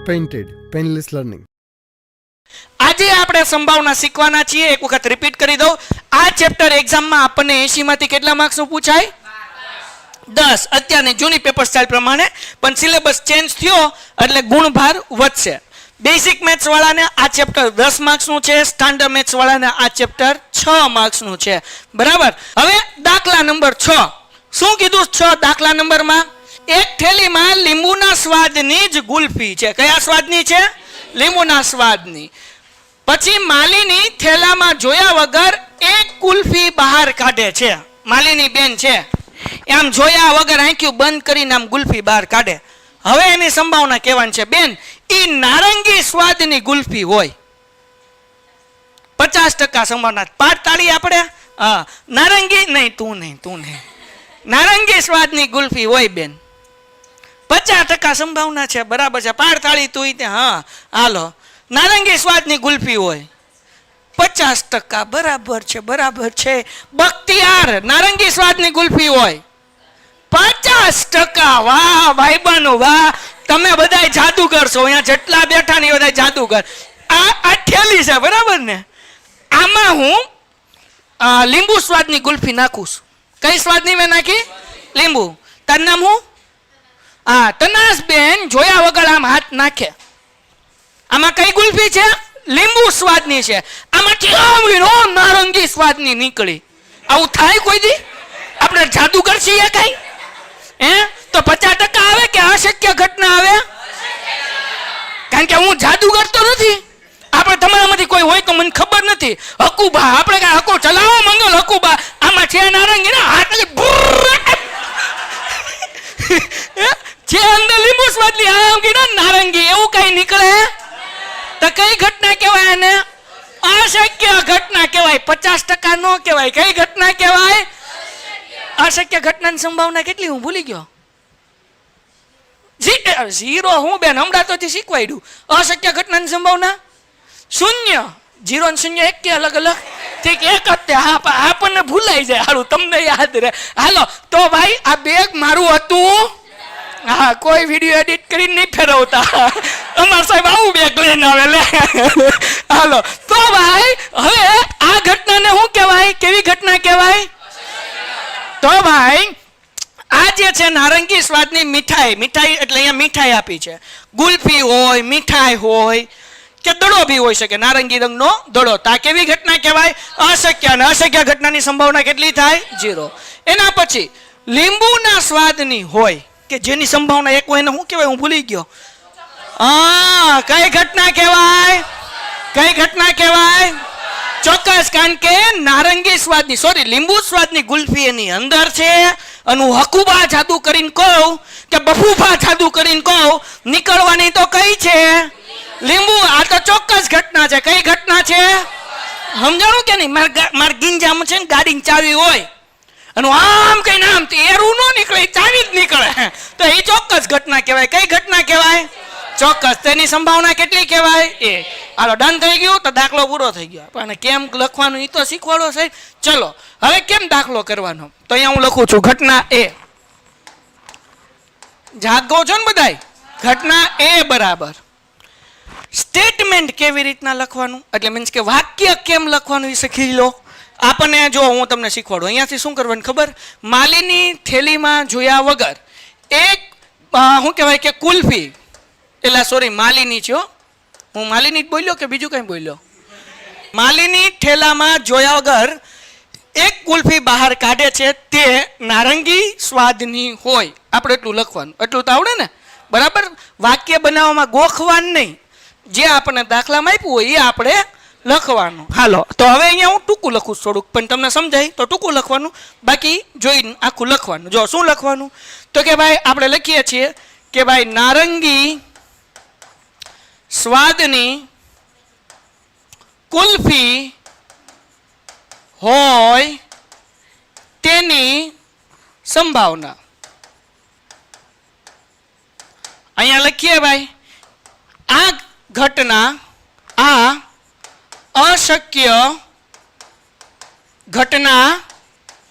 Painted painless learning. આજે આપણે સંભાવના શીખવાના છીએ. એક વખત રિપીટ કરી દઉં. આ ચેપ્ટર એક્ઝામમાં આપણને 80 માંથી કેટલા માર્ક્સનું પૂછાય? 10. અત્યારની જૂની પેપર સ્ટાઇલ પ્રમાણે, પણ સિલેબસ ચેન્જ થયો એટલે ગુણભાર વધશે. બેઝિક મેથ્સ વાળાને આ ચેપ્ટર 10 માર્ક્સનું છે, સ્ટાન્ડર્ડ મેથ્સ વાળાને આ ચેપ્ટર 6 માર્ક્સનું છે. બરાબર. હવે દાખલા નંબર 6. શું કીધું 6 દાખલા નંબરમાં? એક થેલીમાં લીંબુના સ્વાદની જ ગુલ્ફી છે. કયા સ્વાદની છે? લીંબુના સ્વાદની. પછી માલીની થેલામાં જોયા વગર એક ગુલ્ફી બહાર કાઢે છે. માલીની બેન છે, આમ જોયા વગર આંખ્યું બંધ કરીને આમ ગુલ્ફી બહાર કાઢે. હવે એની સંભાવના કહેવાની છે, બેન ઈ નારંગી સ્વાદની ગુલ્ફી હોય. 50% સંભાવના. પાડ તાળી આપણે. હા, નારંગી નહીં, તું નહીં. નારંગી સ્વાદની ગુલ્ફી હોય બેન. 50% સંભાવના છે. બરાબર છે. પાડ તાળી તું તે. હા હાલો, નારંગી સ્વાદની ગુલ્ફી હોય. 50%. બરાબર છે. બખ્તિયાર નારંગી સ્વાદની ગુલ્ફી હોય. 50%. વાહ ભાઈબંધો વાહ, તમે બધા જાદુગર છો. અહીંયા જેટલા બેઠા ને બધા જાદુગર. આ થેલી છે, બરાબર ને? આમાં હું લીંબુ સ્વાદની ગુલ્ફી નાખું છું. કઈ સ્વાદની મેં નાખી? લીંબુ. તારું નામ હું? હા, તનાસ બેન જોયા વગર આમ હાથ નાખે. આમાં કઈ ગુલ્ફી છે? લીંબુ સ્વાદની છે. આમાંથી નારંગી સ્વાદની નીકળી. આવું થાય કોઈ દી? આપણે જાદુગર છીએ કઈ? તો 50% આવે કે અશક્ય ઘટના આવે? કારણ કે હું જાદુગર તો નથી. આપણે તમારામાંથી કોઈ હોય તો મને ખબર નથી. હકુબા, આપણે કઈ હકો ચલાવો મંગલ હકુબા. આમાં છે નારંગી ના હાથ છે અંદર લીંબુ સ્વાદની આમ કીધું નારંગી એવું કઈ નીકળે તો કઈ ઘટના કહેવાય? એને અશક્ય ઘટના કહેવાય. 50% નો કહેવાય. કઈ ઘટના કહેવાય? અશક્ય ઘટનાની સંભાવના કેટલી? હું ભૂલી ગયો. 0. હું બેન હમણાં તો શીખવાડ્યું. અશક્ય ઘટનાની સંભાવના 0. 0 ને 0 એક કે અલગ અલગ? ઠીક, એક જ તે. હા, આપણને ભૂલાઈ જાય. હારું, તમને યાદ રહે. હાલો તો ભાઈ, આ બેગ મારું હતું. હા, કોઈ વિડીયો એડિટ કરીને નહીં ફેરવતા. અમાર સાહેબ આવું બેગ લઈને આવે લે. હાલો તો ભાઈ, હવે આ ઘટનાને શું કહેવાય? કેવી ઘટના કહેવાય? તો ભાઈ, આ જે છે નારંગી સ્વાદની મીઠાઈ એટલે અહીંયા મીઠાઈ આપી છે. ગુલ્ફી હોય, મીઠાઈ હોય કે દડો બી હોઈ શકે. નારંગી રંગનો દડો. તા કેવી ઘટના કહેવાય? અશક્ય. અને અશક્ય ઘટનાની સંભાવના કેટલી થાય? 0. એના પછી લીંબુના સ્વાદની હોય કે જેની સંભાવના 1 હોય. એને શું કહેવાય? હું ભૂલી ગયો. હા, કઈ ઘટના કહેવાય? કઈ ઘટના કહેવાય? ચોક્કસ. કારણ કે નારંગી સ્વાદની લીંબુ સ્વાદની ગુલ્ફી એની અંદર છે. અને હું હકુબા જાદુ કરીને કહું કે બફુફા જાદુ કરીને કહું, નીકળવાની તો કઈ છે? લીંબુ. આ તો ચોક્કસ ઘટના છે. કઈ ઘટના છે? સમજાણું કે નહીં? માર ગીંજામાં છે ને ગાડીની ચાવી હોય અને આમ કઈ નામ એરું ન નીકળે, ચાવી જ નીકળે. તો એ ચોક્કસ ઘટના કહેવાય. કઈ ઘટના કહેવાય? ચોક્કસ. તેની સંભાવના કેટલી કહેવાય? 1. હાલો, ડન થઈ ગયું. તો દાખલો પૂરો થઈ ગયો. પણ કેમ લખવાનું એ તો શીખવાડો સાહેબ. ચલો હવે કેમ દાખલો કરવાનો? તો અહીંયા હું લખું છું ઘટના A. જાગો છો ને બધાય? ઘટના A બરાબર. સ્ટેટમેન્ટ કેવી રીતના લખવાનું, એટલે મીન્સ કે વાક્ય કેમ લખવાનું એ શીખી લો. આપણને જો હું તમને શીખવાડું. અહીંયાથી શું કરવાનું ખબર? માલીની થેલીમાં જોયા વગર એક શું કહેવાય કે કુલ્ફી, એટલે માલીની છે. હું માલીની જ બોલ્યો કે બીજું કઈ બોલ્યો? માલીની થેલામાં જોયા વગર એક કુલ્ફી બહાર કાઢે છે. તે નારંગી સ્વાદની હોય. આપણે એટલું લખવાનું. એટલું તો આવડે ને? બરાબર. વાક્ય બનાવવામાં ગોખવાનું નહીં. જે આપણને દાખલામાં આપ્યું હોય એ આપણે લખવાનું. હાલો તો હવે અહીંયા હું ટૂંકું લખું થોડુંક, પણ તમને સમજાય તો ટૂંકું લખવાનું, બાકી જોઈને આખું લખવાનું. જો શું લખવાનું? તો કે ભાઈ આપણે લખીએ છીએ કે ભાઈ નારંગી સ્વાદની કુલ્ફી હોય તેની સંભાવના. અહીંયા લખીએ ભાઈ, આ ઘટના, આ અશક્ય ઘટના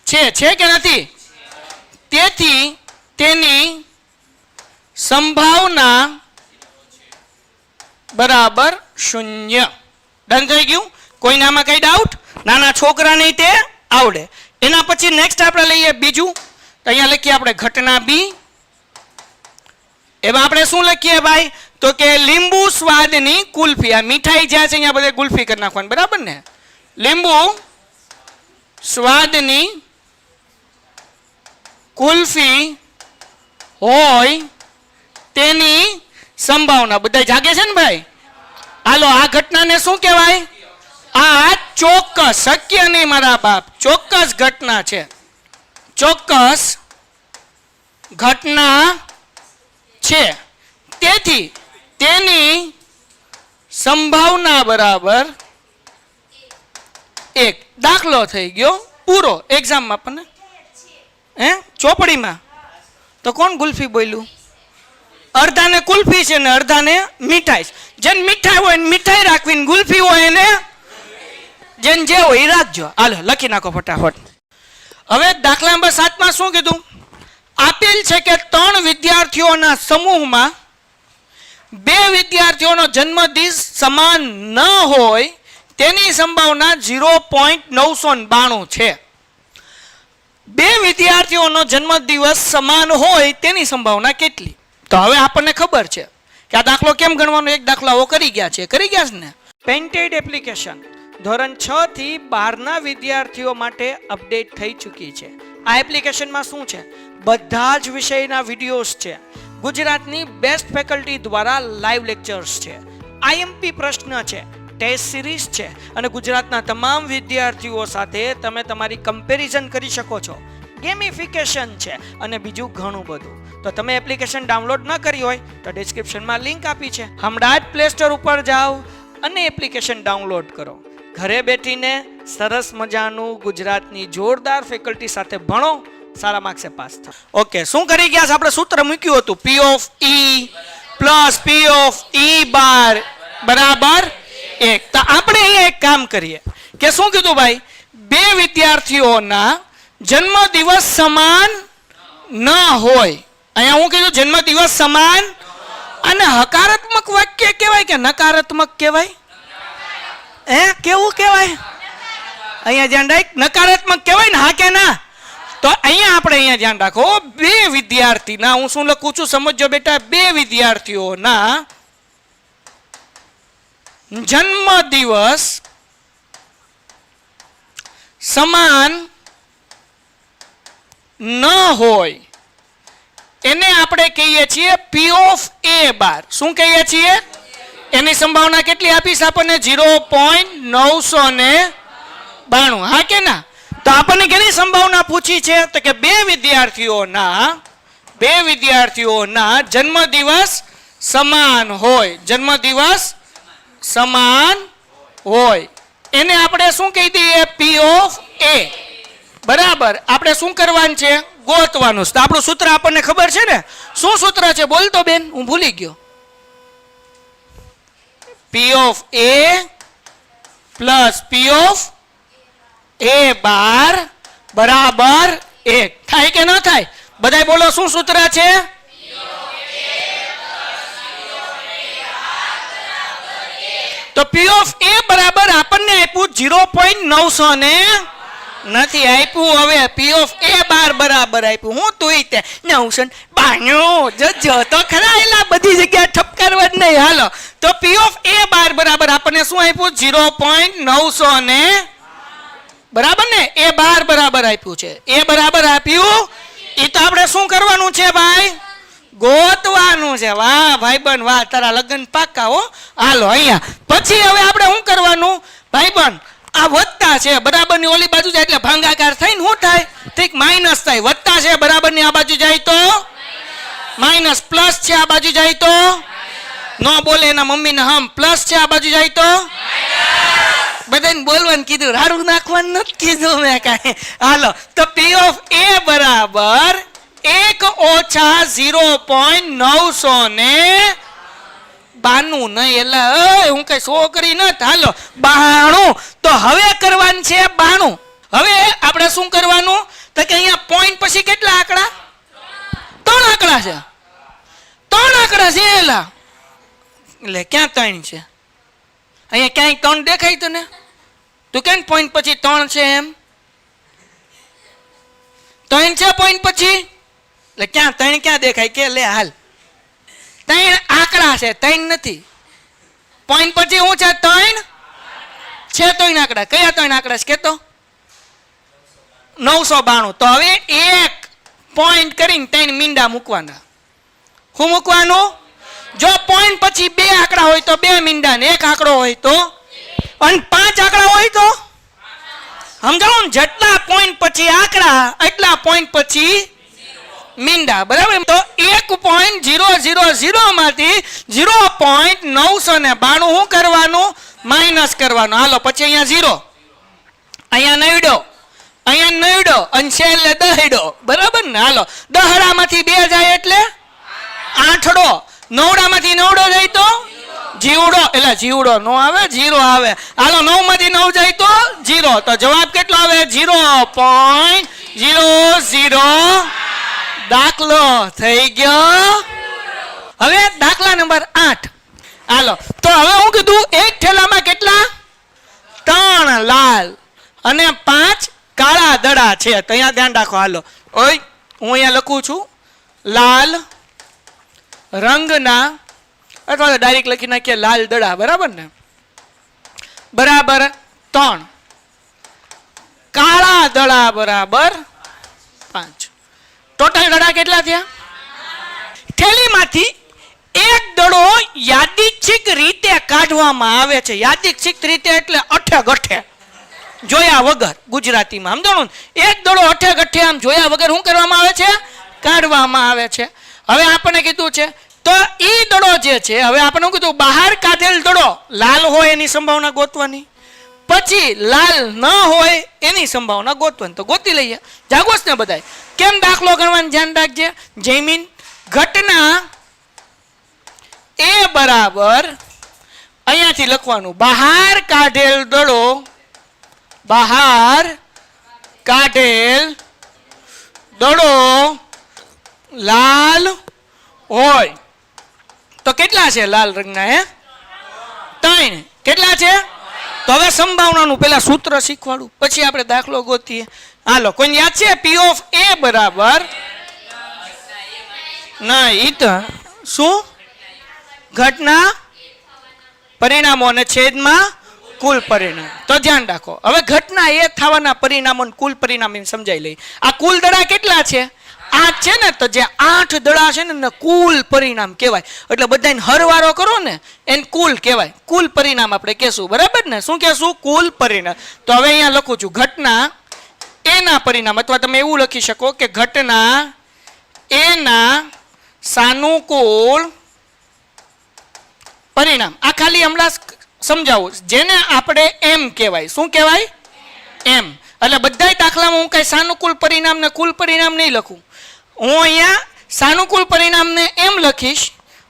છે કે નથી? તેથી તેની સંભાવના બરાબર 0. ડન થઈ ગયું? કોઈને આમાં કઈ ડાઉટ? નાના છોકરાને તે આવડે. એના પછી નેક્સ્ટ આપણે લઈએ બીજું. તો અહીંયા લખીએ આપણે ઘટના બી. એમાં આપણે શું લખીએ ભાઈ? તો કે લીંબુ સ્વાદની કુલ્ફી. આ મીઠાઈ જ્યાં છે અહીંયા બધે કુલ્ફી કરી નાખવાની, બરાબર ને? લીંબુ સ્વાદની કુલ્ફી હોય તેની સંભાવના. બધા જાગે છે ને ભાઈ? હાલો, આ ઘટનાને શું કહેવાય? આ ચોક્કસ, શક્ય નહીં મારા બાપ, ચોક્કસ ઘટના છે. ચોક્કસ ઘટના છે, તેથી તેની સંભાવના બરાબર 1. દાખલો થઈ ગયો પૂરો. એક્ઝામમાં આપણને ચોપડીમાં તો કોણ ગુલ્ફી બોલ્યું? અડધાને કુલ્ફી છે ને અડધાને મીઠાઈ. જેને મીઠાઈ હોય ને મીઠાઈ રાખવી, ને ગુલ્ફી હોય એને જેને જે હોય એ રાખજો. હાલો લખી નાખો ફટાફટ. હવે દાખલા નંબર 7 માં શું કીધું? આપેલ છે કે 3 વિદ્યાર્થીઓના સમૂહમાં 2 વિદ્યાર્થીઓનો જન્મદિવસ સમાન ન હોય તેની સંભાવના 0.992 છે. 2 વિદ્યાર્થીઓનો જન્મદિવસ સમાન હોય તેની સંભાવના કેટલી? તો હવે આપણને ખબર છે કે આ દાખલો કેમ ગણવાનો. એક દાખલો આવો કરી ગયા છે ને? પેન્ટેડ એપ્લિકેશન ધોરણ 6 થી 12ના વિદ્યાર્થીઓ માટે અપડેટ થઈ ચૂકી છે. આ એપ્લિકેશનમાં શું છે? બધા જ વિષયના વિડીયોઝ છે. ગુજરાતની બેસ્ટ ફેકલ્ટી દ્વારા લાઈવ લેક્ચર્સ છે. આઈએમપી પ્રશ્ન છે, ટેસ્ટ સિરીઝ છે, અને ગુજરાતના તમામ વિદ્યાર્થીઓ સાથે તમે તમારી કમ્પેરિઝન કરી શકો છો. ગેમિફિકેશન છે અને બીજું ઘણું બધું. તો તમે એપ્લિકેશન ડાઉનલોડ ન કરી હોય તો ડિસ્ક્રિપ્શનમાં લિંક આપી છે. હમણાં જ પ્લે સ્ટોર ઉપર જાઓ અને એપ્લિકેશન ડાઉનલોડ કરો. ઘરે બેઠીને સરસ મજાનું ગુજરાતની જોરદાર ફેકલ્ટી સાથે ભણો, સારા માર્ક્સે પાસ થાઓ. ઓકે, શું કરી ગયા છે? આપણે સૂત્ર મૂક્યું હતું P of E plus P of E બાર બરાબર 1. તો આપણે અહીંયા એક કામ કરીએ કે શું કીધું ભાઈ? 2 વિદ્યાર્થીઓના જન્મદિવસ સમાન ન હોય. અહીંયા હું કીધું જન્મદિવસ સમાન. અને હકારાત્મક વાક્ય કહેવાય કે નકારાત્મક કહેવાય? કેવું કહેવાય? અહીંયા ધ્યાન રાખ, નકારાત્મક કહેવાય ને? હા કે ના? તો અહીંયા આપણે અહીંયા ધ્યાન રાખો. 2 વિદ્યાર્થીના, હું શું લખું છું સમજો બેટા, 2 વિદ્યાર્થીઓના જન્મદિવસ સમાન ન હોય એને આપણે કહીએ છીએ P of A બાર. શું કહીએ છીએ? એની સંભાવના કેટલી આપીશ આપણને? 0.992. હા કે ના? તો આપણને કેની સંભાવના પૂછી છે? તો કે 2 વિદ્યાર્થીઓના જન્મદિવસ સમાન હોય. જન્મદિવસ સમાન હોય એને આપણે શું કહી દઈએ? P of A બરાબર. આપણે શું કરવાનું છે? ગોતવાનું. તો આપણું સૂત્ર આપણને ખબર છે ને? શું સૂત્ર છે? બોલતો બેન, હું ભૂલી ગયો. P of A plus P of A બાર બરાબર 1. થાય કે ન થાય? બધાય બોલો, શું સૂત્ર છે? તો P of A બરાબર આપણને આપ્યું 0.900 ને નથી આપ્યું. હવે P of A બાર બરાબર આપ્યું. હું તું તે 992 જો તો ખરા, એલા બધી જગ્યાએ ઠપકારવા જ નહીં. હાલો, તો P of A બાર બરાબર આપણને શું આપ્યું? 0.900 ને બરાબર ને A બાર બરાબર આપ્યું છે. A બરાબર આપ્યું. એ તો આપણે શું કરવાનું છે ભાઈ? ગોતવાનું છે. વાહ ભાઈબંધ વાહ, તારા લગ્ન પાકા હો. હાલો અહીંયા પછી હવે આપણે શું કરવાનું ભાઈબંધ? આ વત્તા છે બરાબર ની ઓલી બાજુ જાય એટલે ભાંગાકાર થઈને શું થાય? ઠીક, માઇનસ થાય. વત્તા છે બરાબર ની આ બાજુ જાય તો માઇનસ, પ્લસ છે આ બાજુ જાય તો નો બોલે એના મમ્મીને હમ, પ્લસ છે આ બાજુ જાય તો બધાને બોલવાનું કીધું, રાડું નાખવાનું નથી કીધું મેં કાંઈ. હાલો, તો P of A બરાબર 1 ઓછા 0.900 ને 92 નહીં. એટલે હું કઈ છોકરી નથી. હાલો 92. તો હવે કરવાનું છે 92. હવે આપણે શું કરવાનું? તો કે અહીંયા પોઈન્ટ પછી કેટલા આંકડા? 3 આંકડા છે. 3 આંકડા છે. એલા એટલે ક્યાં 3 છે? અહીંયા ક્યાંય 3 દેખાય તને? તું કેમ પોઈન્ટ પછી 3 છે એમ? 3 છે પોઈન્ટ પછી? એટલે ક્યાં 3 ક્યાં દેખાય કે? લે હાલ, 3 આંકડા છે, 3 નથી. પોઈન્ટ પછી શું છે? 3 છે. 3 આંકડા. કયા 3 આંકડા છે કે? તો 992. તો હવે એક પોઈન્ટ કરીને 3 મીંડા મૂકવાના. શું મૂકવાનું? જો પોઈન્ટ પછી 2 આંકડા હોય તો 2 મીંડા ને 1 આંકડો હોય તો, અને 5 આંકડા હોય તો સમજાવો ને, જેટલા પોઈન્ટ પછી આંકડા એટલા પોઈન્ટ પછી મીંડા. બરાબર? તો 1.000 માંથી 0.992 શું કરવાનું? માઇનસ કરવાનું. હાલો, પછી અહીંયા 0, અહીંયા નવડો, અહીંયા નવડો, અને છેલ્લે દહેડો. બરાબર ને? હાલો, દહડામાંથી 2 જાય એટલે આઠડો, નવડામાંથી નવડો જાય તો જીવડો. એટલે જીવડો નો આવે, 0 આવે. હાલો, 9 માંથી 9 જાય તો 0. તો જવાબ કેટલો આવે? 0.00. દાખલો થઈ ગયો. હવે દાખલા નંબર 8. હાલો, તો હવે હું કીધું એક થેલામાં કેટલા? 3 લાલ અને 5 કાળા દડા છે. તો અહીંયા ધ્યાન રાખો. હાલો, ઓય હું અહીંયા લખું છું લાલ રંગના, અથવા તો ડાયરેક્ટ લખી નાખીએ લાલ દડા. બરાબર ને? બરાબર 3 કાળા દડા બરાબર 5. ટોટલ દડા કેટલા થયા? થેલીમાંથી એક દડો યાદચ્છિક રીતે કાઢવામાં આવે છે. યાદચ્છિક રીતે એટલે અઠે ગઠે, જોયા વગર, ગુજરાતીમાં સમજાણું. એક દડો અઠે ગઠે આમ જોયા વગર શું કરવામાં આવે છે? કાઢવામાં આવે છે. હવે આપણને કીધું છે તો ઈ દડો જે છે, હવે આપણે કીધું બહાર કાઢેલ દડો લાલ હોય એની સંભાવના ગોતવાની, પછી લાલ ન હોય એની સંભાવના ગોતવાની. તો ગોતી લઈએ. જાગોસ ને બધાય? કેમ દાખલો ગણવાનું ધ્યાન રાખજે. જયમીન, ઘટના એ બરાબર અહીંયાથી લખવાનું બહાર કાઢેલ દડો, બહાર કાઢેલ દડો લાલ હોય તો કેટલા છે લાલ રંગના? 3. કેટલા છે? તો હવે સંભાવનાનું પેલા સૂત્ર શીખવાડું, પછી આપણે દાખલો ગોતીએ. હાલો, કોઈને યાદ છે? P of A બરાબર ના, ઈ તો શું? ઘટના પરિણામો અને છેદમાં કુલ પરિણામ. તો ધ્યાન રાખો. હવે ઘટના એ થવાના પરિણામો કુલ પરિણામ એમ સમજાઈ લઈ. આ કુલ દડા કેટલા છે? 8 છે ને? તો જે 8 દડા છે ને કુલ પરિણામ કહેવાય. એટલે બધાને હરવારો કરો ને એને કુલ કહેવાય. કુલ પરિણામ આપણે કહેશું. બરાબર ને? શું કહેશું? કુલ પરિણામ. તો હવે અહીંયા લખું છું ઘટના એના પરિણામ, અથવા તમે એવું લખી શકો કે ઘટના એના સાનુકૂળ પરિણામ. આ ખાલી હમણાં સમજાવું, જેને આપણે એમ કહેવાય. શું કહેવાય? એમ. એટલે બધા દાખલામાં હું કઈ સાનુકૂળ પરિણામ ને કુલ પરિણામ નહીં લખું. હું અહીંયા સાનુકૂળ પરિણામને એમ લખીશ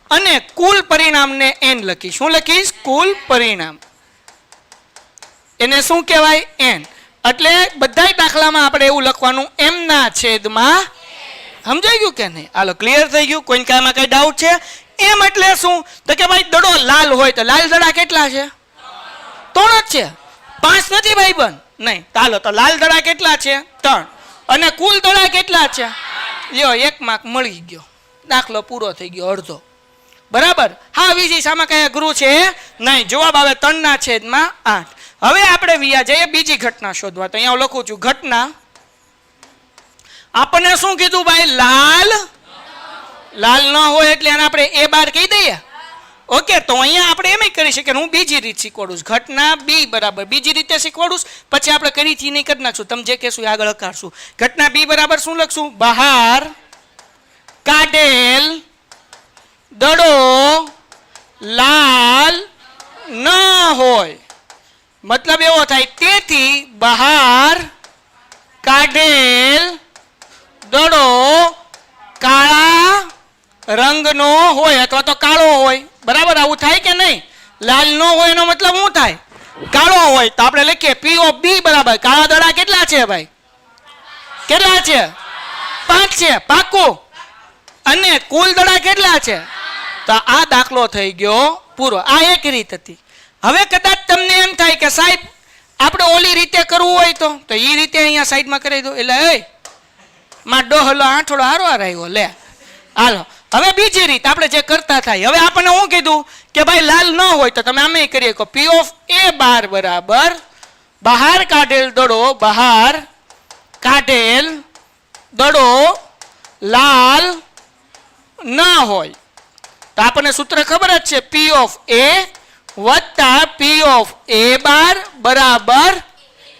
અને કુલ પરિણામને એન લખીશ. શું લખીશ? કુલ પરિણામ. એને શું કહેવાય? એન. એટલે બધા દાખલામાં આપણે એવું લખવાનું એમના છેદમાં. સમજાઈ ગયું કે નહીં? હાલો, ક્લિયર થઈ ગયું? કોઈને કામાં કઈ ડાઉટ છે? એમ એટલે શું? તો કે ભાઈ દડો લાલ હોય તો લાલ દડા કેટલા છે? 3 જ છે. 5 નથી ભાઈ બંધ? નહીં. ચાલો, તો લાલ દડા કેટલા છે? 3. અને કુલ દડા કેટલા છે? લ્યો, 1 માર્ક મળી ગયો. દાખલો પૂરો થઈ ગયો, અડધો. બરાબર? હા વિજી, સામાં કઈ અઘરું છે નહીં. જવાબ આવે 3 છેદમાં 8. હવે આપણે વિયા જઈએ બીજી ઘટના શોધવા. તો અહીંયા લખું છું ઘટના. આપણને શું કીધું ભાઈ? લાલ લાલ ન હોય એટલે એને આપણે એ બાર કહી દઈએ. ઓકે, તો અહીંયા આપણે એમ કરી શકીએ. હું બીજી રીત શીખવાડું. ઘટના બી બરાબર બીજી રીતે શીખવાડું, પછી આપણે કરીથી નહીં કરી નાખશું. તમે જે કહેશું એ આગળ કાઢશું. ઘટના બી બરાબર શું લખશું? બહાર કાઢેલ દડો લાલ ન હોય. મતલબ એવો થાય, તેથી બહાર કાઢેલ દડો કાળા રંગનો હોય અથવા તો કાળો હોય. બરાબર? આવું થાય કે નહીં? લાલ નો હોય એનો મતલબ શું થાય? કાળો હોય. તો આપણે લખીએ P of B બરાબર કાળા દડા કેટલા છે ભાઈ? કેટલા છે? 5 છે. પાકું. અને કુલ દડા કેટલા છે? તો આ દાખલો થઈ ગયો પૂરો. આ એક રીત હતી. હવે કદાચ તમને એમ થાય કે સાહેબ આપણે ઓલી રીતે કરવું હોય તો એ રીતે અહીંયા સાઈડમાં કરી દો. એટલે એ માં ડોહલો આંઠોડો હારો આવ્યો લે. હાલો હવે બીજી રીત આપણે જે કરતા થાય. હવે આપણને હું કીધું કે ભાઈ લાલ ન હોય તો તમે આમે કરીએ કહો P of A બાર બરાબર બહાર કાઢેલ દડો બહાર કાઢેલ દડો લાલ ન હોય તો આપણને સૂત્ર ખબર જ છે P of A વત્તા P of A બાર બરાબર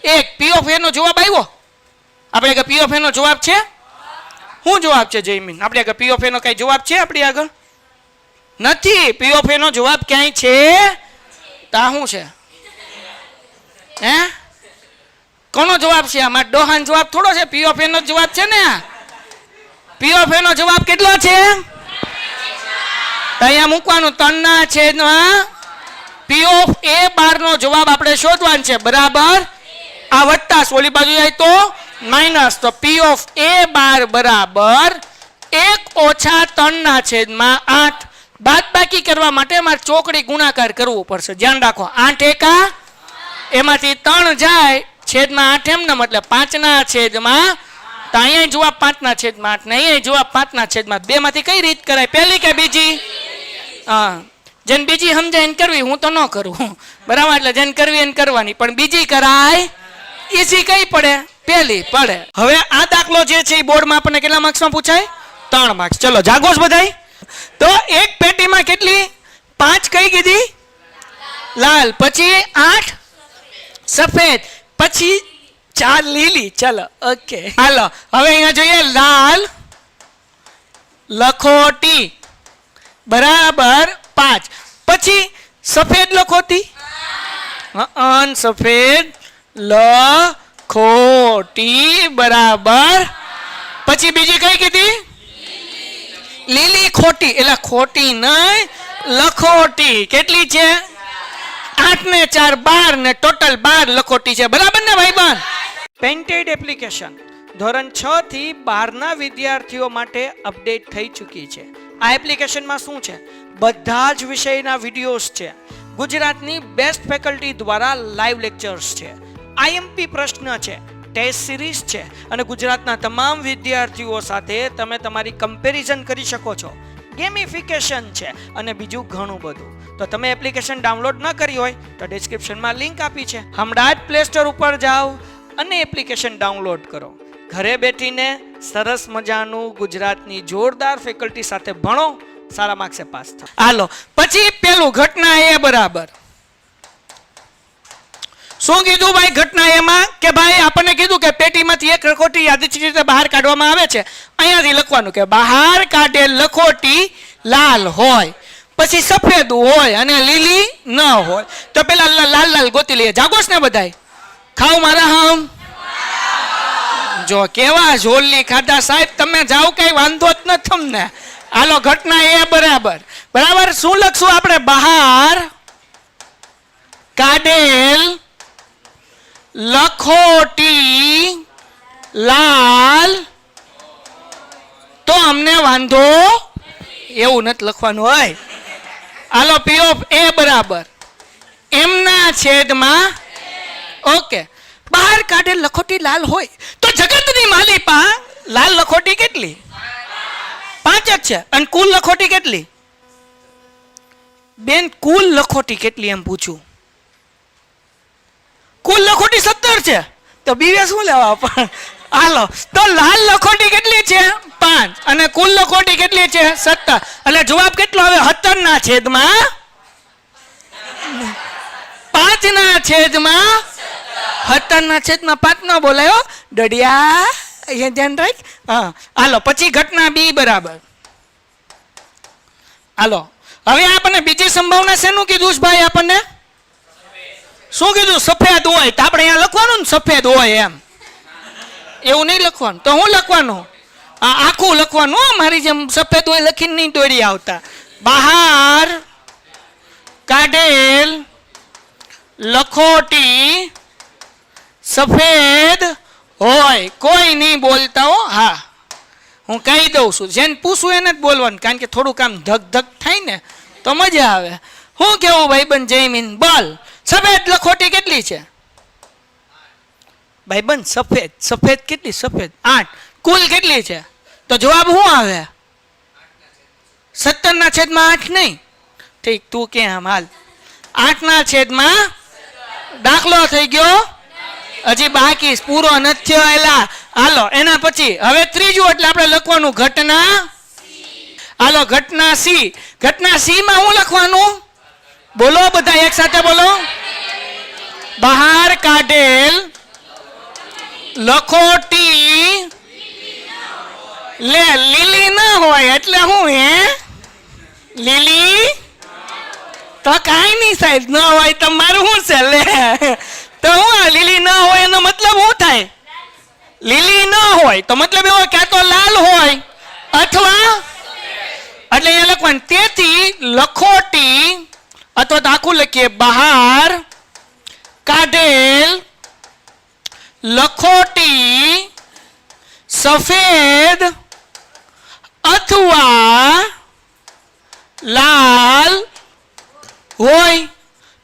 1. P of A નો જવાબ આવ્યો આપણે કે P of A નો જવાબ છે. શું જવાબ છે જયમીન? આપણે કે P of A નો કઈ જવાબ છે આપણી આગળ નથી. P of A નો જવાબ ક્યાંય છે તા શું છે? હે કોનો જવાબ છે? આમાં ડોહાન જવાબ થોડો છે. P of A નો જવાબ છે ને. P of A નો જવાબ કેટલો છે? અહીંયા મૂકવાનું 3 ના છેદમાં P of A બાર નો જવાબ આપણે શોધવાનો છે બરાબર આ વત્તા ઓલી બાજુ જાય તો માઇનસ. તો P of A બાર બરાબર 1 ઓછા 3 ના છેદમાં 8. બાદબાકી કરવા માટે મારે ચોકડી ગુણાકાર કરવું પડશે. ધ્યાન રાખો 8 એકા એમાંથી 3 જાય છેદમાં 8 એમ ને મતલબ 5 ના છેદમાં. તો અહીંયા જવાબ 5 ના છેદમાં 8 ને અહીંયા જવાબ 5 ના છેદમાં 2 માંથી કઈ રીત કરાય? પહેલી કે બીજી? હા જેને બીજી સમજાય એને કરવી. હું તો ન કરું બરાબર. એટલે જેને કરવી એને કરવાની. પણ બીજી કરાય ઈઝી કઈ પડે? પહેલી પડે. હવે આ દાખલો જે છે એ બોર્ડમાં આપણને કેટલા માર્ક્સમાં પૂછાય? 3 માર્ક્સ. ચલો જાગો છો બધાય? તો એક પેટીમાં કેટલી? 5 કઈ કીધી? લાલ. પછી 8 સફેદ. પછી 4 લીલી. ચલો ઓકે હાલો હવે અહીંયા જોઈએ લાલ લખોટી બરાબર 5. પછી સફેદ લખોટી સફેદ લખોટી બરાબર. પછી બીજી કઈ કીધી? લીલી ખોટી. એટલે ખોટી નહીં લખોટી. કેટલી છે? 8 ને 4 12 ને ટોટલ 12 લખોટી છે બરાબર ને ભાઈબંધ? પેઇન્ટેડ એપ્લિકેશન ધોરણ 6 થી 12 ના વિદ્યાર્થીઓ માટે અપડેટ થઈ ચૂકી છે. આ એપ્લિકેશનમાં શું છે? બધા જ વિષયના વિડીયોઝ છે. ગુજરાતની બેસ્ટ ફેકલ્ટી દ્વારા લાઈવ લેક્ચર્સ છે. IMP પ્રશ્ન છે. ટેસ્ટ સિરીઝ છે. અને ગુજરાતના તમામ વિદ્યાર્થીઓ સાથે તમે તમારી કમ્પેરિઝન કરી શકો છો. ગેમિફિકેશન છે અને બીજું ઘણું બધું. તો તમે એપ્લિકેશન ડાઉનલોડ ન કરી હોય તો ડિસ્ક્રિપ્શનમાં લિંક આપી છે. હમણાં જ પ્લે સ્ટોર ઉપર જાઓ અને એપ્લિકેશન ડાઉનલોડ કરો. ઘરે બેઠીને સરસ મજાનું ગુજરાતની જોરદાર ફેકલ્ટી સાથે ભણો. સારા માર્ક્સે પાસ થાઓ. હાલો પછી પેલું ઘટના એ બરાબર શું કીધું ભાઈ? ઘટના એમાં કે ભાઈ આપણને કીધું કે પેટીમાંથી એક લખોટી યાદચ્છિક રીતે બહાર કાઢવામાં આવે છે. અહીંયાથી લખવાનું કે બહાર કાઢેલ લખોટી લાલ હોય પછી સફેદ હોય અને લીલી ન હોય. તો પેલા લાલ લાલ ગોતી લઈએ. જાગોશ ને બધાય? ખાવ મારા હમ જો કેવા ઝોલી ખાધા સાહેબ. તમે જાઓ કઈ વાંધો જ ન તમને. હાલો ઘટના એ બરાબર બરાબર શું લખશું આપણે? બહાર કાઢેલ લખોટી લાલ તો અમને વાંધો એવું નથી લખવાનું હોય. હાલો P of A બરાબર એમના છેદમાં ઓકે. બહાર કાઢેલ લખોટી લાલ હોય તો જગતની માલિપા લાલ લખોટી કેટલી? 5 જ છે. અને કુલ લખોટી કેટલી? બેન કુલ લખોટી કેટલી એમ પૂછું? કુલ લખોટી 17 છે. તો બીવે શું લેવા પણ? હાલો તો લાલ લખોટી કેટલી છે? 5 અને કુલ લખોટી કેટલી છે? 17. એટલે જવાબ કેટલો આવે? 17 ના છેદમાં 5 ના છેદમાં 17 ના છેદમાં 5 ન બોલાયો ડડિયા. અહીંયા ધ્યાન રાખ. હા હાલો પછી ઘટના બી બરાબર. હાલો હવે આપણને બીજી સંભાવના શેનું કીધું છે ભાઈ? આપણને શું કીધું? સફેદ હોય. તો આપણે અહીંયા લખવાનું ને સફેદ હોય એમ. એવું નહીં લખવાનું. તો હું લખવાનું? આખું લખવાનું. મારી જેમ સફેદ હોય લખીને નહીં દોરી આવતા. બહાર કાઢેલ લખોટી સફેદ હોય. કોઈ નહીં બોલતા હો. હા હું કહી દઉં છું. જેને પૂછું એને જ બોલવાનું. કારણ કે થોડુંક આમ ધક ધક થાય ને તો મજા આવે. હું કેવું ભાઈબંધ જયમીન બોલ સફેદ લખોટી કેટલી છે ભાઈબંધ સફેદ સફેદ કેટલી સફેદ 8 કુલ કેટલી છે તો જવાબ શું આવે 17/8 નહીં ઠીક તું કે આમ હાલ 8/8 દાખલો થઈ ગયો હજી બાકી પૂરો નથી થયો એલા હાલો એના પછી હવે ત્રીજું એટલે આપણે લખવાનું ઘટના હાલો ઘટના સી માં શું લખવાનું બોલો બધા એક સાથે બોલો બહાર કાઢેલ લખોટી લે લીલી ના હોય એટલે હું હે લીલી તો કાઈ નહીં સાહેબ ન હોય તમારું શું છે લે તો હું લીલી ન હોય એનો મતલબ શું થાય લીલી ન હોય તો મતલબ એવો ક્યાં તો લાલ હોય અથવા એટલે અહીંયા લખવાનું તેથી લખોટી અથવા તો આખું લખીએ બહાર કાઢેલ લખોટી સફેદ અથવા લાલ હોય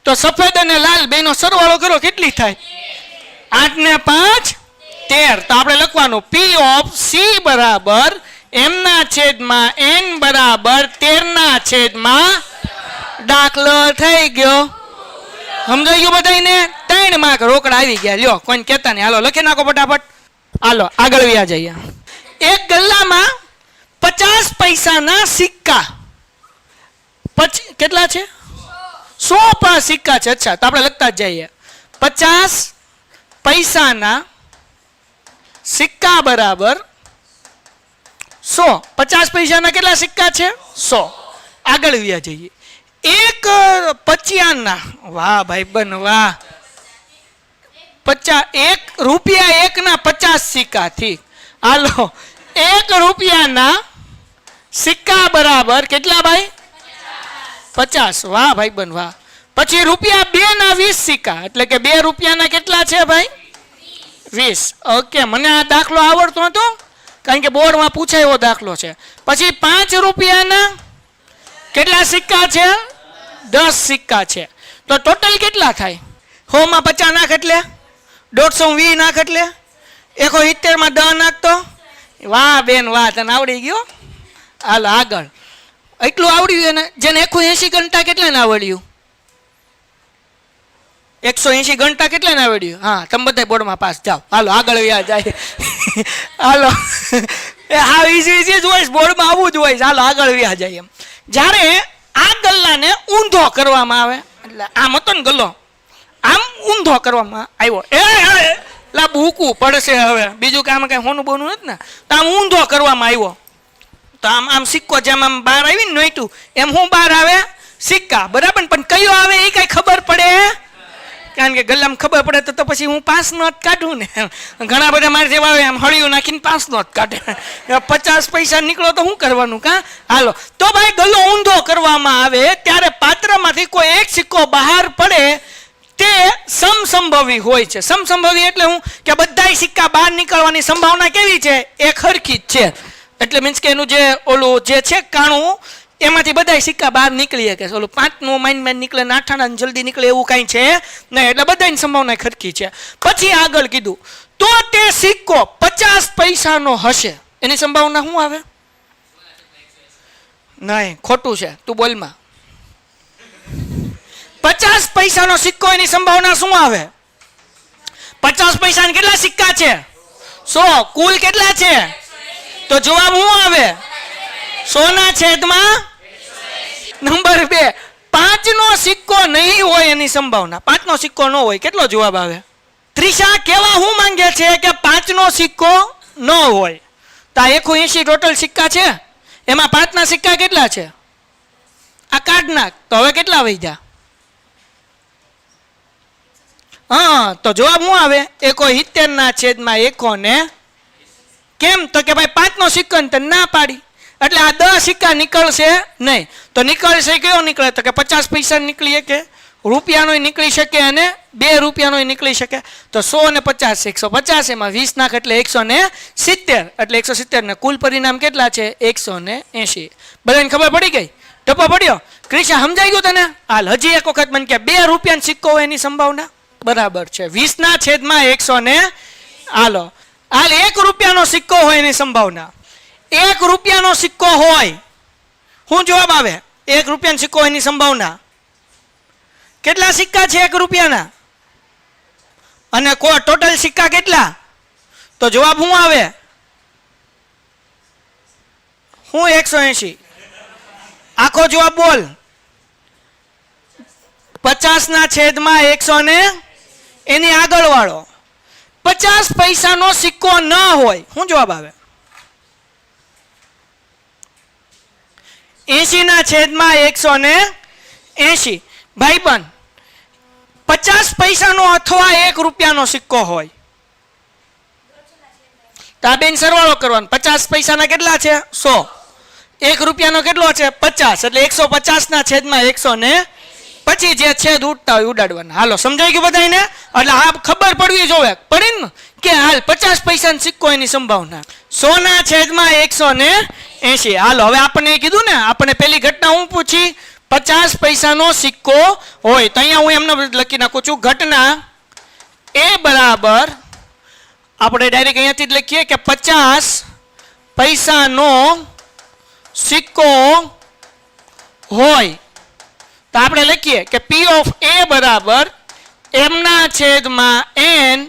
તો સફેદ અને લાલ બેનો સરવાળો કરો કેટલી થાય 8 ને 5 13 તો આપણે લખવાનું P of C બરાબર m/n બરાબર 13/. દાખલો થઈ ગયો સમજાઈ ગયું બધાને 3 માર્ક રોકડા આવી ગયા લ્યો કોઈ કહેતા નહીં હાલો લખી નાખો ફટાફટ હાલો આગળ વ્યા જઈએ એક ગલ્લામાં 50 પૈસાના સિક્કા કેટલા છે 100 સિક્કા છે અચ્છા તો આપણે લખતા જ જઈએ 50 પૈસાના સિક્કા બરાબર 100 50 પૈસાના કેટલા સિક્કા છે 100 આગળ વ્યા જઈએ એક 50 ના વાહ ભાઈ બન વાહ 50 1 રૂપિયા 1 ના 50 સિક્કા ઠીક હાલો 1 રૂપિયાના સિક્કા બરાબર કેટલા ભાઈ 50 વાહ ભાઈ બન વાહ પછી રૂપિયા 2 ના 20 સિક્કા એટલે કે 2 રૂપિયાના કેટલા છે ભાઈ 20 ઓકે મને આ દાખલો આવડતો હતો કારણ કે બોર્ડમાં પૂછાય એવો દાખલો છે પછી 5 રૂપિયાના કેટલા સિક્કા છે 10 સિક્કા છે તો ટોટલ કેટલા થાય 100 માં 50 નાખ એટલે 120 નાખ એટલે 170 માં 10 નાખતો વાહ બેન વાહ તને આવડી ગયો હાલ આગળ એટલું આવડ્યું એને જેને 180 ઘંટા કેટલા ને આવડ્યું 180 ઘંટા કેટલા ને આવડ્યું હા તમે બધા બોર્ડમાં પાસ જાઓ હાલો આગળ વ્યા જાય હાલો હા ઈઝી જ હોય બોર્ડમાં આવવું જ હોય હાલો આગળ વ્યા જાય એમ જ્યારે આ ગલ્લાને ઊંધો કરવામાં આવે એટલે આમ હતો ને ગલ્લો આમ ઊંધો કરવામાં આવ્યો લા બૂકવું પડશે હવે બીજું કે આમાં કઈ હોનું બોનું નથી ને તો આમ ઊંધો કરવામાં આવ્યો તો આમ આમ સિક્કો જેમ આમ બહાર આવી ને નોઈટું એમ હું બહાર આવે સિક્કા બરાબર પણ કયો આવે એ કઈ ખબર પડે કારણ કે ગલ્લામાં ખબર પડે તો પછી હું 5 નોટ કાઢું ને ઘણા બધા મારે જેવા આવે આમ હળિયું નાખીને 5 નોટ કાઢે 50 પૈસા નીકળો તો શું કરવાનું કા હાલો તો ભાઈ ગલ્લો ઊંધો કરવામાં આવે ત્યારે પાત્રમાંથી કોઈ એક સિક્કો બહાર પડે તે સમસંભવી હોય છે સમસંભવી એટલે હું કે બધાય સિક્કા બહાર નીકળવાની સંભાવના કેવી છે એક હરખી જ છે એટલે મીન્સ કે એનું જે ઓલું જે છે કાણું એમાંથી બધા સિક્કા બહાર નીકળી શકે ઓલું 5 નું માઇન નીકળે ને 8 આના જલ્દી નીકળે એવું કાંઈ છે નહીં એટલે બધાની સંભાવના ખરખી છે પછી આગળ કીધું તો તે સિક્કો 50 પૈસાનો હશે એની સંભાવના શું આવે નહીં ખોટું છે તું બોલમાં 50 પૈસાનો સિક્કો એની સંભાવના શું આવે 50 પૈસાના કેટલા સિક્કા છે 100 કુલ કેટલા છે તો જવાબ શું આવે 100 ના છેદમાં નંબર 2 5 નો સિક્કો નહીં હોય એની સંભાવના 5 નો સિક્કો ન હોય કેટલો જવાબ આવે ત્રિષા કેવા હું માંગે છે કે 5 નો સિક્કો ન હોય તો 180 ટોટલ સિક્કા છે એમાં 5 ના સિક્કા કેટલા છે આ કાઢ નાખ તો હવે કેટલા વધ્યા હા તો જવાબ શું આવે 170 ના છેદમાં 1 ને કેમ તો કે ભાઈ 5 નો સિક્કો ને ના પાડી એટલે આ 10 સિક્કા નીકળશે નહીં તો નીકળશે કયો નીકળે તો કે 50 પૈસા નીકળી શકે રૂપિયાનો નીકળી શકે અને 2 રૂપિયાનો નીકળી શકે તો 100 ને 50 150 એમાં 20 નાખ એટલે 170 એટલે 170 ને કુલ પરિણામ કેટલા છે 180 બધાને ખબર પડી ગઈ ટપો પડ્યો ક્રિશા સમજાઈ ગયું તને? હાલ હજી એક વખત મને કે 2 રૂપિયાનો સિક્કો હોય એની સંભાવના બરાબર છે 20/100 ને હાલો હાલ 1 રૂપિયાનો સિક્કો હોય એની સંભાવના 1 રૂપિયાનો સિક્કો હોય શું જવાબ આવે? 1 રૂપિયાનો સિક્કો હોય એની સંભાવના કેટલા સિક્કા છે 1 રૂપિયાના અને ટોટલ સિક્કા કેટલા? તો જવાબ શું આવે? હું 180 આખો જવાબ બોલ 50/100 ને એની આગળ વાળો 50 પૈસાનો સિક્કો ન હોય શું જવાબ આવે? 80/100 ને 80 ભાઈબંધ 50 પૈસાનો અથવા 1 રૂપિયાનો સિક્કો હોય તો આ બેન સરવાળો કરવાનો 50 પૈસાના કેટલા છે 100 1 રૂપિયાનો કેટલો છે 50 એટલે 150/100 ને પછી જે છેદ ઉડતા હોય ઉડાડવાના હાલો સમજાઈ ગયું બધાને એટલે આ ખબર પડવી જોવે પડી ને કે હાલ 50 પૈસાનો સિક્કો એની સંભાવના 100/100 ને 80 હાલો હવે આપણે કીધું ને આપણે પેલી ઘટના હું પૂછી 50 પૈસાનો સિક્કો હોય તો અહીંયા હું એમને લખી નાખું છું ઘટના એ બરાબર આપણે ડાયરેક્ટ અહીંયાથી જ લખીએ કે 50 પૈસાનો સિક્કો હોય તો આપણે લખીએ કે P of A બરાબર m/n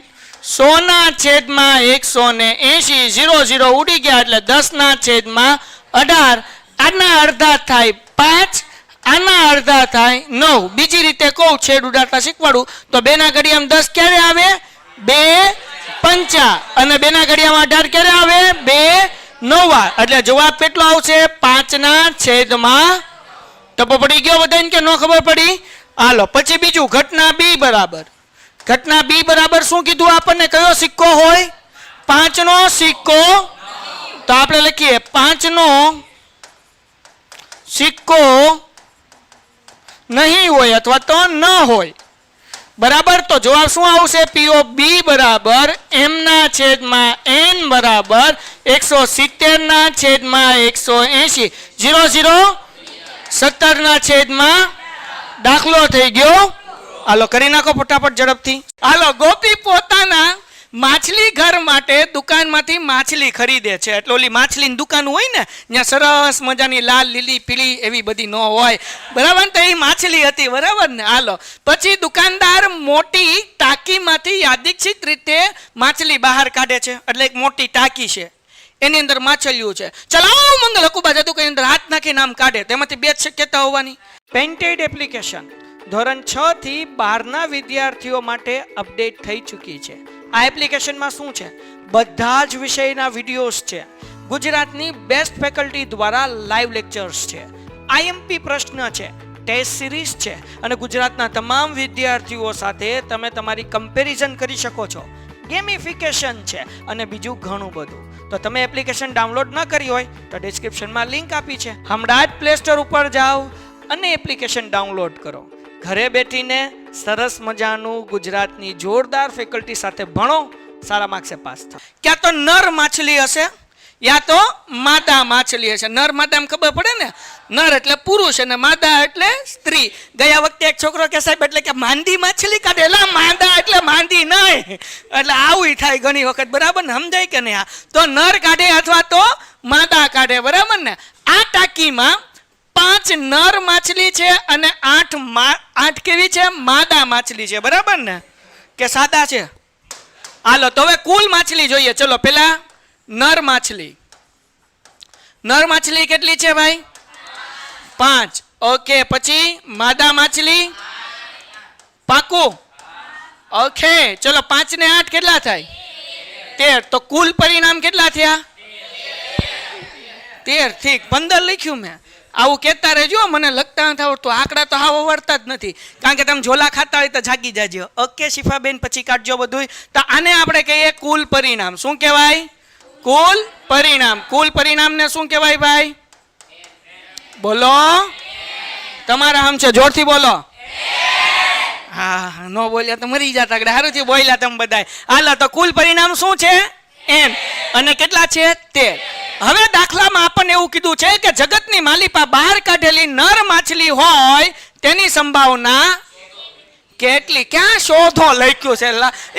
100/100 ને 80 0 0 ઉડી ગયા એટલે 10/18 આના અડધા થાય 5 આના અડધા થાય 9 બીજી રીતે કહું છેદ ઉડાડતા શીખવાડું તો 2 ના ઘડિયામાં 10 ક્યારે આવે 2 5 અને 2 ના ઘડિયામાં 18 ક્યારે આવે 2 9 એટલે જવાબ કેટલો આવશે 5/9 ટપો પડી ગયો બધાને કે ન ખબર પડી હાલો પછી બીજું ઘટના B બરાબર શું કીધું આપણને કયો સિક્કો હોય 5 નો સિક્કો તો આપણે લખીએ 5 નો સિક્કો નહીં હોય અથવા તો ન હોય બરાબર તો જવાબ શું આવશે P of B બરાબર m/n બરાબર 170/180 0 0 17/, દાખલો થઈ ગયો હાલો કરી નાખો ફટાફટ ઝડપથી હાલો ગોપી પોતાના માછલી ઘર માટે દુકાનમાંથી માછલી ખરીદે છે એટલે ઓલી માછલીની દુકાન હોય ને ત્યાં સરસ મજાની લાલ લીલી પીળી એવી બધી ન હોય બરાબર તો એ માછલી હતી બરાબર ને હાલો પછી દુકાનદાર મોટી ટાંકીમાંથી યાદચ્છિક રીતે માછલી બહાર કાઢે છે એટલે એક મોટી ટાંકી છે એની અંદર માછલીઓ છે ચલાવો મંગલ હકુબા જાદુકરની અંદર હાથ નાખીને આમ કાઢે તેમાંથી 2 શક્યતા હોવાની પેઇન્ટેડ એપ્લિકેશન ધોરણ 6 થી 12ના વિદ્યાર્થીઓ માટે અપડેટ થઈ ચૂકી છે આ એપ્લિકેશનમાં શું છે બધા જ વિષયના વિડિયોઝ છે ગુજરાતની બેસ્ટ ફેકલ્ટી દ્વારા લાઈવ લેક્ચર્સ છે IMP પ્રશ્ન છે ટેસ્ટ સિરીઝ છે અને ગુજરાતના તમામ વિદ્યાર્થીઓ સાથે તમે તમારી કમ્પેરિઝન કરી શકો છો ગેમિફિકેશન છે અને બીજું ઘણું બધું તો તમે એપ્લિકેશન ડાઉનલોડ ન કરી હોય તો ડિસ્ક્રિપ્શનમાં લિંક આપી છે હમણાં જ પ્લે સ્ટોર ઉપર જાઓ અને એપ્લિકેશન ડાઉનલોડ કરો ઘરે બેઠીને સરસ મજાનું ગુજરાતની જોરદાર ફેકલ્ટી સાથે ભણો સારા માર્ક્સે પાસ થાઓ ક્યાં તો નર માછલી હશે યા તો માદા માછલી હશે નર માદામાં ખબર પડે ને નર એટલે પુરુષ અને માદા એટલે સ્ત્રી ગયા વખતે એક છોકરો કે સાહેબ એટલે કે માંદી માછલી કાઢે એલા માદા એટલે માંદી નહીં એટલે આવું થાય ઘણી વખત બરાબર ને સમજાય કે નહીં તો નર કાઢે અથવા તો માદા કાઢે બરાબર ને આ ટાંકીમાં 5 નર માછલી છે અને 8 કેવી છે માદા માછલી છે બરાબર ને કે સાદા છે હાલો તો હવે કુલ માછલી જોઈએ ચલો પેલા નર માછલી કેટલી છે ભાઈ 5 ઓકે પછી માદા માછલી પાકું ઓકે ચલો 5 ને 8 કેટલા થાય 13 તો કુલ પરિણામ કેટલા થયા 13 ઠીક 15 લખ્યું મેં આવું કહેતા રહેજો મને લખતા નથી આવડતું આંકડા તો હાવ આવડતા જ નથી કારણ કે તમે ઝોલા ખાતા હોય તો જાગી જાજો ઓકે શિફાબેન પછી કાઢજો બધું તો આને આપણે કહીએ કુલ પરિણામ શું કહેવાય કુલ પરિણામને શું કહેવાય ભાઈ બોલો તમારા આમ છે જોરથી બોલો હા નો બોલ્યા તો મરી જતા સારું થી બોલ્યા તમે બધા હાલો તો કુલ પરિણામ શું છે n અને કેટલા છે 13 હવે દાખલામાં આપણને એવું કીધું છે કે જગતની માલિપા બહાર કાઢેલી નર માછલી હોય તેની સંભાવના કેટલી? ક્યાં શોધો લખ્યું છે?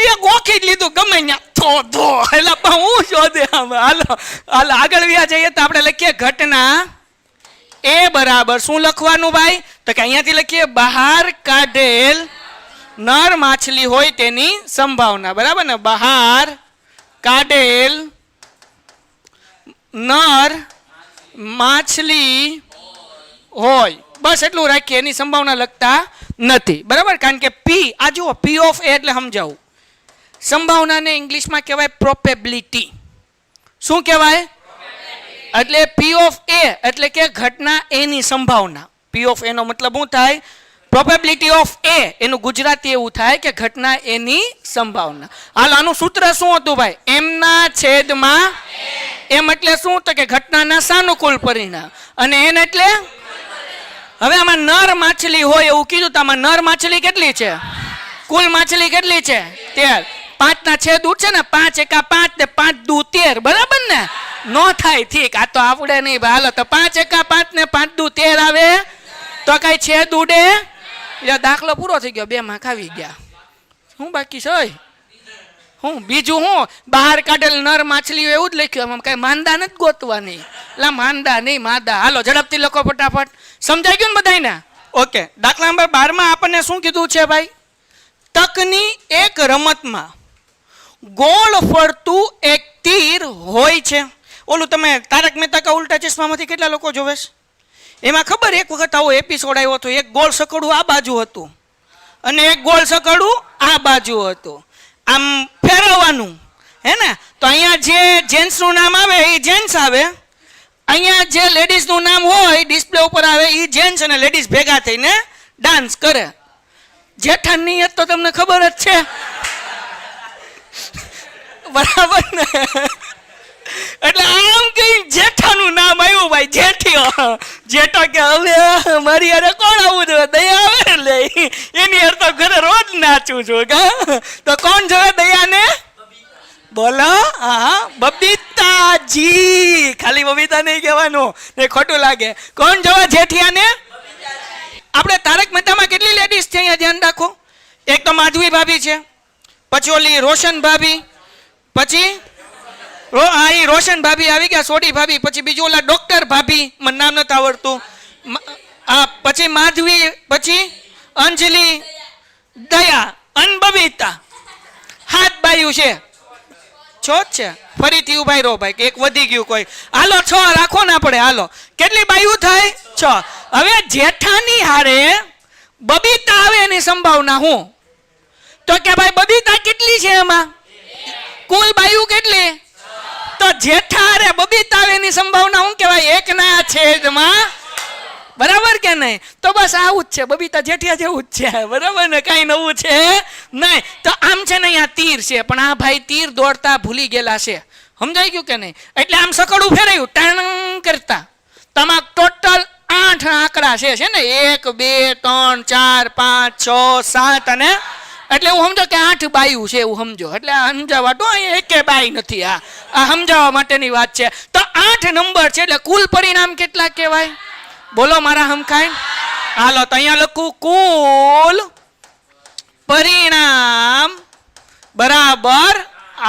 એ ગોખી જ લીધું ગમે ત્યાં શોધો, એટલે હું શોધે. હાલો હાલો આગળ વ્યા જઈએ તો આપણે લખીએ ઘટના એ બરાબર શું લખવાનું ભાઈ? તો કે અહીંયાથી લખીએ બહાર કાઢેલ નર માછલી હોય તેની સંભાવના. બરાબર ને? બહાર કાઢેલ નર માછલી હોય, બસ એટલું રાખીએ, એની સંભાવના લખતા નથી. બરાબર? કારણ કે પી, આ જુઓ પી ઓફ એ એટલે સમજાવું, સંભાવનાને ઇંગ્લિશમાં કહેવાય પ્રોબેબિલિટી. શું કહેવાય? એટલે પી ઓફ એ એટલે કે ઘટના એની સંભાવના. પી ઓફ એ નો મતલબ શું થાય? પ્રોબેબિલિટી ઓફ એ. એનું ગુજરાતી એવું થાય કે ઘટના એની સંભાવના. હાલ આનું સૂત્ર શું હતું ભાઈ? એમના છેદમાં એમ એટલે શું? તો કે ઘટનાના સાનુકૂળ પરિણામ. અને એન એટલે હવે આમાં નર માછલી હોય એવું કીધું તો આમાં નર માછલી કેટલી છે? કુલ માછલી કેટલી છે? 13. 5 ના છેદ ઉઠશે ને, 5 એકા 5 ને 5 દુ 13. બરાબર ને? નો થાય. ઠીક, આ તો આપણે નહીં. હાલો તો 5 એકા 5 ને 5 દુ 13 આવે તો કઈ છેદ ઉડે? દાખલો પૂરો થઈ ગયો. 2 માં ખાવી ગયા. શું બાકી છે? હું બીજું હું બહાર કાઢેલ નર માછલીઓ એવું જ લખ્યું. આમ કઈ માંદા નથી ગોતવાની. એટલે માંદા નહીં, માદા. હાલો ઝડપથી લખો ફટાફટ. સમજાઈ ગયું ને બધાને? ઓકે. દાખલા નંબર 12 માં આપણને શું કીધું છે ભાઈ? તકની એક રમતમાં ગોળ ફરતું એક તીર હોય છે. ઓલું તમે તારક મહેતા કા ઉલ્ટા ચશ્મામાંથી કેટલા લોકો જોવે છે? એમાં ખબર એક વખત આવો એપિસોડ આવ્યો હતો. એક ગોળ સકડું આ બાજુ હતું અને એક ગોળ સકડું આ બાજુ હતું. આમ ફેરવવાનું હે ને? તો અહીંયા જે જેન્ટ્સનું નામ આવે એ જેન્ટ્સ આવે, અહીંયા જે લેડીઝનું નામ હોય ડિસ્પ્લે ઉપર આવે એ જેન્ટ્સ અને લેડીઝ ભેગા થઈને ડાન્સ કરે. જેઠાની નિયત તો તમને ખબર જ છે. બરાબર ને? એટલે આમ કઈ જેઠાનું નામ આવ્યું ભાઈ, જેઠિયો. જેઠો કે હવે મારી યાર કોણ આવું જોઈએ? દયા આવે લે એની યાર તો ઘરે રોજ નાચું છું. તો કોણ જોવે દયાને? બોલો. હા, બબીતાજી. ખાલી બબીતા નહીં કહેવાનું, એ ખોટું લાગે. કોણ જોવે જેઠિયાને? આપણે તારક મહેતામાં કેટલી લેડીઝ છે અહીંયા ધ્યાન રાખો. એક તો માધવી ભાભી છે, પછી ઓલી રોશન ભાભી, પછી રોશન ભાભી આવી ગયા, સોડી ભાભી, પછી બીજું ઓલા ડોક્ટર ભાભી, મને નામ નથી આવડતું, પછી માધવી, પછી અંજલિ, દયા અને બબીતા. 7 બાયું છે. 6 જ છે. ફરીથી ઉભાઈ રહો ભાઈ, એક વધી ગયું કોઈ. હાલો 6 રાખો ને આપણે. હાલો કેટલી બાયું થાય? 6. હવે જેઠાની હારે બબીતા આવે એની સંભાવના હું? તો કે ભાઈ બબીતા કેટલી છે એમાં? કુલ બાયું કેટલી? તો જેઠા હારે બબીતા આવે એની સંભાવના શું કહેવાય? 1 ના છેદમાં. બરાબર કે નહીં? તો બસ આવું જ છે. બબીતા જેઠિયા જેવું જ છે. બરાબર ને? કઈ નવું છે નહીં. તો આમ છે ને અહીંયા તીર છે, પણ આ ભાઈ તીર દોડતા ભૂલી ગયેલા છે. સમજાઈ ગયું કે નહીં? એટલે આમ સકડું ફેરાયું ટાણ કરતા. તમામ ટોટલ 8 આંકડા છે ને? 1 2 3 4 5 6 7 અને એટલે હું સમજો કે 8 બાયું છે એવું સમજો. એટલે સમજાવવા તો અહીંયા એકે બાઈ નથી. આ સમજાવવા માટેની વાત છે. તો 8 નંબર છે એટલે કુલ પરિણામ કેટલા કહેવાય? બોલો મારા હમખાઈ. હાલો તો અહીંયા લખું કુલ પરિણામ બરાબર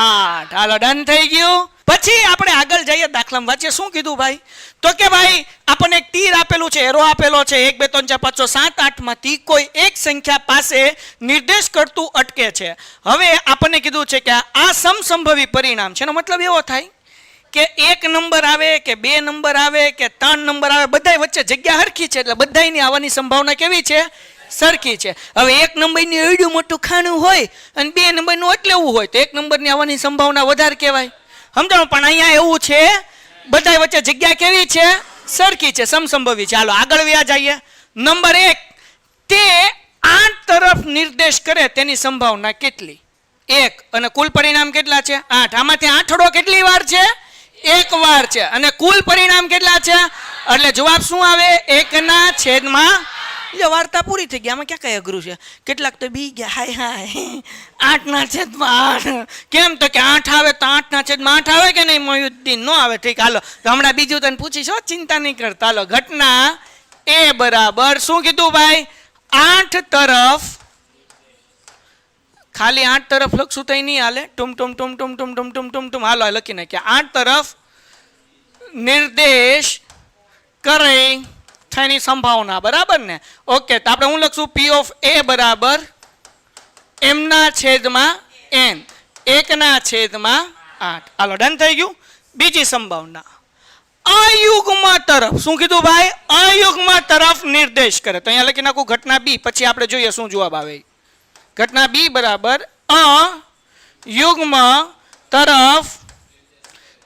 8. હાલો ડન થઈ ગયું. પછી આપણે આગળ જઈએ દાખલામાં વાંચીએ. શું કીધું ભાઈ? તો કે ભાઈ આપણને એક તીર આપેલું છે, એરો આપેલો છે. 1 2 3 4 5 6 7 8 માંથી કોઈ એક સંખ્યા પાસે નિર્દેશ કરતું અટકે છે. હવે આપણને કીધું છે કે આ સમસંભવી પરિણામ છે. એનો મતલબ એવો થાય કે 1 નંબર આવે કે 2 નંબર આવે કે 3 નંબર આવે, બધાય વચ્ચે જગ્યા હરખી છે એટલે બધાયની આવવાની સંભાવના કેવી છે? સરખી છે. હવે 1 નંબરની એવડું મોટું ખાનું હોય અને 2 નંબરનું એટલે એવું હોય તો 1 નંબરની આવવાની સંભાવના વધારે કહેવાય. સમજાવો? પણ અહીંયા એવું છે બધાય વચ્ચે જગ્યા કેવી છે? સરખી છે, સમસંભવી છે. હાલો આગળ વ્યા જઈએ. નંબર 1 તે 8 તરફ નિર્દેશ કરે તેની સંભાવના કેટલી? 1. અને કુલ પરિણામ કેટલા છે? 8. આમાંથી આઠડો કેટલી વાર છે? 1 વાર છે. અને કુલ પરિણામ કેટલા છે? એટલે જવાબ શું આવે? 1 ના છેદમાં એટલે વાર્તા પૂરી થઈ ગઈ. આમાં ક્યાં કઈ અઘરું છે? કેટલાક તો બી ગયા, હાય હાય 8/8. કેમ તો કે 8 આવે તો 8/8 આવે કે નહીં મોયુદ્દીન? નો આવે. ઠીક, હાલો તો હમણાં બીજું તને પૂછીશ, ચિંતા નહીં કરતા. હાલો, ઘટના એ બરાબર શું કીધું ભાઈ? 8 તરફ, ખાલી 8 તરફ લખશું તો નહીં હાલે. ટુમ ટુમ ટુમ ટુમ ટુમ ટુમ ટુમ ટુમ ટુમ. હાલો લખી નાખ્યા. 8 તરફ નિર્દેશ કરે થવાની સંભાવના, બરાબર ને? ઓકે, તો આપણે હું લખશું પી ઓફ એ બરાબર એમના છેદમાં એન 1/8. હાલો ડન થઈ ગયું. બીજી સંભાવના અયુગ્મ તરફ, શું કીધું ભાઈ? અયુગ્મ તરફ નિર્દેશ કરે. તો અહીંયા લખી નાખું ઘટના બી, પછી આપણે જોઈએ શું જવાબ આવે. ઘટના બી બરાબર અયુગ્મ તરફ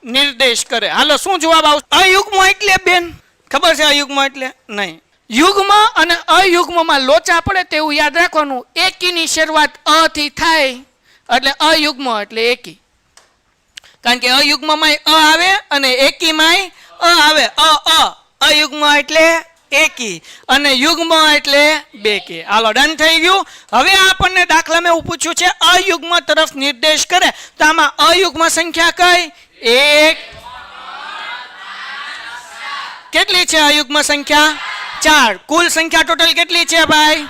નિર્દેશ કરે. હાલો શું જવાબ આવશે? અયુગ્મ એટલે બેન ખબર છે? અયુગ્મ એટલે નહીં. યુગ્મ અને અયુગ્મમાં લોચા પડે તેવું યાદ રાખવાનું. એકીની શરૂઆત અ થી થાય એટલે અયુગ્મ એટલે એકી. કારણ કે અયુગ્મમાં અ આવે અને એકીમાં અ આવે. અયુગ્મ એટલે એકી અને યુગ્મ એટલે બેકી. હાલો ડન થઈ ગયું. હવે આપણને દાખલા મેં એવું પૂછ્યું છે અયુગ્મ તરફ નિર્દેશ કરે, તો આમાં અયુગ્મ સંખ્યા કઈ? 1. કેટલી છે અયુગ્મ સંખ્યા? 4. કુલ સંખ્યા ટોટલ કેટલી છે ભાઈ?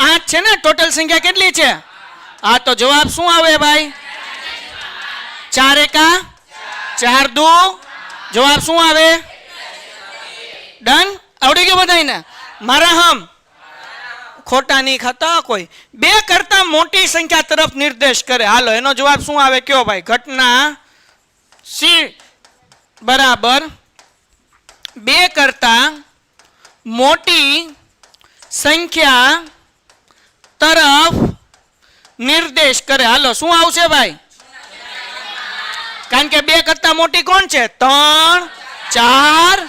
8 છે ને? ટોટલ સંખ્યા કેટલી છે? હા, તો જવાબ શું આવે ભાઈ? 4 એકા 4 દુ. જવાબ શું આવે? ડન. આવડી ગયું બધાને? મારા હમ ખોટા નહીં ખાતા કોઈ. 2 કરતા મોટી સંખ્યા તરફ નિર્દેશ કરે. હાલો એનો જવાબ શું આવે કયો ભાઈ? ઘટના સી બરાબર 2 કરતા મોટી સંખ્યા તરફ નિર્દેશ કરે. હાલો શું આવશે ભાઈ? કારણ કે 2 કરતા મોટી કોણ છે? 3, 4.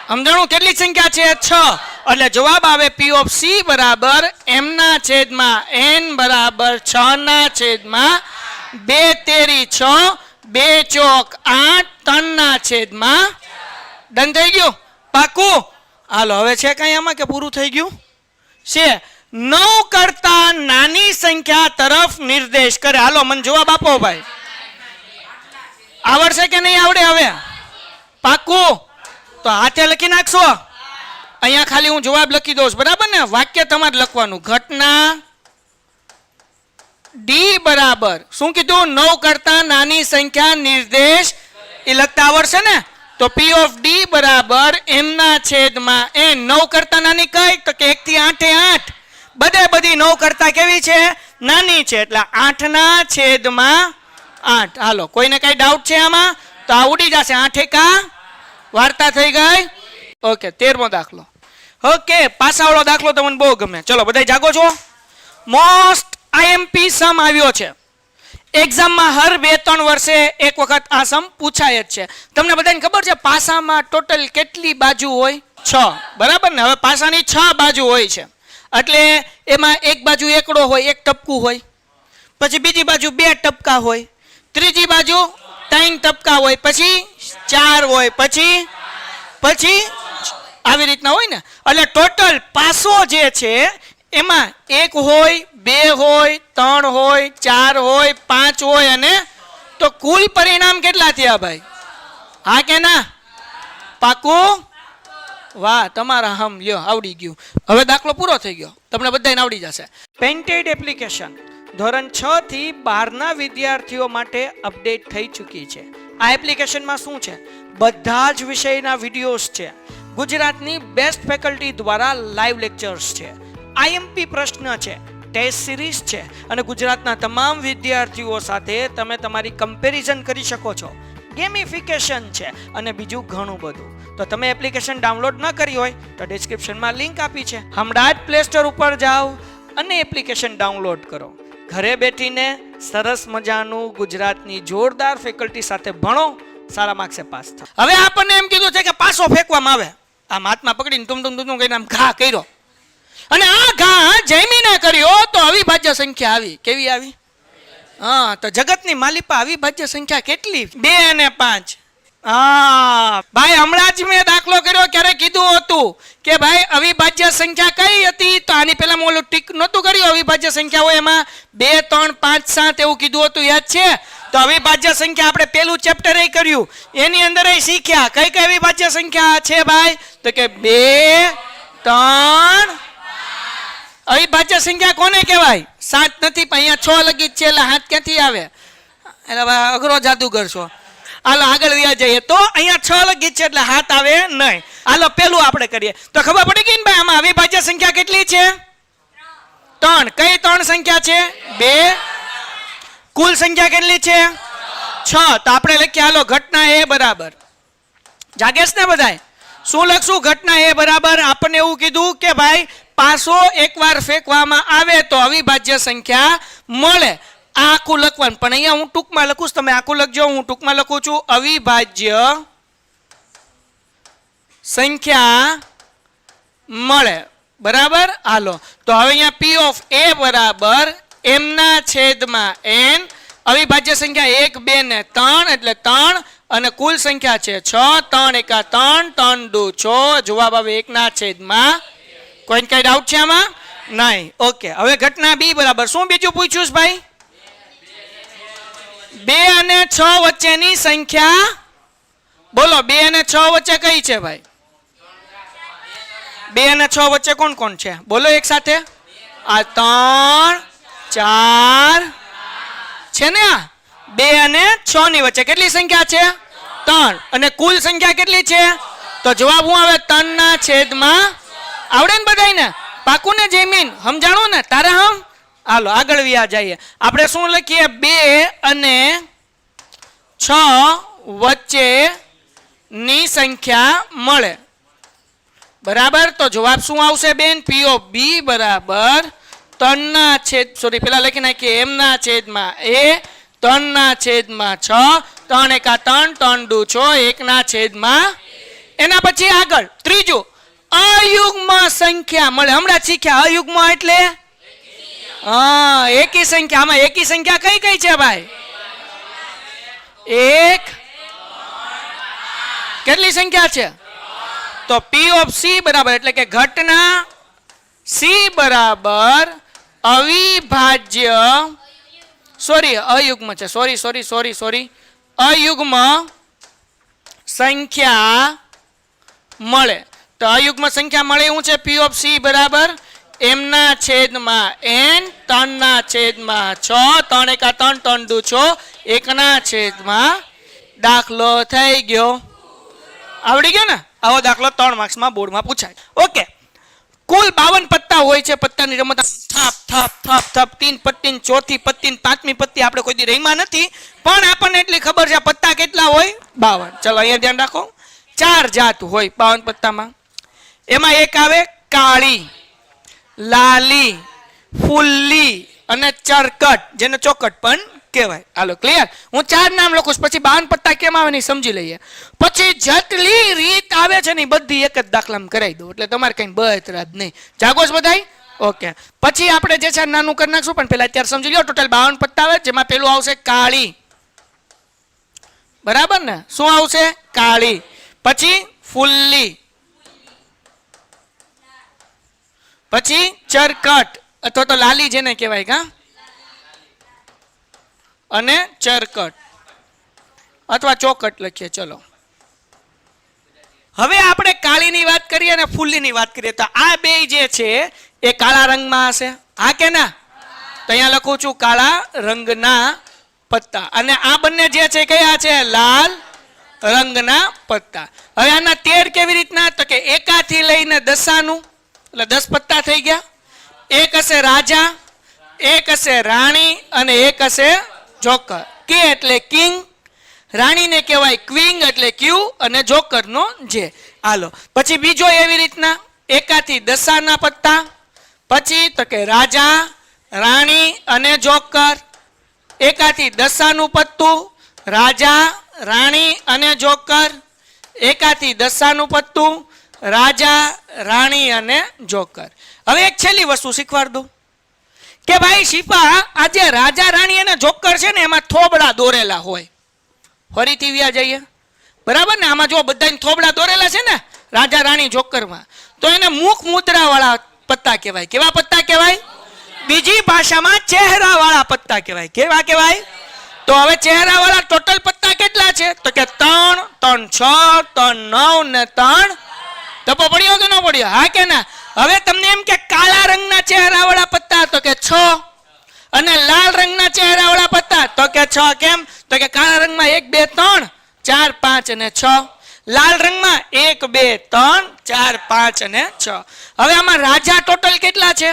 સમજાણું? કેટલી સંખ્યા છે? 6. એટલે જવાબ આવે પી ઓફ સી બરાબર એમના છેદમાં એન બરાબર 6/2. 2 તેરી 6, 2 ચોક 8, 3/. ડન થઈ ગયું? પાકું? હાલો હવે છે કઈ આમાં કે પૂરું થઈ ગયું છે? 9 કરતા નાની સંખ્યા તરફ નિર્દેશ કરે. હાલો મને જવાબ આપો ભાઈ. આવડશે કે નહીં આવડે હવે? પાકું? તો હાથે લખી નાખશો. અહીંયા ખાલી હું જવાબ લખી દઉં, બરાબર ને? વાક્ય તમારે લખવાનું. ઘટના ડી બરાબર શું કીધું? 9 કરતા નાની સંખ્યા નિર્દેશ. એ લખતા આવડશે ને? તો પી ઓફ ડી બરાબર એમના છેદમાં એન. 9 કરતા નાની કઈ? તો કે 1 થી 8 બધી 9 કરતા કેવી છે? નાની છે. એટલે 8/8. હાલો કોઈને કઈ ડાઉટ છે આમાં? તો આ ઉડી જશે. 8 એકા વાર્તા થઈ ગઈ. ઓકે, 13મો દાખલો. ઓકે, પાસાવાળો દાખલો તમને બહુ ગમે. ચલો બધા જાગો છો? મોસ્ટ આઈએમપી સમ આવ્યો છે એક્ઝામમાં. હર 2-3 વર્ષે એક વખત આ સમ પૂછાય જ છે. તમને બધાને ખબર છે પાસામાં ટોટલ કેટલી બાજુ હોય? 6. બરાબર ને? હવે પાસાની 6 બાજુ હોય છે. એટલે એમાં એક બાજુ એકડો હોય, એક ટપકું હોય. પછી બીજી બાજુ 2 ટપકા હોય. ત્રીજી બાજુ 3 ટપકા હોય. પછી 4 હોય. પછી આવી રીતના હોય ને. એટલે ટોટલ પાસો જે છે એમાં 1 હોય, 2 હોય, 3 હોય, 4 હોય, 5 હોય અને તો કુલ પરિણામ કેટલા થયા ભાઈ? હા કે ના? પાકું? વાહ, તમારા હમ લ્યો આવડી ગયું. હવે દાખલો પૂરો થઈ ગયો, તમને બધાને આવડી જશે. પેન્ટેડ એપ્લિકેશન ધોરણ 6 થી 12ના વિદ્યાર્થીઓ માટે અપડેટ થઈ ચૂકી છે. આ એપ્લિકેશનમાં શું છે? બધા જ વિષયના વિડીયોઝ છે. ગુજરાતની બેસ્ટ ફેકલ્ટી દ્વારા લાઈવ લેક્ચર્સ છે. આઈએમપી પ્રશ્ન છે, ટેસ્ટ સિરીઝ છે અને ગુજરાતના તમામ વિદ્યાર્થીઓ સાથે તમે તમારી કમ્પેરિઝન કરી શકો છો. ગેમિફિકેશન છે અને બીજું ઘણું બધું. તો તમે એપ્લિકેશન ડાઉનલોડ ન કરી હોય તો ડિસ્ક્રિપ્શનમાં લિંક આપી છે. હમણાં જ પ્લે સ્ટોર ઉપર જાઓ અને એપ્લિકેશન ડાઉનલોડ કરો. ઘરે બેઠીને સરસ મજાનું ગુજરાતની જોરદાર ફેકલ્ટી સાથે ભણો, સારા માર્ક્સે પાસ થાઓ. હવે આપણને એમ કીધું છે કે પાસો ફેંકવામાં આવે. આમ હાથમાં પકડીને તુમ કહીને આમ ઘા કર્યો અને આ ઘા જમીને કર્યો તો અવિભાજ્ય સંખ્યા આવી. કેવી આવી? હા, તો જગતની માલિપા અવિભાજ્ય સંખ્યા કેટલી? 2 અને 5. હા ભાઈ, હમણાં જ મેં દાખલો કર્યો ક્યારે કીધું હતું કીધું કે ભાઈ અવિભાજ્ય સંખ્યા કઈ હતી, તો આની પહેલા હું ઓલું ટીક નહોતું કર્યું, અવિભાજ્ય સંખ્યા હોય એમાં 2 3 5 7 એવું કીધું હતું, યાદ છે? તો અવિભાજ્ય સંખ્યા આપણે પેલું ચેપ્ટર એ કર્યું, એની અંદર એ શીખ્યા કઈ કઈ અવિભાજ્ય સંખ્યા છે ભાઈ, તો કે 2 3 અવિભાજ્ય સંખ્યા કોને કહેવાય? 7 નથી પણ અહીંયા 6 લગી જ છે, એટલે હાથ ક્યાંથી આવે? એટલે અઘરો જાદુગર છો. હાલો આગળ વ્યા જઈએ. તો અહીંયા 6 લગી છે એટલે હાથ આવે નહીં. હાલો પેલું આપણે કરીએ તો ખબર પડી ગઈ ને ભાઈ, આમાં અવિભાજ્ય સંખ્યા કેટલી છે? 3. કઈ 3 સંખ્યા છે? 2. કુલ સંખ્યા કેટલી છે? 6. તો આપણે લખીએ હાલો ઘટના એ બરાબર, જાગેશ ને બધાય શું લખશું? ઘટના એ બરાબર આપણને એવું કીધું કે ભાઈ પાસો એકવાર ફેંકવામાં આવે તો અવિભાજ્ય સંખ્યા મળે. આ આખું લખવાનું, પણ અહીંયા હું ટૂંકમાં લખું છું, તમે આખું લખજો. હું ટૂંકમાં લખું છું અવિભાજ્ય સંખ્યા મળે. બરાબર? હાલો તો હવે અહીંયા P of A બરાબર m ના છેદમાં n. અવિભાજ્ય સંખ્યા 1 2 ને 3 એટલે 3 અને કુલ સંખ્યા છે 6. 3 એકા 3 3 દુ 6. જવાબ આવે 1 ના છેદમાં. કોઈને કઈ ડાઉટ છે આમાં? નહીં. ઓકે, હવે ઘટના B બરાબર શું બીજું પૂછ્યું છે ભાઈ? 2 અને 6 વચ્ચેની સંખ્યા બોલો. 2 અને 6 વચ્ચે કઈ છે ભાઈ? 2 અને 6 વચ્ચે કોણ કોણ છે? બોલો એક સાથે. આ 3 4 છે ને. આ 2 અને 6 ની વચ્ચે કેટલી સંખ્યા છે? 3. અને કુલ સંખ્યા કેટલી છે? તો જવાબ શું આવે? 3 ના છેદમાં. આવડે ને બધાને? પાકું ને જયમીન? સમજાણું ને તારે? હમ હાલો આગળ વ્યા જઈએ. આપણે શું લખીએ? 2 અને 6 વચ્ચે ની સંખ્યા મળે. બરાબર? તો જવાબ શું આવશે બેન? P of B બરાબર 3 ના છેદ સોરી પેલા લખી નાખીએ m ના છેદમાં a 3 ના છેદમાં 6. 3 એકા 3 3 દુ 6 1 ના છેદમાં. એના પછી આગળ ત્રીજું અયુગ્મ સંખ્યા મળે. હમણાં શીખ્યા અયુગ્મ એટલે હા એકી સંખ્યા. આમાં એકી સંખ્યા કઈ કઈ છે ભાઈ? 1 કેટલી સંખ્યા છે? તો P of C બરાબર એટલે કે ઘટના C બરાબર અવિભાજ્ય અયુગ્મ છે સોરી અયુગ્મ સંખ્યા મળે. તો અયુગ્મ સંખ્યા મળે એવું છે P of C બરાબર m ના છેદમાં n 3 ના છેદમાં 6. 3 એકા 3 3 દુ 6 1 ના છેદમાં. દાખલો થઈ ગયો. આવડી ગયો ને? આવો દાખલો 3 માર્ક્સમાં બોર્ડમાં પૂછાય. ઓકે, કુલ 52 પત્તા હોય છે. પત્તાની રમત થપ થપ થપ થપ 3 પત્તી, ચોથી પત્તી, 5મી પત્તી આપણે કોઈ દી રહીમાં નથી, પણ આપણને એટલી ખબર છે પત્તા કેટલા હોય? 52. ચલો અહીંયા ધ્યાન રાખો. 4 જાત હોય 52 પત્તામાં. એમાં એક આવે કાળી, લાલી, ફુલ્લી અને ચરકટ, જેને ચોકટ પણ કહેવાય. હાલો ક્લિયર? હું 4 નામ લખું પછી 52 પત્તા કેમ આવે ને સમજી લઈએ. પછી જેટલી રીત આવે છે ને બધી એક જ દાખલામાં કરાવી દો એટલે તમારે કઈ બતરાજ નહીં. જાગો છો બધાય? ઓકે, પછી આપણે જે છે નાનું કરી નાખશું, પણ પેલા અત્યારે સમજી લો. ટોટલ 52 પત્તા આવે, જેમાં પેલું આવશે કાળી. બરાબર ને? શું આવશે? કાળી. પછી ફુલ્લી, પછી ચરકટ અથવા તો લાલી જેને કહેવાય કા, અને ચરકટ અથવા ચોકટ લખીએ. ચલો હવે આપણે કાળીની વાત કરીએ અને ફુલ્લીની વાત કરીએ. તો આ બે જે છે એ કાળા રંગમાં હશે. હા કે ના? તો અહીંયા લખું છું કાળા રંગના પત્તા. અને આ બંને જે છે કયા છે? લાલ રંગના પત્તા. હવે આના 13 કેવી રીતના? તો કે એકાથી લઈને દસાનું એટલે 10 પત્તા થઈ ગયા. એક હશે રાજા, એક હશે રાણી અને એક હશે જોકર. કે એટલે કિંગ, રાણીને કહેવાય ક્વીન એટલે ક્યુ અને જોકરનો જે. હાલો પછી બીજો એવી રીતના એકાથી દસાના પત્તા. પછી તો કે રાજા, રાણી અને જોકર. એકાથી દસાનું પત્તું, રાજા, રાણી અને જોકર. એકાથી દસાનું પત્તું, રાજા, રાણી અને જોકર. હવે એક છેલ્લી વસ્તુ શીખવાડ દઉં કે ભાઈ શીપા આ જે રાજા, રાણી અને જોકર છે ને એમાં થોબડા દોરેલા હોય. ફરીથી વ્યા જઈએ. બરાબર ને? આમાં જો બધાને થોબડા દોરેલા છે ને રાજા રાણી જોકરમાં, તો એને મુખ મુદ્રા વાળા પત્તા કહેવાય. કેવા પત્તા કહેવાય? બીજી ભાષામાં ચહેરા વાળા પત્તા કહેવાય. કેવા કહેવાય? તો હવે ચહેરા વાળા ટોટલ પત્તા કેટલા છે? તો કે 3, 3, 6, 3, 9 ને 3. તપો પડ્યો કે ન પડ્યો? હા કે ના? હવે તમને એમ કે કાળા રંગના ચહેરા વાળા પત્તા, તો કે 6. અને લાલ રંગના ચહેરા વાળા પત્તા, તો કે 6. કેમ? તો કે કાળા રંગમાં 1, 2, 3, 4, 5 અને 6. લાલ રંગમાં 1, 2, 3, 4, 5 અને 6. હવે આમાં રાજા ટોટલ કેટલા છે?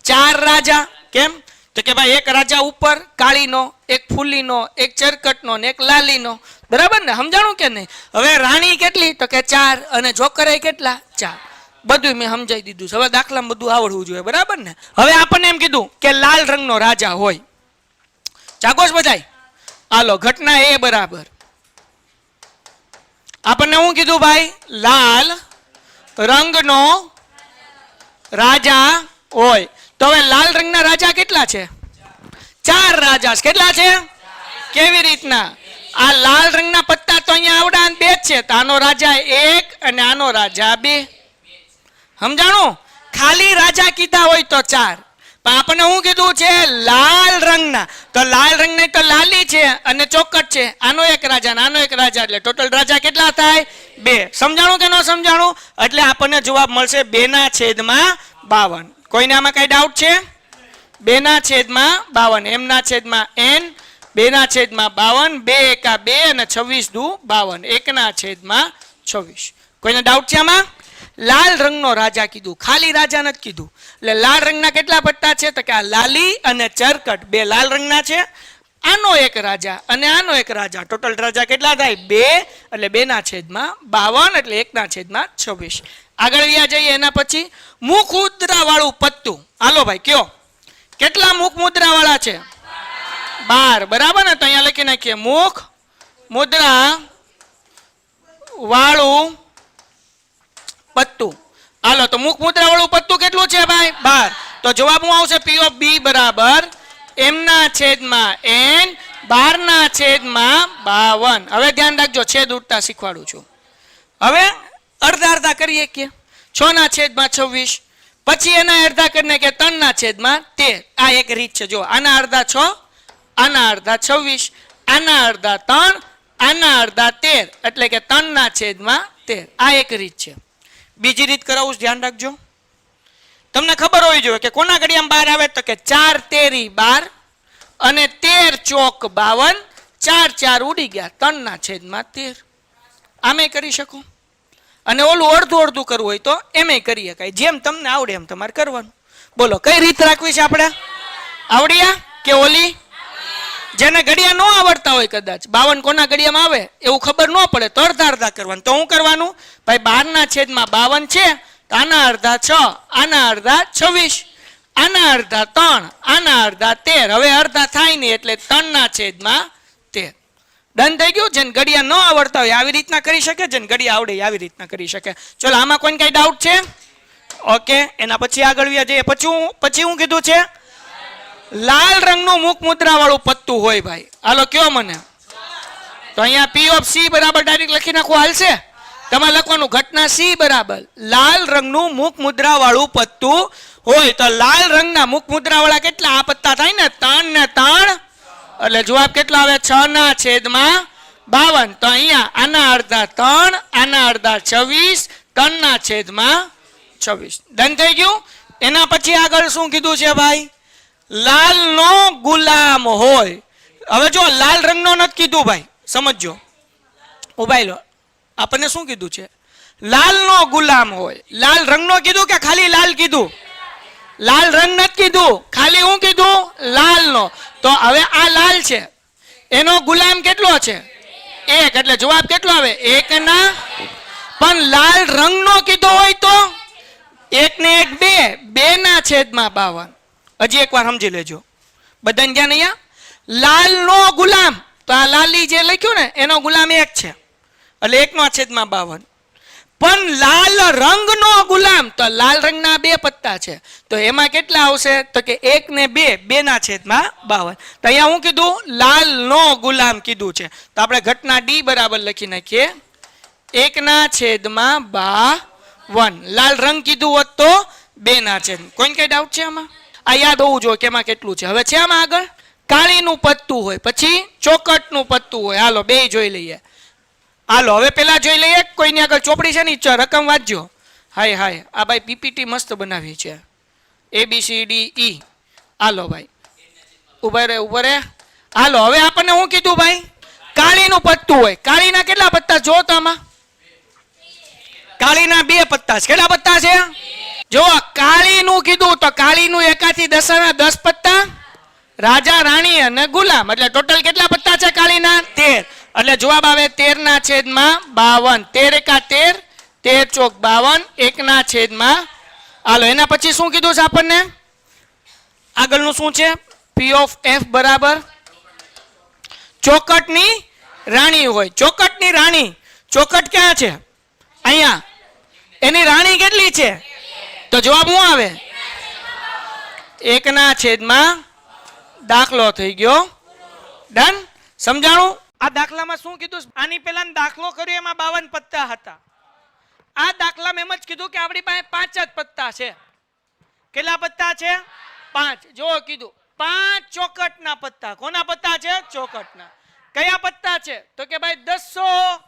4 રાજા. કેમ? તો કે ભાઈ એક રાજા ઉપર કાળીનો, એક ફૂલીનો, એક ચરકટનો ને એક લાલીનો. બરાબર ને? સમજાણું કે નહીં? હવે રાણી કેટલી? તો કે 4. અને જોકરે કેટલા? 4. બધું મેં સમજાઈ દીધું. હવે દાખલામાં બધું આવડવું જોઈએ. બરાબર ને? હવે આપણને એમ કીધું કે લાલ રંગનો રાજા હોય. ચાગોશ બધાય? હાલો, ઘટના એ બરાબર. આપણને શું કીધું ભાઈ? લાલ રંગનો રાજા હોય. તો હવે લાલ રંગના રાજા કેટલા છે? 4 રાજા. કેટલા છે? કેવી રીતના? આ લાલ રંગના પત્તા તો અહીંયા આવડા 2 જ છે. તો આનો રાજા 1 અને આનો રાજા 2. સમજાણું? ખાલી રાજા કીધા હોય તો 4. પણ આપણને શું કીધું છે? લાલ રંગના. તો લાલ રંગની તો લાલી છે અને ચોકટ છે. આનો એક રાજા અને આનો એક રાજા, એટલે ટોટલ રાજા કેટલા થાય? 2. સમજાણું કે ન સમજાણું? એટલે આપણને જવાબ મળશે 2/52. કોઈને આમાં કઈ ડાઉટ છે? 2/52. એમના છેદમાં n, 2/52. 2 એકા 2 અને 26 દુ 52. 1/26. કોઈને ડાઉટ છે આમાં? લાલ રંગનો રાજા કીધું, ખાલી રાજા નથી કીધું. એટલે લાલ રંગના કેટલા પત્તા છે? તો કે આ લાલી અને ચરકટ 2 લાલ રંગના છે. આનો એક રાજા અને આનો એક રાજા, ટોટલ રાજા કેટલા થાય? 2. એટલે 2/52 એટલે 1/26. આગળ વ્યા જઈએ. એના પછી મુખ મુદ્રા વાળું પત્તું. હાલો ભાઈ કયો, કેટલા મુખ મુદ્રા વાળા છે? 12. બરાબર ને? તો અહીંયા લખી નાખીએ મુખ મુદ્રા વાળું પત્તું. હાલો, તો મુખ મુદ્રા વાળું પત્તું કેટલું છે ભાઈ? 12. તો જવાબ શું આવશે? P of B બરાબર એમના છેદમાં n, 12/52. હવે ધ્યાન રાખજો, છેદ ઉડતા શીખવાડું છું. હવે અડધા અડધા કરીએ કે 6/26. પછી એના અડધા કરીને કે 3/13. આ એક રીત છે. જો આના અડધા 6, આના અડધા 26, આના અડધા 3, આના અડધા 13. એટલે કે 3/13. આ એક રીત છે. બીજી રીત કરાવું, ધ્યાન રાખજો. તમને ખબર હોવી જોઈએ કે કોના ઘડિયામાં 12 આવે? તો કે 4 તેરી 12 અને 13 ચોક 52. 4 4 ઉડી ગયા, 3/13. આમે કરી શકો. અને ઓલું અડધું અડધું કરવું હોય તો એમે કરી શકાય. જેમ તમને આવડે એમ તમારે કરવાનું. બોલો કઈ રીત રાખવી છે આપણે? આવડ્યા કે ઓલી? જેને ઘડિયા ન આવડતા હોય, કદાચ 52 કોના ઘડિયામાં આવે એવું ખબર ન પડે, તો અડધા અડધા કરવાનું. તો શું કરવાનું ભાઈ? 12/52 છે, તો આના અડધા 6, આના અડધા 26, આના અડધા 3, આના અડધા 13. હવે અડધા થાય નહીં એટલે 3/13. ડન થઈ ગયું. જેને ઘડિયા ન આવડતા હોય આવી રીતના કરી શકે, જેને ઘડિયા આવડે આવી રીતના કરી શકે. ચલો, આમાં કોઈને કઈ ડાઉટ છે? ઓકે. એના પછી આગળ વ્યા જઈએ. પછી હું કીધું છે? લાલ રંગનું મુખ મુદ્રા વાળું પત્તું હોય ભાઈ. હાલો કયો મને? તો અહીંયા P of C બરાબર ડાયરેક્ટ લખી નાખવું હાલશે? તમારે લખવાનું ઘટના C બરાબર લાલ રંગનું મુખ મુદ્રા વાળું પત્તું હોય. તો લાલ રંગના મુખ મુદ્રા વાળા કેટલા આ પત્તા થાય ને? 3 ને 3. એટલે જવાબ કેટલો આવે? 6/52. તો અહીંયા આના અડધા 3, આના અડધા 26, 3/26. ડન થઈ ગયું. એના પછી આગળ શું કીધું છે ભાઈ? લાલ નો ગુલામ હોય. હવે જો લાલ રંગનો નથી કીધું ભાઈ, સમજજો. ઉભાઈ લો, આપણને શું કીધું છે? લાલ નો ગુલામ હોય. લાલ રંગનો કીધું કે ખાલી લાલ કીધું? લાલ રંગ નથી કીધું, ખાલી હું કીધું? લાલ નો. તો હવે આ લાલ છે, એનો ગુલામ કેટલો છે? 1. એટલે જવાબ કેટલો આવે? 1 ના. પણ લાલ રંગનો કીધો હોય તો 1 ને 1 2, 2/52. હજી એકવાર સમજી લેજો બધાને. જ્યાં અહીંયા લાલ નો ગુલામ, તો આ લાલી જે લખ્યું ને એનો ગુલામ 1 છે, એટલે 1/52. પણ લાલ રંગનો ગુલામ, તો લાલ રંગના 2 પત્તા છે, તો એમાં કેટલા આવશે? તો કે 1 ને 2, 2/52. તો અહીંયા હું કીધું? લાલ નો ગુલામ કીધું છે. તો આપણે ઘટના D બરાબર લખી નાખીએ 1/52. લાલ રંગ કીધું હોત તો 2/. કોઈને કઈ ડાઉટ છે આમાં? આ યાદ હોવું જોઈએ કે એમાં કેટલું છે. હવે છે આમાં આગળ કાળીનું પત્તું હોય, પછી ચોકટનું પત્તું હોય. હાલો બે જોઈ લઈએ. હાલો હવે પેલા જોઈ લઈએ. કોઈની આગળ ચોપડી છે ને રકમ વાંચજો. હાય હાય, આ ભાઈ પીપીટી મસ્ત બનાવી છે. ABCDE. હાલો ભાઈ ઉભા રે. હાલો હવે આપણને શું કીધું ભાઈ? કાળીનું પત્તું હોય. કાળીના કેટલા પત્તા જો તો આમાં? કાળીના 2 પત્તા છે. કેટલા પત્તા છે? જો કાળીનું કીધું તો કાળીનું 1 થી 10 10 પત્તા, રાજા રાણી અને ગુલામ, એટલે ટોટલ કેટલા પત્તા છે કાળીના? 13. એટલે જવાબ આવે 13/52. 13 × 13, 13 ચોક 52, 1/. હાલો એના પછી શું કીધું છે આપણને? આગળનું શું છે? P of F બરાબર ચોકટની રાણી હોય. ચોકટની રાણી, ચોકટ ક્યાં છે? અહીંયા. એની રાણી કેટલી છે? તો જવાબ શું આવે? 1/. દાખલો થઈ ગયો. ડન? સમજાણું? આ દાખલામાં શું કીધું? આની પહેલા દાખલો કર્યો એમાં 52 પત્તા હતા. આ દાખલામાં એમ જ કીધું કે આપણી પાસે 5 જ પત્તા છે. કેટલા પત્તા છે? 5. જો કીધું 5 ચોકટના પત્તા. કોના પત્તા છે? ચોકટના. કયા પત્તા છે? તો કે ભાઈ 200,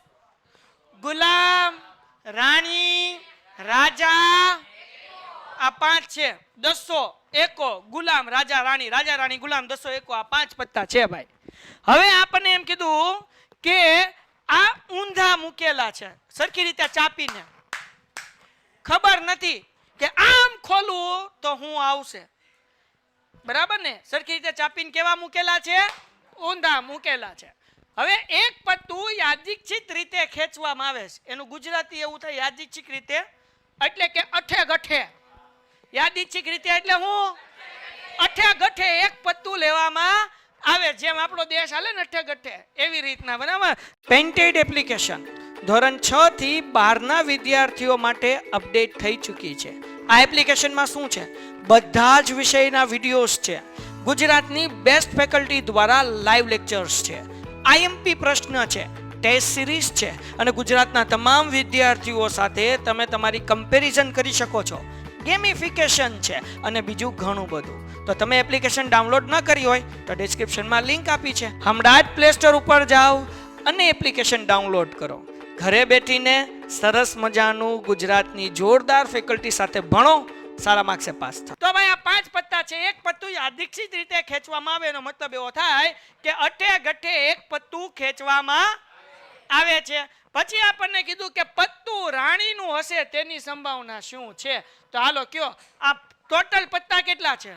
ગુલામ, રાણી, રાજા, આ 5 છે. 200, એકો, ગુલામ, રાજા રાણી, ગુલામ, 200, એકો, આ 5 પત્તા છે ભાઈ. હવે આપણને એમ કીધું કે આ ઊંધા મૂકેલા છે, સરખી રીતે ચાપીને. ખબર નથી કે આમ ખોલવું તો હું આવશે. બરાબર ને? સરખી રીતે ચાપીને કેવા મૂકેલા છે? ઊંધા મૂકેલા છે. હવે એક પત્તું યાદચ્છિક રીતે ખેંચવામાં આવે છે. એનું ગુજરાતી એવું થાય યાદચ્છિક રીતે, એટલે કે અઠે ગઠે. યાદચ્છિક રીતે એટલે હું અઠે ગઠે એક પત્તું લેવામાં આવે. જેમ આપણો દેશ હાલે ને અઠે ગઠે, એવી રીતના. બરાબર? પેઇન્ટેડ એપ્લિકેશન ધોરણ 6 થી 12 વિદ્યાર્થીઓ માટે અપડેટ થઈ ચૂકી છે. આ એપ્લિકેશનમાં શું છે? બધા જ વિષયના વિડીયોઝ છે. ગુજરાતની બેસ્ટ ફેકલ્ટી દ્વારા લાઈવ લેક્ચર્સ છે. IMP પ્રશ્ન છે, ટેસ્ટ સિરીઝ છે, અને ગુજરાતના તમામ વિદ્યાર્થીઓ સાથે તમે તમારી કમ્પેરિઝન કરી શકો છો. ગેમિફિકેશન છે અને બીજું ઘણું બધું. તો તમે એપ્લિકેશન ડાઉનલોડ ન કરી હોય તો ડિસ્ક્રિપ્શનમાં લિંક આપી છે. હમણાં જ પ્લે સ્ટોર ઉપર જાઓ અને એપ્લિકેશન ડાઉનલોડ કરો. ઘરે બેઠીને સરસ મજાનું ગુજરાતની જોરદાર ફેકલ્ટી સાથે ભણો, સારા માર્ક્સે પાસ થાઓ. તો ભાઈ આ 5 પત્તા છે. એક પત્તું યાદચ્છિક રીતે ખેંચવામાં આવે એનો મતલબ એવો થાય કે અઠે ગઠે એક પત્તું ખેંચવામાં આવે છે. પછી આપણને કીધું કે પત્તું રાણીનું હશે તેની સંભાવના શું છે? તો હાલો કયો, આ ટોટલ પત્તા કેટલા છે?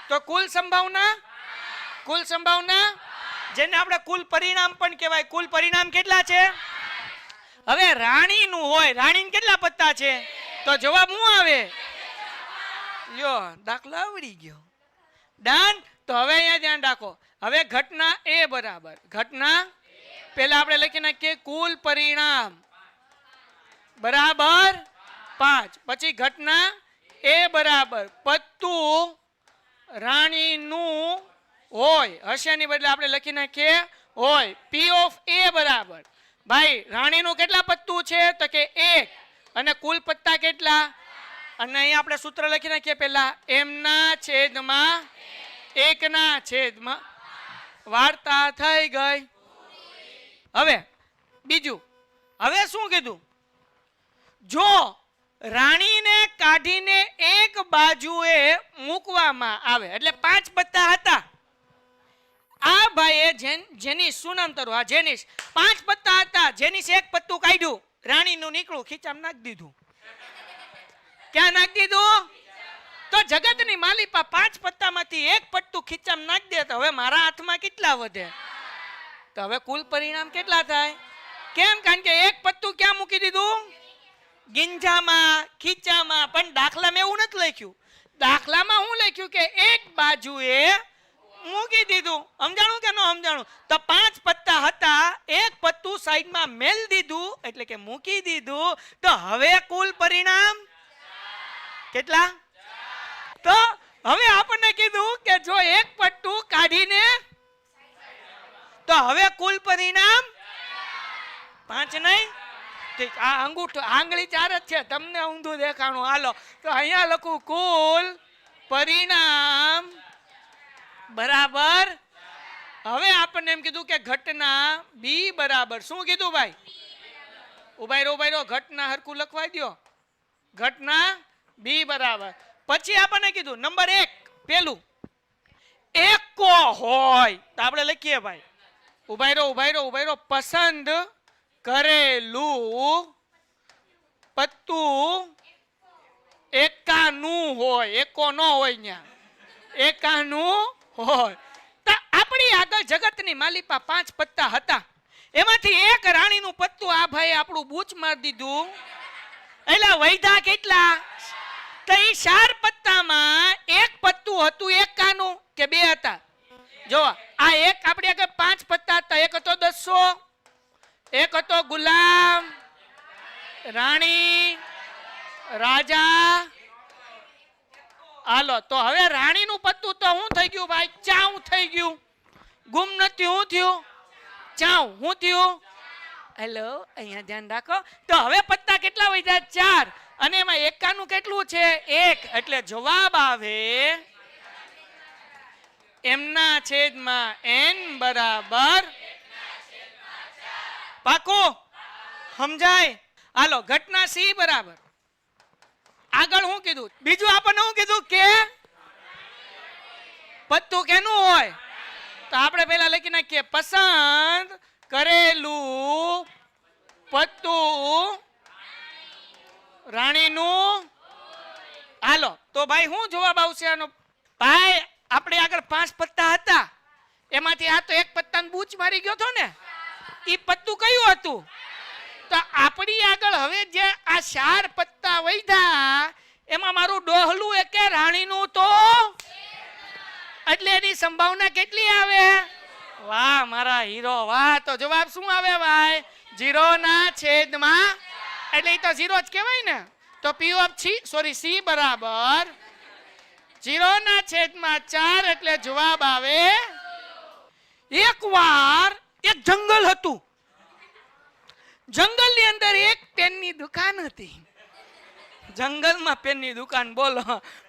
તો કુલ સંભાવના જેને આપણે કુલ પરિણામ પણ કહેવાય. કુલ પરિણામ કેટલા છે? હવે રાણીનું હોય, રાણીને કેટલા પત્તા છે? તો જવાબ શું આવે? લ્યો દાખલો આવડી ગયો. ડન? તો હવે અહીંયા ધ્યાન રાખો. હવે ઘટના A બરાબર ઘટના, પહેલા આપણે લખી નાખીએ કુલ પરિણામ બરાબર 5. પછી ઘટના A બરાબર પત્તું રાણીનું હોય, હશે ની બદલે આપણે લખી નાખીએ હોય. P of A બરાબર ભાઈ રાણીનું કેટલા પત્તું છે? તો કે 1. અને કુલ પત્તા કેટલા? અને અહીંયા આપણે સૂત્ર લખી નાખીએ પહેલા m/1/. વાર્તા થઈ ગઈ. હવે બીજું, હવે શું કીધું? જો રાણીને કાઢીને એક બાજુએ મૂકવામાં આવે, એટલે 5 પત્તા હતા. આ ભાઈએ જેની શું નામ તારું? હા જેનીશ. 5 પત્તા હતા. જેનીશ એક પત્તું કાઢ્યું, રાણીનું નીકળું, ખીચામાં નાખી દીધું. ક્યાં નાખી દીધું? તો જગતની માલિપા 5 પત્તામાંથી એક પત્તું ખીચામાં નાખી દે તો હવે મારા હાથમાં કેટલા વધે? તો હવે કુલ પરિણામ કેટલા થાય? કેમ? કારણ કે એક પત્તું ક્યાં મૂકી દીધું? ગિંજામાં, ખીચામાં. પણ દાખલામાં એવું નથી લખ્યું. દાખલામાં હું લખ્યું કે એક બાજુએ મૂકી દીધું. સમજાણું કે ન સમજાણું? તો 5 પત્તા હતા, એક પત્તું સાઈડમાં મેલ દીધું, એટલે કે મૂકી દીધું. તો હવે કુલ પરિણામ કેટલા? તો હવે આપણને કીધું કે જો એક પત્તું કાઢીને, તો હવે કુલ પરિણામ 5 નહીં ઠીક, આ અંગૂઠો આંગળી 4 જ છે, તમને ઊંધું દેખાણું. હાલો તો અહીંયા લખું કુલ પરિણામ બરાબર. હવે આપણને એમ કીધું કે ઘટના બી બરાબર શું કીધું ભાઈ? ઉભાઈ રહો ઘટના હરખું લખવા દો. ઘટના બી બરાબર. પછી આપણને કીધું નંબર 1 પેલું એકો હોય તો આપણે લખીએ ભાઈ. ઉભાઈ રહો પસંદ કરેલું પત્તું એકાનું હોય, એકો ન હોય, ત્યાં એકાનું હોય. તો આપણી આગળ જગતની માલિપા 5 પત્તા હતા, એમાંથી એક રાણીનું પત્તું આ ભાઈ આપણું બૂચ મારી દીધું. એટલે વૈધા કેટલા? તો એ 4 પત્તામાં એક પત્તું હતું એકાનું કે 2 હતા? જો આ એક આપણી આગળ 5 પત્તા હતા. એક હતો 200, એક હતો ગુલામ, રાણી, રાજા. હાલો તો હવે રાણીનું પત્તું તો શું થઈ ગયું ભાઈ? ચાઉ થઈ ગયું. ગુમ નથી, શું થયું? ચાઉ. શું થયું? હેલો અહીંયા ધ્યાન રાખો. તો હવે પત્તા કેટલા વધ્યા? 4. અને એમાં એકાનું કેટલું છે? 1. એટલે જવાબ આવે એમના છેદમાં n બરાબર. પાકું સમજાય? હાલો ઘટના સી બરાબર. આગળ શું કીધું? બીજું આપણને શું કીધું કે પત્તું કેનું હોય? તો આપણે પહેલા લખી નાખીએ પસંદ કરેલું પત્તું રાણીનું. હાલો તો ભાઈ શું જવાબ આવશે આનો? ભાઈ આપણે આગળ 5 પત્તા હતા, એમાંથી આ તો એક પત્તાને બૂચ મારી ગયો હતો ને, એ પત્તું કયું હતું? તો આપણી આગળ હવે જે આ 4 પત્તા વધ્યા એમાં મારું ડોહલું એકે રાણીનું તો, એટલે એની સંભાવના કેટલી આવે? વાહ મારા હીરો વાહ. તો જવાબ શું આવે ભાઈ? 0 ના છેદમાં, એટલે એ તો 0 જ કહેવાય ને. તો P of C બરાબર 0 ના છેદમાં 4, એટલે જવાબ આવે. એકવાર એક જંગલ હતું, જંગલની અંદર એક પેનની દુકાન હતી. જંગલમાં પેનની દુકાન બોલો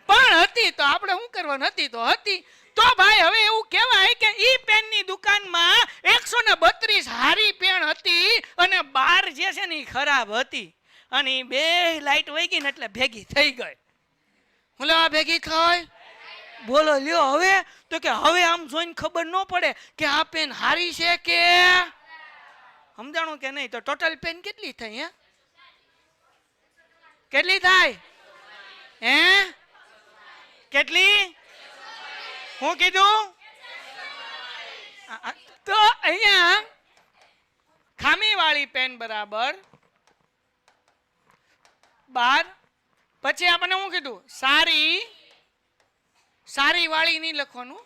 પણ હતી, તો આપણે શું કરવાનું? હતી તો હતી. તો ભાઈ હવે એવું કહેવાય કે ઈ પેનની દુકાનમાં 132 હારી પેન હતી અને 12 જે છે ને એ ખરાબ હતી. અને એ 2 લાઈટ વહી ગઈ ને એટલે ભેગી થઈ ગઈ. હું લેવા ભેગી થઈ? બોલો લ્યો હવે. તો કે હવે આમ જોઈને ખબર ન પડે કે આ પેન હારી છે કે સમજાણું કે નહીં? તો ટોટલ પેન કેટલી થઈ? હે કેટલી થાય? હે કેટલી? હું કીધું? તો અહીંયા ખામી વાળી પેન બરાબર 12. પછી આપણે શું કીધું? સારી વાળી નહીં લખવાનું.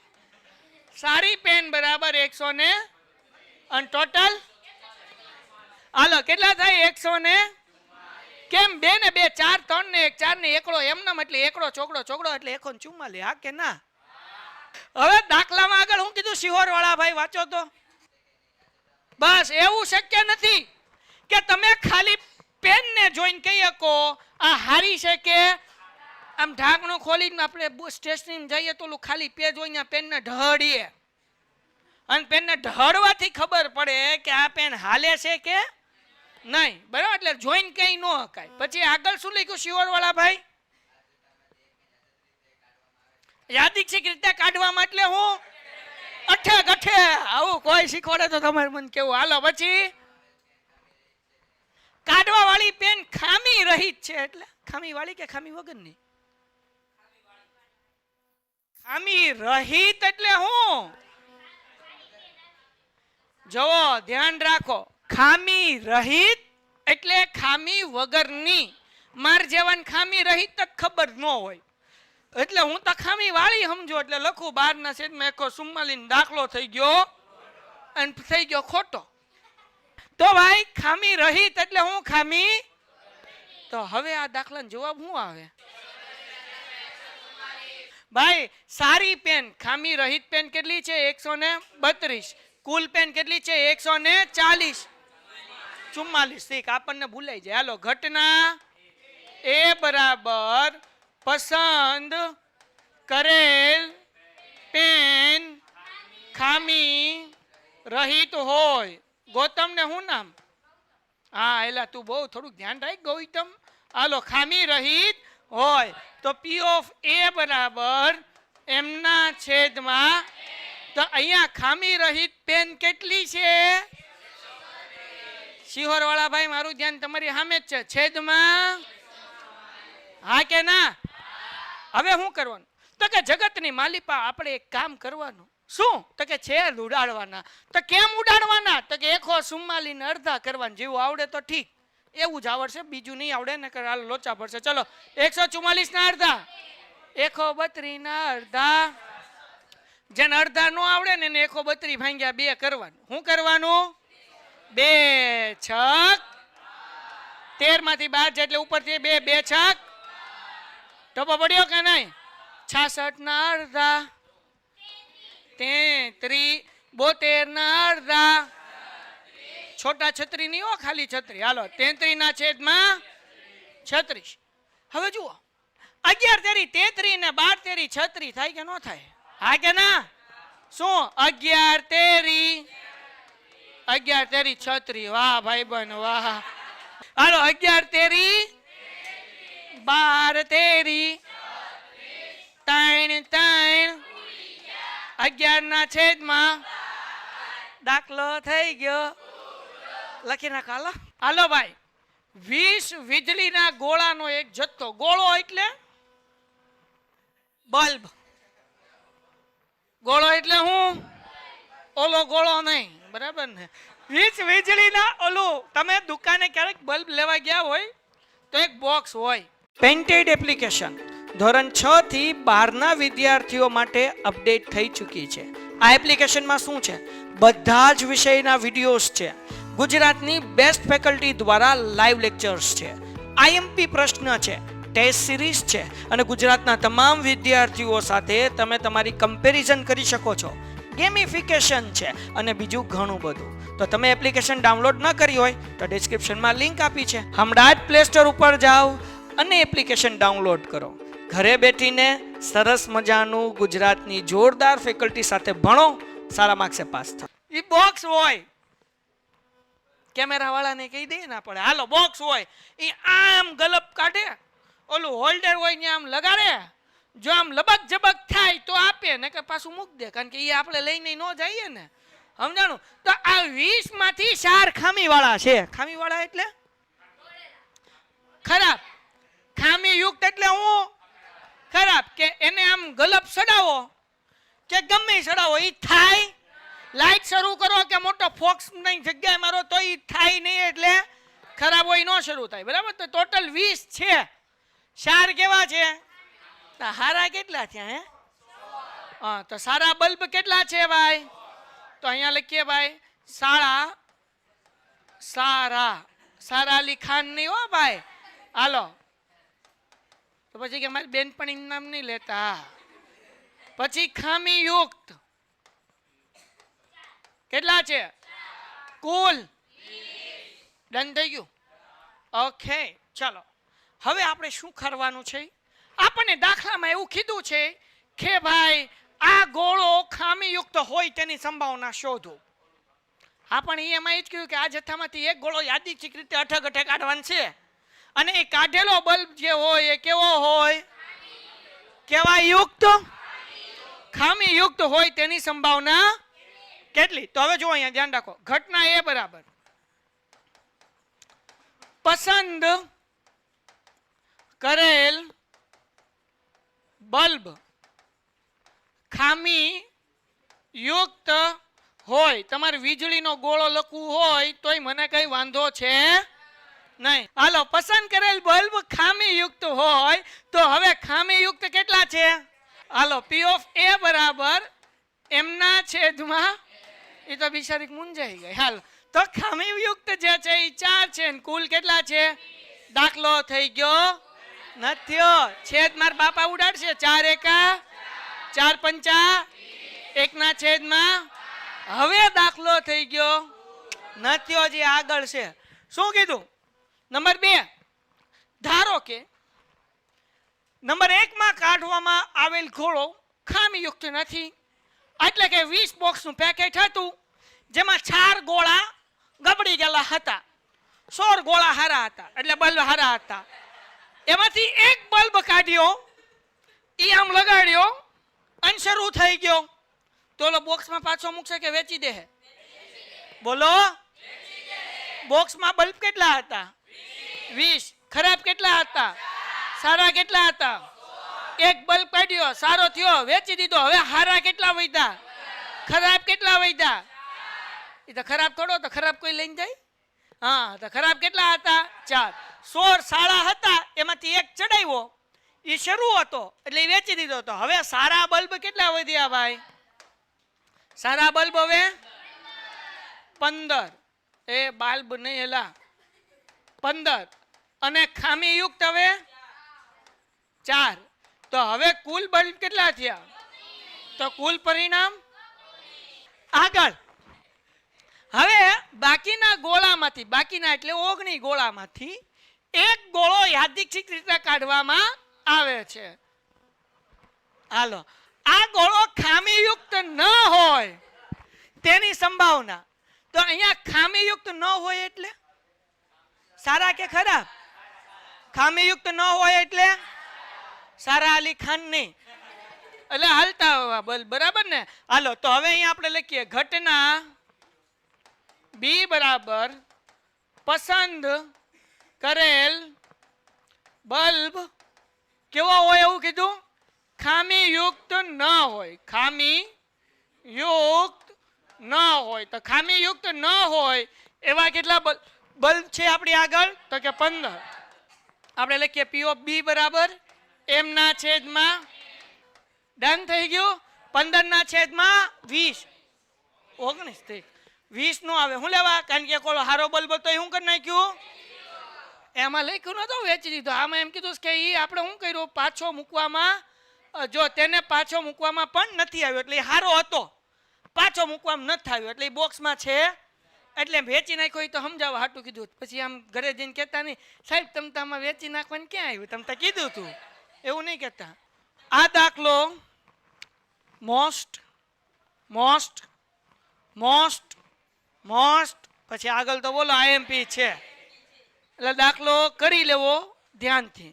સારી પેન બરાબર 100 ને અને ટોટલ હાલો કેટલા થાય? 100 ને કેમ 2 ને 2 4 3 ને 1 4 ને એકડો એમનામ, એટલે એકડો ચોકડો એટલે 144. હા કે ના? હવે દાખલામાં આગળ હું કીધું? શિહોર વાળા ભાઈ વાંચો તો. બસ એવું શક્ય નથી કે તમે ખાલી પેન ને જોઈને કહી શકો આ હારી છે કે આમ ઢાંકણું ખોલીને આપણે સ્ટેશનરી જઈએ તો ખાલી પેજ હોય પેન ને ઢળીએ, અને પેન ને ઢળવાથી ખબર પડે કે આ પેન હાલે છે કે નહીં. બરાબર? એટલે જોઈને કઈ ન હકાય. પછી આગળ શું લખ્યું શિહોર વાળા ભાઈ? યાદીક્ષિક રીતે કાઢવામાં, એટલે હું અઠે. આવું કોઈ શીખવાડે તો તમારે મને કેવું. હાલો પછી કાઢવા વાળી પેન ખામી રહિત છે, એટલે ખામી વાળી કે ખામી વગરની? ખામી રહિત એટલે હું? જુઓ ધ્યાન રાખો, ખામી રહિત એટલે ખામી વગરની. માર જેવાને ખામી રહિત જ ખબર ન હોય, એટલે હું તો ખામી વાળી સમજો એટલે લખું 12 ના છેદમાં 144. દાખલો થઈ ગયો અને થઈ ગયો ખોટો. તો ભાઈ ખામી રહિત એટલે હું ખામી. તો હવે આ દાખલાનો જવાબ શું આવે ભાઈ? સારી પેન ખામી રહિત પેન કેટલી છે? 132. કુલ પેન કેટલી છે? 140. 44 ઠીક આપણને ભૂલાઈ જાય. હાલો ઘટના એ બરાબર પસંદ કરેલ પેન ખામી રહિત હોય. ગૌતમ ને શું નામ? હા એલા તું બહુ થોડુંક ધ્યાન રાખ ગૌતમ. હાલો ખામી રહિત હોય તો P ઓફ A બરાબર એમના છેદમાં, તો અહીંયા ખામી રહિત પેન કેટલી છે? શિહોર વાળા ભાઈ મારું ધ્યાન તમારી સામે જ છે. છેદમાં હા કે ના? હવે શું કરવાનું? તો કે જગતની માલિપા આપણે એક કામ કરવાનું. શું? તો કે છેદ ઉડાડવાના. તો કેમ ઉડાડવાના? તો કે 144 ને અડધા કરવાના. જેવું આવડે તો ઠીક, એવું જ આવડશે, બીજું નહીં આવડે ને હાલ લોચા પડશે. ચલો 144 ના અડધા 132 ના અડધા. જેને અડધા નો આવડે ને એને 132 ભાંગ્યા 2 કરવાનું. શું કરવાનું? 2 છક 13 માંથી 12 જાય એટલે ઉપરથી 2 2 છક ટપો પડ્યો કે નહીં? 66 ના અડધા 33 72 ના અડધા. છોટા છત્રી નહીં હો, ખાલી છત્રી. હાલો 33 ના છેદમાં 36. હવે જુઓ 11 તેરી 33 ને 12 તેરી 36 થાય કે ન થાય? હા કે ના? શું 11 તેરી 36? વાહ ભાઈ બન વાહ. હાલો 11 તેરી 12 તેરી 3 3 11 ના છેદમાં દાખલો થઈ ગયો. લખી નાખો. હાલો હાલો ભાઈ 20 વીજળીના ગોળાનો એક જથ્થો. ગોળો એટલે બલ્બ. ગોળો એટલે હું ઓલો ગોળો નહીં, બરાબર ને? 20 વીજળીના ઓલું તમે દુકાને ક્યારેક બલ્બ લેવા ગયા હોય તો એક બોક્સ હોય. પેન્ટેડ એપ્લિકેશન ધોરણ 6 થી 12 ના વિદ્યાર્થીઓ માટે અપડેટ થઈ ચૂકી છે. આ એપ્લિકેશનમાં શું છે? બધા જ વિષયના વિડીયોઝ છે. ગુજરાતની બેસ્ટ ફેકલ્ટી દ્વારા લાઈવ લેક્ચર્સ છે. આઈએમપી પ્રશ્ન છે, ટેસ્ટ સિરીઝ છે અને ગુજરાતના તમામ વિદ્યાર્થીઓ સાથે તમે તમારી કમ્પેરિઝન કરી શકો છો. ગેમિફિકેશન છે અને બીજું ઘણું બધું. તો તમે એપ્લિકેશન ડાઉનલોડ ન કરી હોય તો ડિસ્ક્રિપ્શનમાં લિંક આપી છે. હમણાં જ પ્લે સ્ટોર ઉપર જાઓ અને એપ્લિકેશન ડાઉનલોડ કરો. ઘરે બેઠીને સરસ મજાનું ગુજરાતની જોરદાર ફેકલ્ટી સાથે ભણો, સારા માર્ક્સે પાસ થાઓ. એ બોક્સ હોય, કેમેરા વાળાને કહી દઈએ ને આપણે, હાલો બોક્સ હોય, એ આમ ગલપ કાઢે, ઓલું હોલ્ડર હોય ને આમ લગાડે. જો આમ લબક જબક થાય તો આપે, ને કે પાછું મૂક દે, કારણ કે એ આપણે લઈને ન જઈએ ને. સમજાણું? તો આ 20 માંથી 4 ખામી વાળા છે. ખામી વાળા એટલે ખરાબ. ખામી યુક્ત એટલે હું ખરાબ, કે એને આમ ગલપ સડાવો કે ગમે સડાવો એ થાય. લાઈટ શરૂ કરો કે મોટો ફોક્સ ની જગ્યાએ મારો તો એ થાય નહીં, એટલે ખરાબ હોય ન શરૂ થાય. બરાબર? તો ટોટલ 20 છે. 4 કેવા છે? હારા કેટલા થયા? હે હા, તો સારા બલ્બ કેટલા છે ભાઈ? તો અહીંયા લખીએ ભાઈ સારા અલી ખાન નહીં હો ભાઈ. હાલો તો પછી કે મારી બેનપણી નામ નહીં લેતા. પછી ખામી યુક્ત કેટલા છે? કુલ ડન થઈ ગયું. ઓકે ચાલો હવે આપણે શું કરવાનું છે? આપણને દાખલામાં એવું કીધું છે કે ભાઈ આ ગોળો ખામીયુક્ત હોય તેની સંભાવના શોધો. આપણે એમાં એ જ કહ્યું કે આ જથ્થામાંથી એક ગોળો યાદચ્છિક રીતે અઠગઠે કાઢવાનો છે અને એ કાઢેલો બલ્બ જે હોય એ કેવો હોય? કેવા યુક્ત? ખામીયુક્ત હોય તેની સંભાવના કેટલી? તો હવે જો અહીંયા ધ્યાન રાખો. ઘટના એ બરાબર પસંદ કરેલ બલ્બ ખામી યુક્ત હોય. તમારે વીજળીનો ગોળો લખવું હોય તોય મને કઈ વાંધો છે નહીં. હાલો પસંદ કરેલ બલ્બ ખામી યુક્ત હોય તો હવે ખામી યુક્ત કેટલા છે? હાલો P ઓફ A બરાબર એમના છેદમાં, એ તો બિચારી મૂંઝાઈ ગઈ. હાલ તો ખામી યુક્ત જે છે એ 4 છે ને કુલ કેટલા છે? દાખલો થઈ ગયો નથી. છેદ માર બાપા ઉડાડશે. 4 એકા 4 પંચા 1 ના છેદમાં. હવે દાખલો થઈ ગયો નથી, હજી આગળ છે. શું કીધું? નંબર 2, ધારો કે નંબર 1 માં કાઢવામાં આવેલ ગોળો ખામીયુક્ત નથી, એટલે કે 20 બોક્સનું પેકેટ હતું જેમાં 4 ગોળા ગબડી ગયેલા હતા, 16 ગોળા હારા હતા, એટલે બલ્બ હારા હતા. એમાંથી એક બલ્બ કાઢ્યો, એ આમ લગાડ્યો અને શરૂ થઈ ગયો, તો ઓલો બોક્સમાં પાછો મૂકશે કે વેચી દે? બોલો, બોક્સમાં બલ્બ કેટલા હતા? 20. ખરાબ કેટલા હતા? સારા કેટલા હતા? એક બલ્બ કાઢ્યો, સારો થયો, વેચી દીધો. હવે હારા કેટલા વધ્યા? ખરાબ કેટલા વધ્યા? એ તો ખરાબ થોડો, તો ખરાબ કોઈ લઈને જાય? હા, તો ખરાબ કેટલા હતા? 4. 16 સારા હતા, એમાંથી એક ચડાવ્યો, એ શરૂ હતો એટલે એ વેચી દીધો. તો હવે સારા બલ્બ કેટલા વધ્યા ભાઈ? સારા બલ્બ હવે 15. એ બલ્બ નહીં એલા 15. અને ખામીયુક્ત હવે 4. તો હવે કુલ બલ્બ કેટલા થયા? તો કુલ પરિણામ આગળ. હવે બાકીના ગોળામાંથી, બાકીના એટલે 19 ગોળામાંથી એક ગોળો યાદચ્છિક રીતે કાઢવામાં આવે છે. હાલો, આ ગોળો ખામીયુક્ત ન હોય તેની સંભાવના. તો અહીંયા ખામીયુક્ત ન હોય એટલે સારા કે ખરાબ? ખામીયુક્ત ન હોય એટલે સારા અલી ખાન નહીં, એટલે હાલતા બલ્બ, બરાબર ને? હાલો, તો હવે અહીંયા આપણે લખીએ ઘટના બી બરાબર પસંદ કરેલ બલ્બ કેવો હોય એવું કીધું? ખામીયુક્ત ન હોય. ખામીયુક્ત ન હોય. તો ખામીયુક્ત ન હોય એવા કેટલા બલ્બ છે આપણી આગળ? તો કે 15. આપણે લખીએ પી ઓફ બી બરાબર એમ ના છેદમાં, ડન થઈ ગયું, 15 ના છેદમાં 20. 19 થઈ 20 નો આવે. શું લેવા? કારણ કે કોલો હારો બલ્બ હતો એ શું કરી નાખ્યું? એમાં લખ્યું નતો વેચી દીધો. આમાં એમ કીધું કે એ આપણે શું કર્યું? પાછો મૂકવામાં, જો તેને પાછો મૂકવામાં પણ નથી આવ્યો, એટલે એ હારો હતો, પાછો મૂકવામાં નથી આવ્યો, એટલે એ બોક્સમાં છે, એટલે વેચી નાખ્યો. તો સમજાવવા હાટું કીધું. પછી આમ ઘરે જઈને કહેતા નહીં, સાહેબ તમે તો આમાં વેચી નાખવાનું ક્યાં આવ્યું? તમે તો કીધું તું, એવું નહીં કહેતા. આ દાખલો મોસ્ટ મોસ્ટ મોસ્ટ મોસ્ટ પછી આગળ તો બોલો આઈએમપી છે, એટલે દાખલો કરી લેવો ધ્યાનથી.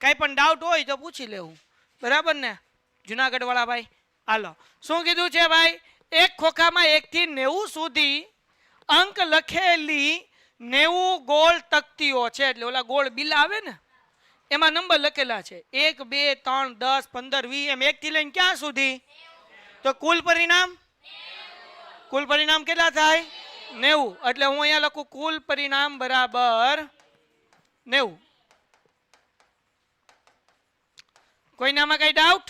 કાંઈ પણ ડાઉટ હોય તો પૂછી લેવું, બરાબર ને જુનાગઢ વાળા ભાઈ? હાલો, શું કીધું છે ભાઈ? એક ખોખામાં 1 થી 90 સુધી અંક લખેલી 90 ગોળ તકતીઓ છે, એટલે ઓલા ગોળ બિલ આવે ને એમાં નંબર લખેલા છે 1 2 3 10 15 20 એમ 1 થી લઈને ક્યાં સુધી? તો કુલ પરિણામ કેટલા થાય? 90. એટલે હું અહીંયા લખું કુલ પરિણામ બરાબર 90. કોઈનામાં કઈ ડાઉટ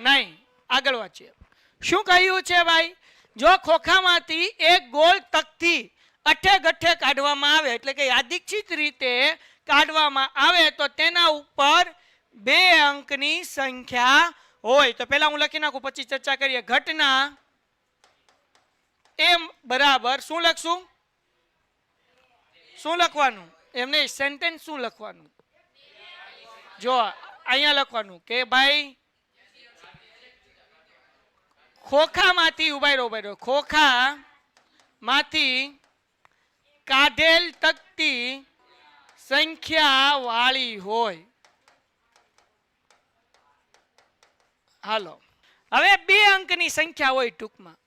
નહીં? આગળ વાંચીએ. શું કહ્યું છે ભાઈ? જો ખોખામાંથી એક ગોળ તકતી અઠે ગઠ્ઠે કાઢવામાં આવે, એટલે કે યાદચ્છિક રીતે કાઢવામાં આવે, તો તેના ઉપર 2 અંકની સંખ્યા હોય. તો પહેલા હું લખી નાખું, પછી ચર્ચા કરીએ. ઘટના એમ બરાબર શું લખશું? શું લખવાનું? એમ નહીં, સેન્ટેન્સ શું લખવાનું? જો અહીંયા લખવાનું કે ભાઈ ખોખામાંથી, ઉભા રહ્યો, ખોખામાંથી કાઢેલ તકતી સંખ્યા વાળી હોય. હાલો, હવે 2 અંકની સંખ્યા હોય. ટૂંકમાં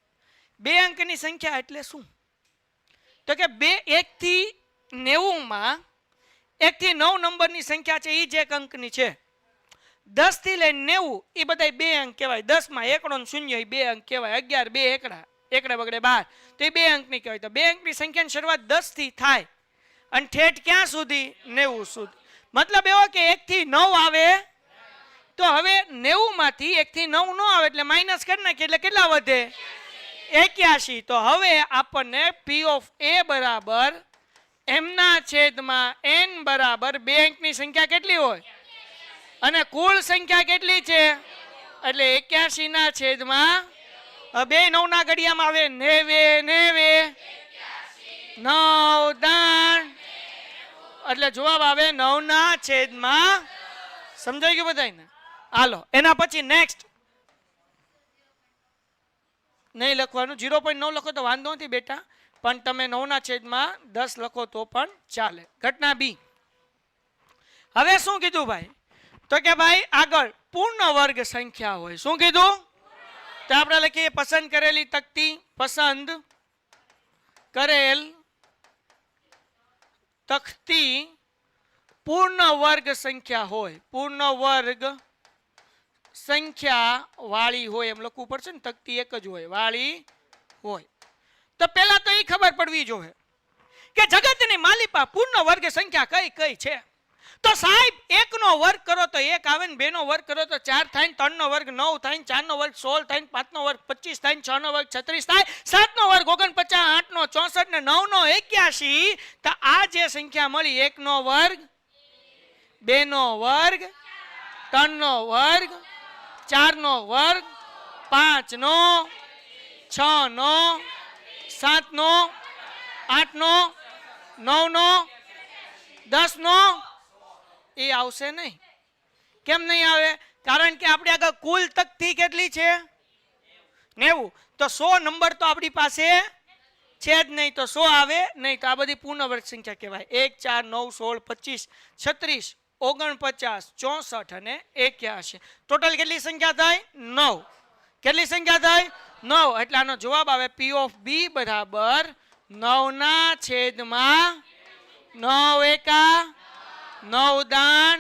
2 અંકની સંખ્યા એટલે શું? તો કે 1 થી 90 માં 1 થી 9 નંબરની સંખ્યા છે, એ જ 1 અંકની છે. 10 થી લઈને 90 એ બધા 2 અંક કહેવાય. 10 માં 1 ને 0 એ 2 અંક કહેવાય. 11 2 એકડા, એકડે બગડે 12, તો એ 2 અંકની કહેવાય. તો 2 અંકની સંખ્યાની શરૂઆત 10 થી થાય અને ઠેઠ ક્યાં સુધી? 90 સુધી. મતલબ એવો કે 1 થી 9 આવે, તો હવે 90 માંથી 1 થી 9 ન આવે એટલે માઇનસ કરી નાખીએ, એટલે કેટલા વધે? 81. તો હવે આપણને પી ઓફ એ બરાબર એમના છેદમાં n બરાબર 2 અંકની સંખ્યા કેટલી હોય અને કુલ સંખ્યા કેટલી છે? એટલે 81 ના છેદમાં 2 9 ના ઘડિયામાં આવે 90 9 10 એટલે જવાબ આવે 9/. સમજાઈ ગયું બધાને? હાલો એના પછી નેક્સ્ટ નહીં લખવાનું. 0.9 લખો તો વાંધો નથી બેટા, પણ તમે 9/10 લખો તો પણ ચાલે. ઘટના બી. હવે શું કીધું ભાઈ? તો કે ભાઈ આગળ પૂર્ણ વર્ગ સંખ્યા હોય. શું કીધું? તો આપણે લખીએ પસંદ કરેલી તકતી. પસંદ કરેલ તકતી પૂર્ણ વર્ગ સંખ્યા હોય. પૂર્ણ વર્ગ સંખ્યા વાળી હોય એમ લખવું પડશે ને. તકતી એક જ હોય, વાળી હોય. તો પહેલા તો એ ખબર પડવી જોઈએ કે જગતની માલિપા પૂર્ણ વર્ગ સંખ્યા કઈ કઈ છે. તો સાહેબ 1 નો વર્ગ કરો તો 1 આવે ને 2 નો વર્ગ કરો તો 4 થાય ને 3 નો વર્ગ 9 થાય ને 4 નો વર્ગ 16 થાય ને 5 નો વર્ગ 25 થાય ને 6 નો વર્ગ 36 થાય, 7 નો વર્ગ 49, 8 નો 64 ને 9 નો 81. તો આ જે સંખ્યા મળી 1 નો વર્ગ, 2 નો વર્ગ, 3 નો વર્ગ, 4 નો વર્ગ, 5 નો, 6 નો, 7 નો, 8 નો, 9 નો, 10 નો એ આવશે નહીં. કેમ નહીં આવે? કારણ કે આપણે આગળ કુલ તકતી કેટલી છે? 90. તો 100 નંબર તો આપણી પાસે છે જ નહીં, તો 100 આવે નહીં. તો આ બધી પૂર્ણ વર્ગ સંખ્યા કહેવાય. 1, 4, 9, 16, 25, 36, 49, 64 અને 81. ટોટલ કેટલી સંખ્યા થાય? 9. કેટલી સંખ્યા થાય? 9. એટલે આનો જવાબ આવે P of B બરાબર 9/9. 9 એકા 9 દાણ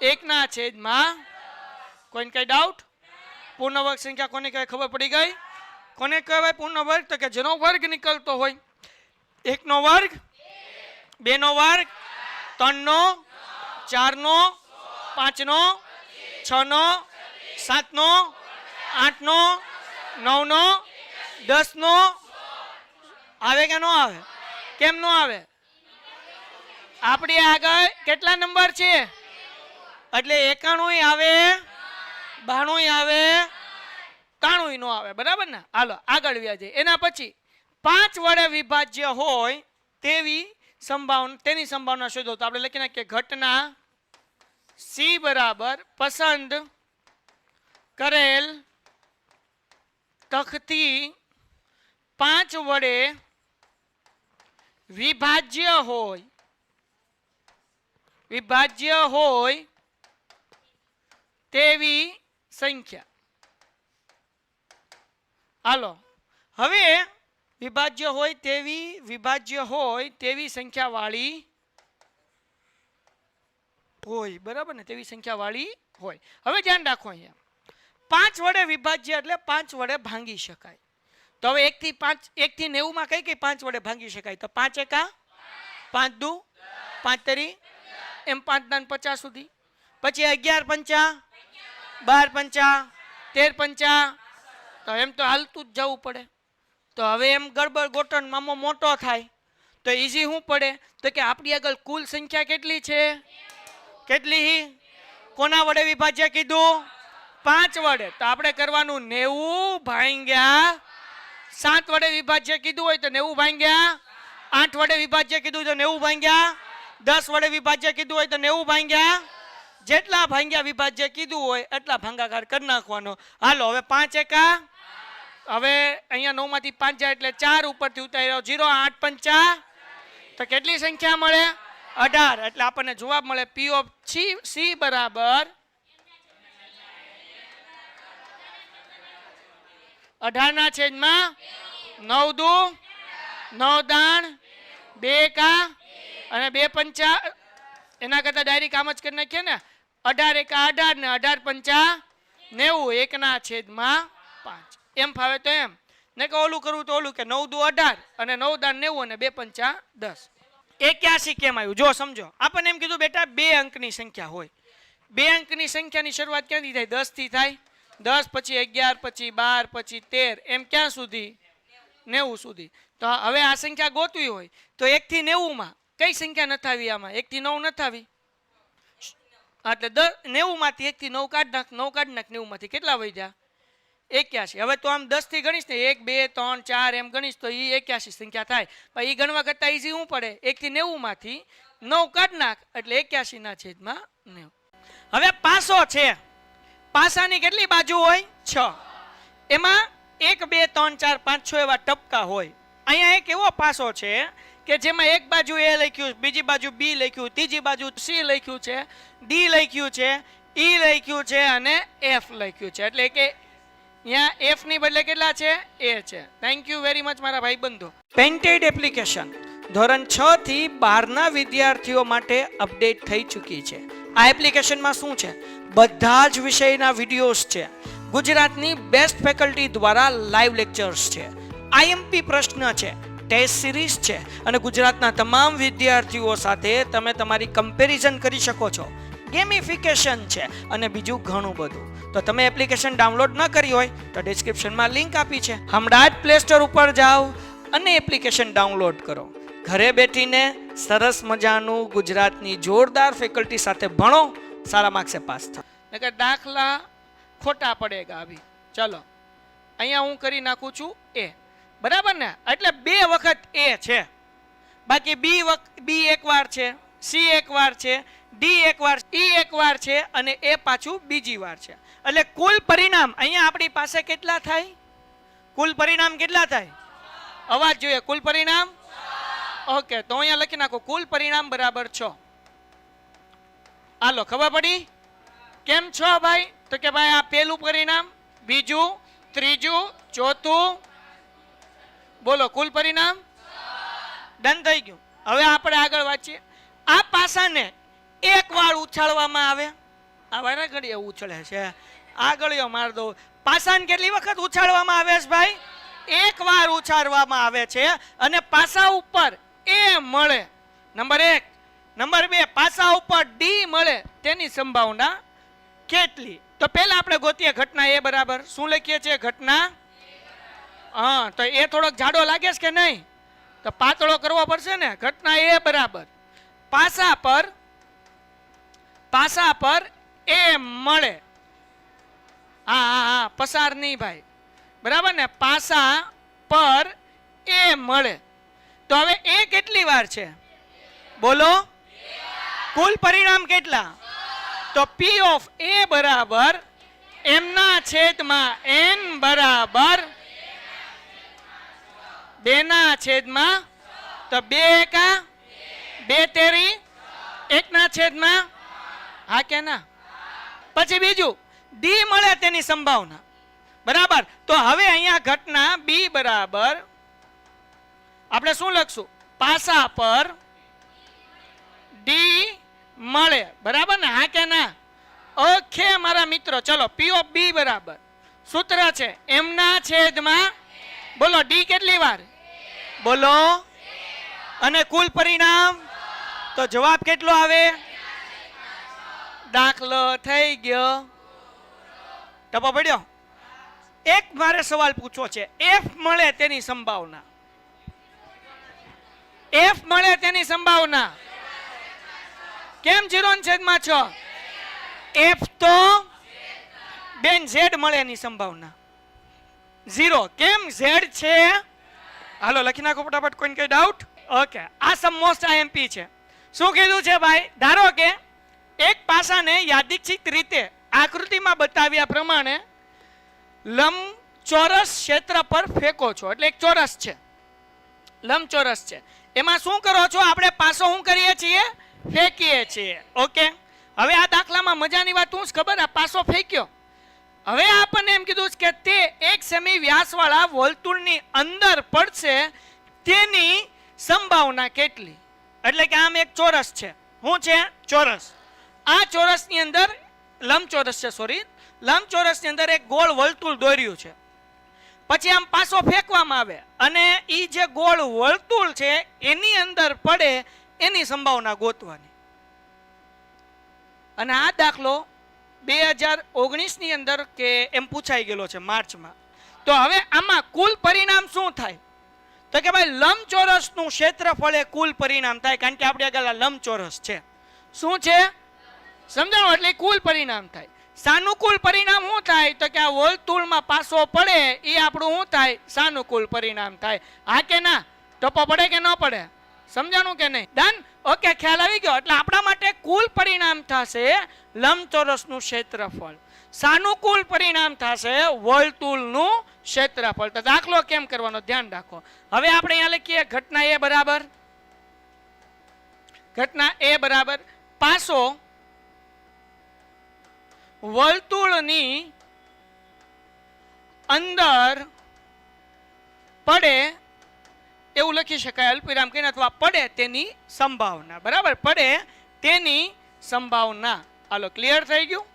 1/. કોઈને કઈ ડાઉટ? પૂર્ણ વર્ગ સંખ્યા કોને કહેવાય ખબર પડી ગઈ? કોને કહેવાય પૂર્ણ વર્ગ? તો કે જેનો વર્ગ નીકળતો હોય. 1 નો વર્ગ, 2 નો વર્ગ, 3 નો, 4 નો, 5 નો, 6 નો, 7 નો, 8 નો, 9 નો, 10 નો. આવે કે ન આવે? કેમ ન આવે? આપણી આગળ કેટલા નંબર છે? એટલે 91 આવે, 92 આવે, 93 નો આવે. બરાબર ને? હાલો આગળ વ્યાજે. એના પછી 5 વડે વિભાજ્ય હોય તેવી સંભાવના, તેની સંભાવના શોધો. તો આપણે લખી નાખીએ ઘટના C બરાબર પસંદ કરેલ તકતી 5 વડે વિભાજ્ય હોય, વિભાજ્ય હોય તેવી સંખ્યા. હાલો હવે વિભાજ્ય હોય તેવી સંખ્યા વાળી હોય. બરાબર ને? તેવી સંખ્યા વાળી હોય. હવે ધ્યાન રાખો, અહીંયા 5 વડે વિભાજ્ય એટલે 5 વડે ભાંગી શકાય. તો હવે 1 થી 5, 1 થી 90 માં કઈ 5 વડે ભાંગી શકાય? તો 5 એકા 5 દુ 5 તરી એમ 5 દાન 50 સુધી. પછી 11 પંચા 12 પંચા 13 પંચા. તો એમ તો હાલતું જ જવું પડે. તો હવે એમ ગડબડ ગોટણ મામો મોટો થાય તો ઈઝી શું પડે? તો કે આપણી આગળ કુલ સંખ્યા કેટલી છે? કેટલી? કોના વડે વિભાજ્ય કીધું? 5 વડે. તો આપણે કરવાનું 90 ભાંગ્યા 7 વડે વિભાજ્ય કીધું હોય તો 90 ભાંગ્યા 8 વડે વિભાજ્ય કીધું તો 90 ભાંગ્યા 10 વડે વિભાજ્ય કીધું હોય તો 90 ભાંગ્યા, જેટલા ભાંગ્યા વિભાજ્ય કીધું હોય એટલા ભાંગાકાર કરી નાખવાનો. હાલો હવે 5 એકા, હવે અહીંયા 9 માંથી 5 જાય એટલે 4 ઉપરથી ઉતાર્યો 0, 8 પંચા. તો કેટલી સંખ્યા મળે? 18. એટલે આપણને જવાબ મળે P of C બરાબર 18/9. 9 દુ 9 દાણ 2 એકા અને 2 પંચા. એના કરતા ડાયરેક્ટ આમ જ કરી નાખીએ ને. 18 એકા 18 ને 18 પંચા 90. 1/5. એમ ફાવે તો એમ, ને કે ઓલું કરવું તો ઓલું કે 9 દુ 18 અને 9 દાણ 90 અને 2 પંચા 10. 81 કેમ આવ્યું? જો સમજો. આપણને એમ કીધું બેટા 2 અંકની સંખ્યા હોય. 2 અંકની સંખ્યાની શરૂઆત ક્યાંથી થાય? 10 થી થાય. 10 પછી 11 પછી 12 પછી 13 એમ ક્યાં સુધી? 90 સુધી. તો હવે આ સંખ્યા ગોતવી હોય તો 1 થી 90 માં કઈ સંખ્યા નથી આવી? આમાં 1 થી 9 નથી આવી. એટલે 90 માંથી 1 થી 9 કાઢ નાખ. 9 કાઢ નાખ 90 માંથી કેટલા વધ્યા? 81. હવે તો આમ 10 થી ગણીશ ને 1 2 3 4 એમ ગણીશ તો એ 81 સંખ્યા થાય. પણ એ ગણવા કરતા ઈઝી શું પડે? 1 થી 90 માંથી 9 કાઢ નાખ એટલે 81/9. હવે પાસો છે, પાસાની કેટલી બાજુ હોય? 6. એમાં 1 2 3 4 5 6 એવા ટપકા હોય. અહીંયા એક એવો પાસો છે કે જેમાં એક બાજુ એ લખ્યું, બીજી બાજુ બી લખ્યું, ત્રીજી બાજુ સી લખ્યું છે, ડી લખ્યું છે, ઈ લખ્યું છે અને એફ લખ્યું છે. એટલે કે અહીંયા એફ ની બદલે કેટલા છે? એ છે. થેન્ક યુ વેરી મચ મારા ભાઈ બંધુ. પેન્ટેડ એપ્લિકેશન ધોરણ 6 થી 12 ના વિદ્યાર્થીઓ માટે અપડેટ થઈ ચૂકી છે. આ એપ્લિકેશનમાં શું છે? બધા જ વિષયના વિડીયોઝ છે. ગુજરાતની બેસ્ટ ફેકલ્ટી દ્વારા લાઈવ લેક્ચર્સ છે, આઈએમપી પ્રશ્ન છે, ટેસ્ટ સિરીઝ છે અને ગુજરાતના તમામ વિદ્યાર્થીઓ સાથે તમે તમારી કમ્પેરિઝન કરી શકો છો. ગેમિફિકેશન છે અને બીજું ઘણું બધું. તો તમે એપ્લિકેશન ડાઉનલોડ ન કરી હોય તો ડિસ્ક્રિપ્શનમાં લિંક આપી છે. હમણાં જ પ્લે સ્ટોર ઉપર જાઓ અને એપ્લિકેશન ડાઉનલોડ કરો. ઘરે બેઠીને સરસ મજાનું ગુજરાતની જોરદાર ફેકલ્ટી સાથે ભણો, સારા માર્ક્સે પાસ થાઓ. નકર દાખલા ખોટા પડેગા અભી. ચલો અહીંયા હું કરી નાખું છું એ, બરાબર ને? એટલે 2 વખત એ છે, બાકી બી એક વાર છે, સી એક વાર છે, ડી એક વાર, ઈ એક વાર છે અને એ પાછું બીજી વાર છે. એટલે કુલ પરિણામ અહીંયા આપણી પાસે કેટલા થાય? કુલ પરિણામ કેટલા થાય? અવાજ જોઈએ. કુલ પરિણામ ઓકે, તો અહીંયા લખી નાખો કુલ પરિણામ બરાબર 6. હાલો, ખબર પડી? કેમ 6 ભાઈ? તો કે ભાઈ આ પહેલું પરિણામ, બીજું, ત્રીજું, ચોથું. બોલો કુલ પરિણામ ડન થઈ ગયું. હવે આપણે આગળ વાંચીએ. આ પાસાને એક વાર ઉછાળવામાં આવે. આ વારે ઘડીએ ઉછળે છે, આગળિયો માર દો. પાસાને કેટલી વખત ઉછાળવામાં આવે છે ભાઈ? એક વાર ઉછાળવામાં આવે છે અને પાસા ઉપર એ મળે. નંબર 1. નંબર 2, પાસા ઉપર ડી મળે તેની સંભાવના કેટલી? તો પહેલા આપણે ગોતીએ ઘટના એ બરાબર. શું લખીએ છીએ? ઘટના. હા, તો એ થોડોક જાડો લાગે છે કે નહીં? તો પાતળો કરવો પડશે ને. ઘટના એ બરાબર પાસા પર એ મળે. હા, પસાર નહીં ભાઈ, બરાબર ને? પાસા પર એ મળે. તો હવે એ કેટલી વાર છે? બોલો. કુલ પરિણામ કેટલા? તો પી ઓફ એ બરાબર એમના છેદમાં એન બરાબર 2/, તો 2 એકા 2 તેરી 1/, હા કે ના? પછી બીજું ડી મળે તેની સંભાવના, બરાબર. તો હવે અહીંયા ઘટના બી બરાબર આપણે શું લખશું? પાસા પર ડી મળે, બરાબર ને? હા કે ના? ઓકે મારા મિત્રો, ચલો પી ઓફ બી બરાબર સૂત્ર છે એમના છેદમાં, બોલો ડી કેટલી વાર? બોલો. અને કુલ પરિણામ તો જવાબ કેટલો આવે? દાખલો થઈ ગયો. ટપો પડ્યો. એક મારે સવાલ પૂછવો છે. એફ મળે તેની સંભાવના, એફ મળે તેની સંભાવના કેમ 0/6? એફ તો બેન ઝેડ મળે એની સંભાવના 0. કેમ? ઝેડ છે. હાલો લખી નાખો ફટાફટ. કોઈને કઈ ડાઉટ? ઓકે, આ સમ મોસ્ટ આઈએમપી છે. શું કીધું છે ભાઈ? ધારો કે એક પાસાને યાદચ્છિક રીતે આકૃતિમાં બતાવ્યા પ્રમાણે લંબચોરસ ક્ષેત્ર પર ફેંકો છો. એટલે એક ચોરસ છે, લંબચોરસ છે. એમાં શું કરો છો? આપણે પાસો શું કરીએ છીએ? ફેંકીએ છીએ. ઓકે, હવે આ દાખલામાં મજાની વાત શું ખબર? આ પાસો ફેંક્યો. હવે આપણને એમ કીધું કે તે 1 સેમી વ્યાસવાળા વર્તુળની અંદર પડશે તેની સંભાવના કેટલી? એટલે કે આમ એક ચોરસ છે. શું છે? ચોરસ. આ ચોરસની અંદર લંબચોરસ છે, લંબચોરસની અંદર એક ગોળ વર્તુળ દોર્યું છે. પછી આમ પાસો ફેંકવામાં આવે અને એ જે ગોળ વર્તુળ છે એની અંદર પડે એની સંભાવના ગોતવાની. અને આ દાખલો 2019 ની અંદર કે એમ પૂછાઈ ગયેલો છે માર્ચમાં. તો હવે આમાં કુલ પરિણામ શું થાય? તો કે ભાઈ લંબચોરસનું ક્ષેત્રફળ એ કુલ પરિણામ થાય, કારણ કે આપણે આગળ લંબચોરસ છે. શું છે? સમજાણો? એટલે કુલ પરિણામ થાય. સાનુકૂળ પરિણામ શું થાય? તો કે આ વર્તુળમાં પાસો પડે એ આપણું શું થાય? સાનુકૂળ પરિણામ થાય. હા કે ના? ટપો પડે કે ન પડે? સમજાણું કે નહીં? ડન. ઓકે, ખ્યાલ આવી ગયો. એટલે આપણા માટે કુલ પરિણામ થશે લંબચોરસનું ક્ષેત્રફળ, સાનુકૂળ પરિણામ થશે વર્તુળનું ક્ષેત્રફળ. તો દાખલો કેમ કરવાનો ધ્યાન રાખો. હવે આપણે અહીંયા લખીએ ઘટના એ બરાબર પાસો વર્તુળની અંદર પડે એવું લખી શકાય, અલ્પવિરામ કહીને, અથવા પડે તેની સંભાવના. બરાબર, પડે તેની સંભાવના. હાલો, ક્લિયર થઈ ગયું?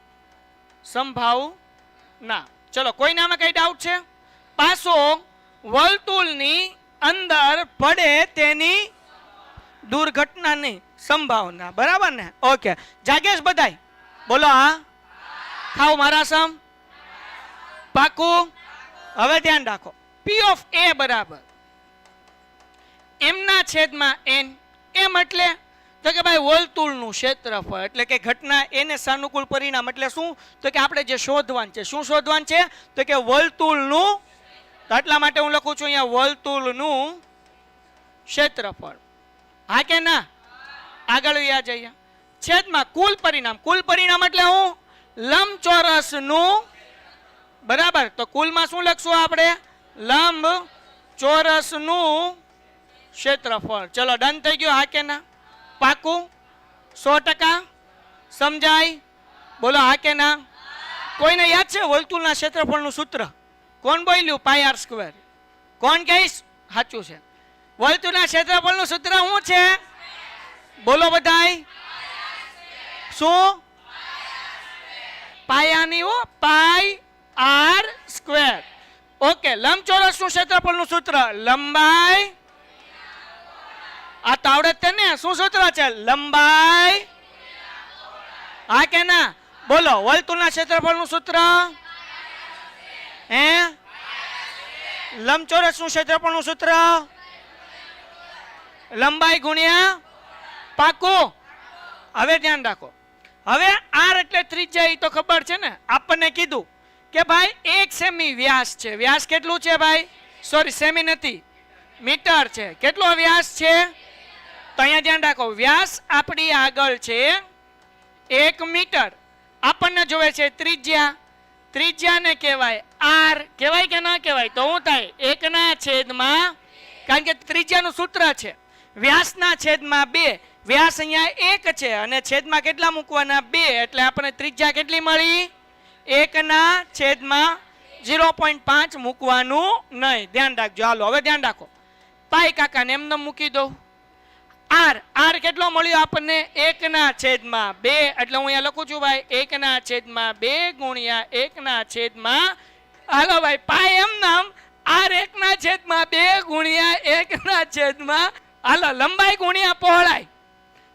સંભાવના. ચલો, કોઈનામાં કઈ ડાઉટ છે? પાસો વર્તુળની અંદર પડે તેની દુર્ઘટનાની સંભાવના. બરાબર ને? ઓકે, જાગેશ બધાય બોલો હા. ખાવ મારા સમ પાકું. હવે ધ્યાન રાખો, પી ઓફ એ બરાબર એમના છેદમાં એન. એમ એટલે તો કે ભાઈ વર્તુળનું ક્ષેત્રફળ, એટલે કે ઘટના એને સાનુકૂળ પરિણામ એટલે શું? તો કે આપણે જે શોધવાનું છે. શું શોધવાનું છે? તો કે વર્તુળનું. તો એટલા માટે હું લખું છું અહીંયા વર્તુળનું ક્ષેત્રફળ. હા કે ના? આગળ વ્યા જઈએ. છેદમાં કુલ પરિણામ. કુલ પરિણામ એટલે હું લંબચોરસનું. બરાબર, તો કુલમાં શું લખશું આપણે? લંબચોરસનું ક્ષેત્રફળ. ચલો, ડન થઈ ગયું? હા કે ના? પાકું? 100% સમજાય? બોલો હા કે ના? કોઈને યાદ છે વર્તુળના ક્ષેત્રફળનું સૂત્ર? કોણ બોલ્યું? પાઈ આર સ્ક્વેર. કોણ કહીશ? સાચું છે. વર્તુળના ક્ષેત્રફળનું સૂત્ર શું છે? બોલો બધાય. શું? પાયાની હો, પાઈ આર સ્ક્વેર. ઓકે, લંબચોરસનું ક્ષેત્રફળનું સૂત્ર લંબાઈ. આ તો આવડે છે ને? શું સૂત્ર છે? લંબાઈ. હા કે ના? બોલો, વર્તુળના ક્ષેત્રફળનું સૂત્ર હે? લંબચોરસનું ક્ષેત્રફળનું સૂત્ર લંબાઈ ગુણ્યા. પાકું? હવે ધ્યાન રાખો. હવે આર એટલે ત્રિજ્યા, એ તો ખબર છે ને? આપણને કીધું કે ભાઈ 1 સેમી વ્યાસ છે. વ્યાસ કેટલું છે ભાઈ? સોરી, સેમી નથી, મીટર છે. કેટલો વ્યાસ છે? તો અહીંયા ધ્યાન રાખો, વ્યાસ આપણી આગળ છે 1 મીટર. આપણને જોવે છે ત્રિજ્યા. ત્રિજ્યાને કહેવાય આર. કહેવાય કે ના કહેવાય? તો શું થાય? 1/, કારણ કે ત્રિજ્યાનું સૂત્ર છે વ્યાસના છેદમાં 2. વ્યાસ અહીંયા 1 છે અને છેદમાં કેટલા મૂકવાના? 2. એટલે આપણે ત્રિજ્યા કેટલી મળી? 1/0.5 મૂકવાનું નહીં. ધ્યાન રાખજો. હાલો, હવે ધ્યાન રાખો. પાઈ કાકાને એમને મૂકી દો. આર. આર કેટલો મળ્યો આપણને? 1/2. એટલે હું અહીંયા લખું છું ભાઈ 1/2 ગુણ્યા 1/. હાલો ભાઈ, પાઈ એમ નામ આર 1/2 ગુણ્યા 1/. હાલો, લંબાઈ ગુણ્યા પહોળાઈ.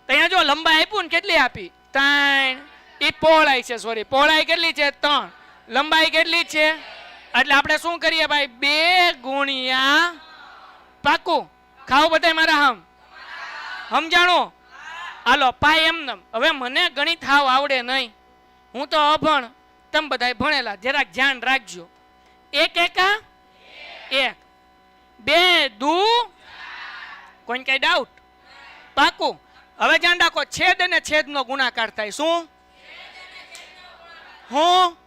તો અહીંયા જો લંબાઈ આપ્યું ને, કેટલી આપી? 3. એ પહોળાઈ છે, સોરી, પહોળાઈ કેટલી છે? 3. લંબાઈ કેટલી છે? એટલે આપણે શું કરીએ ભાઈ? 2 ગુણ્યા. પાકું? ખાવ બધા મારા હમ સમજાણો? હાલો, પાય એમ. હવે મને ગણિત હાવ આવડે નહીં, હું તો અભણ, તમે બધા ભણેલા, જરાક ધ્યાન રાખજો. 1 એકા 1, 2 દુ. કોઈ કઈ ડાઉટ? પાકું? હવે ધ્યાન રાખો, છેદ અને છેદનો ગુણાકાર થાય. શું? હું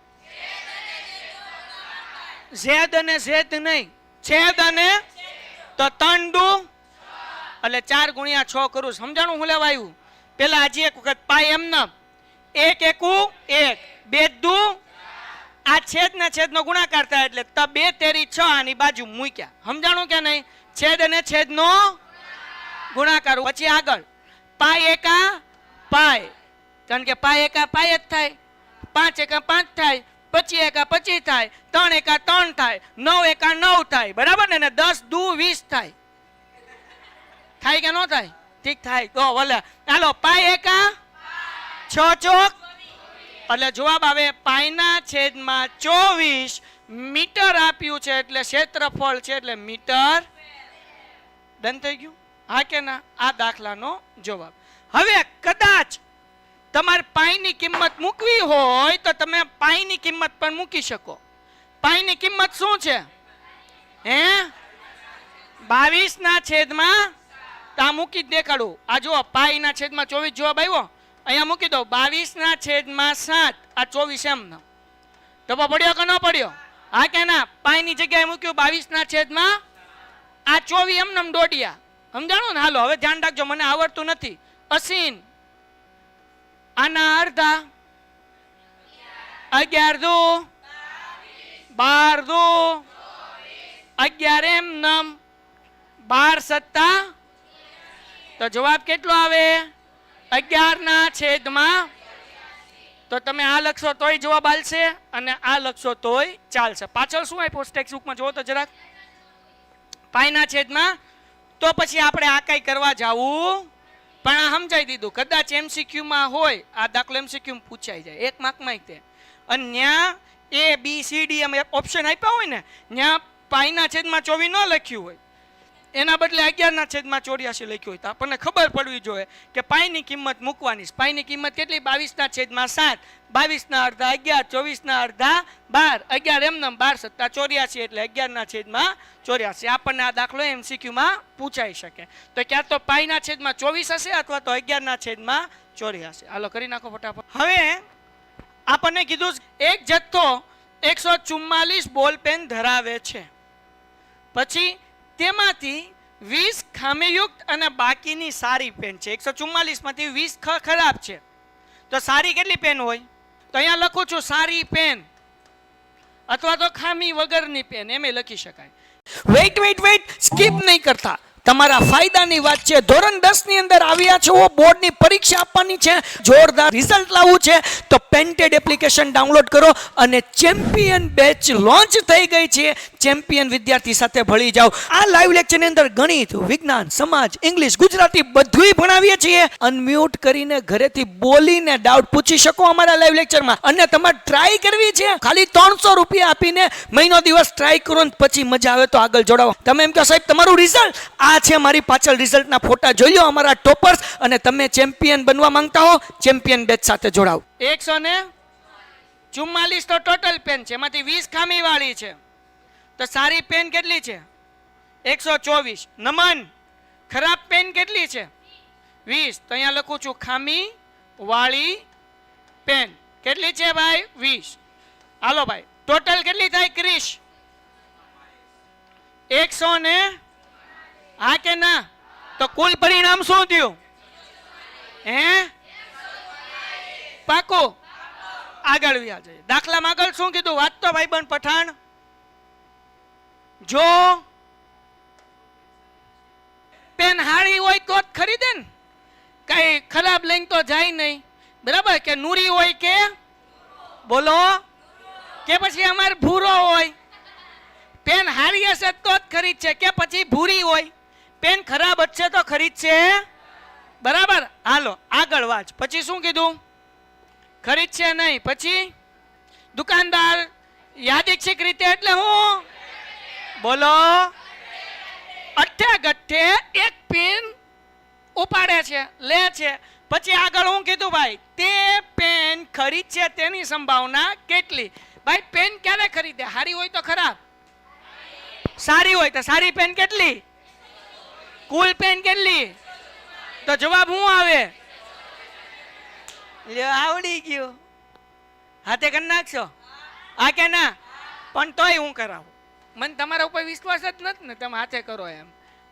ઝેડ અને ઝેડ નહીં, છેદ અને. તો 3 દુ એટલે 4 ગુણ્યા 6 કરું. સમજાણું? હું લેવા આવ્યું? પેલા હજી એક વખત પાય એમ ન. 1 એકુ 1, 2 દુ. આ છેદ ને છેદ નો ગુણાકાર થાય એટલે 2 તેરી 6 આની બાજુ મૂક્યા. સમજાણું કે નહીં? છેદ અને છેદ નો ગુણાકાર. પછી આગળ પાય એકા પાય, કારણ કે પાય એકા પાય જ થાય. 5 એકા 5 થાય, 25 એકા 25 થાય, 3 એકા 3 થાય, 9 એકા 9 થાય. બરાબર ને? 10 દુ 20 થાય. થાય કે ન થાય? ઠીક થાય. તો ભલે. હાલો, પાય એકા 6 ચોક એટલે જવાબ આવે પાયના છેદમાં 24 મીટર આપ્યું છે, એટલે ક્ષેત્રફળ છે એટલે મીટર. ડન થઈ ગયું? હા કે ના? આ દાખલાનો જવાબ. હવે કદાચ તમારે પાઈની કિંમત મૂકવી હોય તો તમે પાઈની કિંમત પણ મૂકી શકો. પાઈની કિંમત શું છે? હે? 22/7. તો આ મૂકી જ દેખાડું. આ જુઓ પાઈના છેદમાં 24 જવાબ આવ્યો. અહીંયા મૂકી દો 22/7. આ 24 એમ ન ડબ્બો પડ્યો કે ન પડ્યો? હા કે ના? પાઈની જગ્યાએ મૂક્યું 22/7. આ 24 એમ દોડ્યા. સમજાણું ને? હાલો હવે ધ્યાન રાખજો, મને આવડતું નથી. અસીન આના અડધા 11 દુ 12 દુ 11 એમ નમ 12 સત્તા. તો જવાબ કેટલો આવે? 11/. તો તમે આ લખશો તોય જવાબ આવશે અને આ લખશો તોય ચાલશે. પાછળ શું આપ્યો ટેક્સ્ટ બુકમાં જોવો તો જરાક. પાઈના છેદમાં. તો પછી આપણે આ કઈ કરવા જાવું પણ આ સમજાઈ દીધું. કદાચ MCQ માં હોય આ દાખલો, MCQ માં પૂછાઈ જાય 1 માર્કમાં તે, અને ત્યાં A B C D એમ ઓપ્શન આપ્યા હોય ને, ત્યાં પાઈના છેદમાં 24 ન લખ્યું હોય, એના બદલે 11/84 લખ્યું હોય, તો આપણને ખબર પડવી જોઈએ કે પાઈની કિંમત મૂકવાની. પાઈની કિંમત કેટલી? 22/7. 22 અડધા 11, 24 અડધા 12, 11 એમ નમ 12 સત્તા 84, એટલે 11/84. આપણને આ દાખલો MCQ માં પૂછાઈ શકે. તો ક્યાં તો પાઈના છેદમાં 24 હશે અથવા તો 11/84. હાલો કરી નાખો ફટાફટ. હવે આપણને કીધું એક જથ્થો 144 બોલ પેન ધરાવે છે, પછી તેમાંથી 20 ખામીયુક્ત અને બાકીની સારી પેન છે. 144 માંથી 20 ખરાબ છે, તો સારી કેટલી પેન હોય? તો અહીંયા લખું છું સારી પેન અથવા તો ખામી વગરની પેન, એમ લખી શકાય. વેઇટ સ્કીપ નહીં કરતા, તમારા ફાયદાની વાત છે. ધોરણ 10 ની અંદર આવ્યા છો, બોર્ડની પરીક્ષા આપવાની છે, જોરદાર રિઝલ્ટ લાવવું છે, તો પેન્ટેડ એપ્લિકેશન ડાઉનલોડ કરો અને ચેમ્પિયન બેચ લોન્ચ થઈ ગઈ છે. ચેમ્પિયન વિદ્યાર્થી સાથે ભળી જાઓ. આ લાઈવ લેક્ચરની અંદર ગણિત, વિજ્ઞાન, સમાજ, ઇંગ્લિશ, ગુજરાતી બધુંય ભણાવીએ છીએ. અનમ્યુટ કરીને ઘરેથી બોલીને ડાઉટ પૂછી શકો અમારા લાઈવ લેક્ચરમાં. અને તમારે ટ્રાય કરવી છે, ખાલી 300 રૂપિયા આપીને મહિનો દિવસ ટ્રાય કરો ને પછી મજા આવે તો આગળ જોડાવો. તમે એમ કહો સાહેબ તમારું રિઝલ્ટ આ છે, મારી પાછળ રિઝલ્ટના ફોટા જોઈ લો અમારા ટોપર્સ, અને તમે ચેમ્પિયન બનવા માંગતા હો ચેમ્પિયન બેચ સાથે જોડાઓ. 144 તો ટોટલ પેન છે, એમાંથી 20 ખામી વાળી છે. તો સારી પેન કેટલી છે? 124. નમન ખરાબ પેન કેટલી છે? 20. તો અહીંયા લખું છું ખામી વાળી પેન કેટલી છે ભાઈ? 20. હાલો ભાઈ ટોટલ કેટલી થાય ક્રિશ? 100 ને હા કે ના? તો કુલ પરિણામ શું થયું? હે પાકું? આગળ વ્યા જઈએ. દાખલામાં આગળ શું કીધું? વાંચતો ભાઈબંધ પઠાણ. જો પેન હારી હોય તો જ ખરીદે ને, કઈ ખરાબ લઈને તો જાય નહીં, બરાબર? કે નૂરી હોય કે બોલો, કે પછી અમારે ભૂરો હોય. પેન હારી હશે તો જ ખરીદશે કે પછી ભૂરી હોય? પેન ખરાબ હશે તો ખરીદશે, બરાબર? હાલો આગળ વાંચ. પછી શું કીધું? ખરીદશે નહીં. પછી દુકાનદાર યાદચ્છિક રીતે એટલે હું બોલો અઠ્ઠે ગઠ્ઠે એક પેન ઉપાડે છે, લે છે. પછી આગળ હું કીધું ભાઈ? તે પેન ખરીદશે તેની સંભાવના કેટલી? ભાઈ પેન ક્યારે ખરીદે? હારી હોય તો ખરાબ, સારી હોય તો સારી પેન કેટલી? કુલ પેન કેટલી? તો જવાબ શું આવે? આવડી ગયું, હાથે કરી નાખશો હા કે ના? પણ તોય હું કરાવું, મને તમારા ઉપર વિશ્વાસ જ નથી ને, તમે હાથે કરો એમ.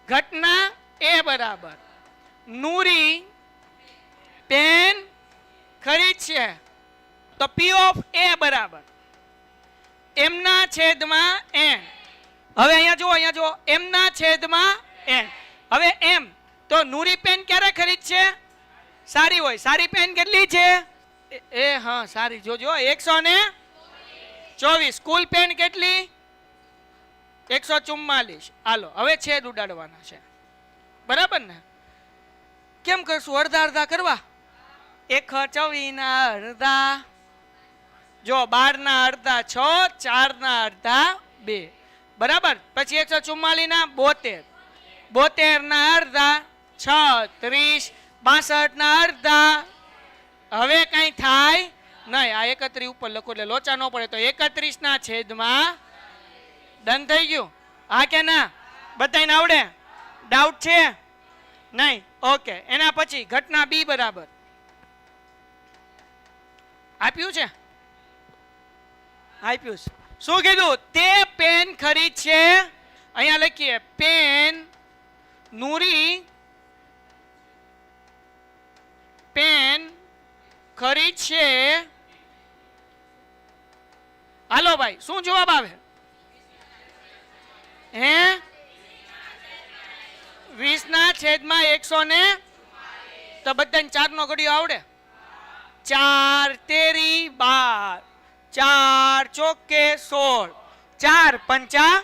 ઘટના એ બરાબર નૂરી પેન ખરીદશે, તો P of A બરાબર એમના છેદમાં n. હવે અહીંયા જુઓ એમના છેદમાં n. હવે એમ તો નૂરી પેન ક્યારે ખરીદશે? સારી હોય. સારી પેન કેટલી છે? હા સારી જોજો 124. કુલ પેન કેટલી? 144. હાલો હવે છેદ ઉડાડવાના છે, બરાબર ને? કેમ કરશું? અડધા અડધા કરવા. 124 ના અડધા, જો 12 ના અડધા 6, 4 ના અડધા 2, બરાબર? પછી 144 ના 72, 72 ના અડધા 36, 62 ના અડધા. હવે કઈ થાય નહીં. આ 31 ઉપર લખો એટલે લોચા ન પડે. તો 31 ના છેદમાં ડન થઈ ગયું હા કે ના? બધાને આવડે? ડાઉટ છે? નહીં. ઓકે, એના પછી ઘટના બી બરાબર આપ્યું છે, આપ્યું છે. શું કીધું? તે પેન ખરીદ છે, અહીંયા લખીએ પેન નૂરી પેન ખરીદ છે. હાલો ભાઈ, શું જવાબ આવે? હે 20/100 ને તો બધાને 4 નો ઘડિયો આવડે? 4 તેરી 12, 4 ચોકે 16, 4 પંચા,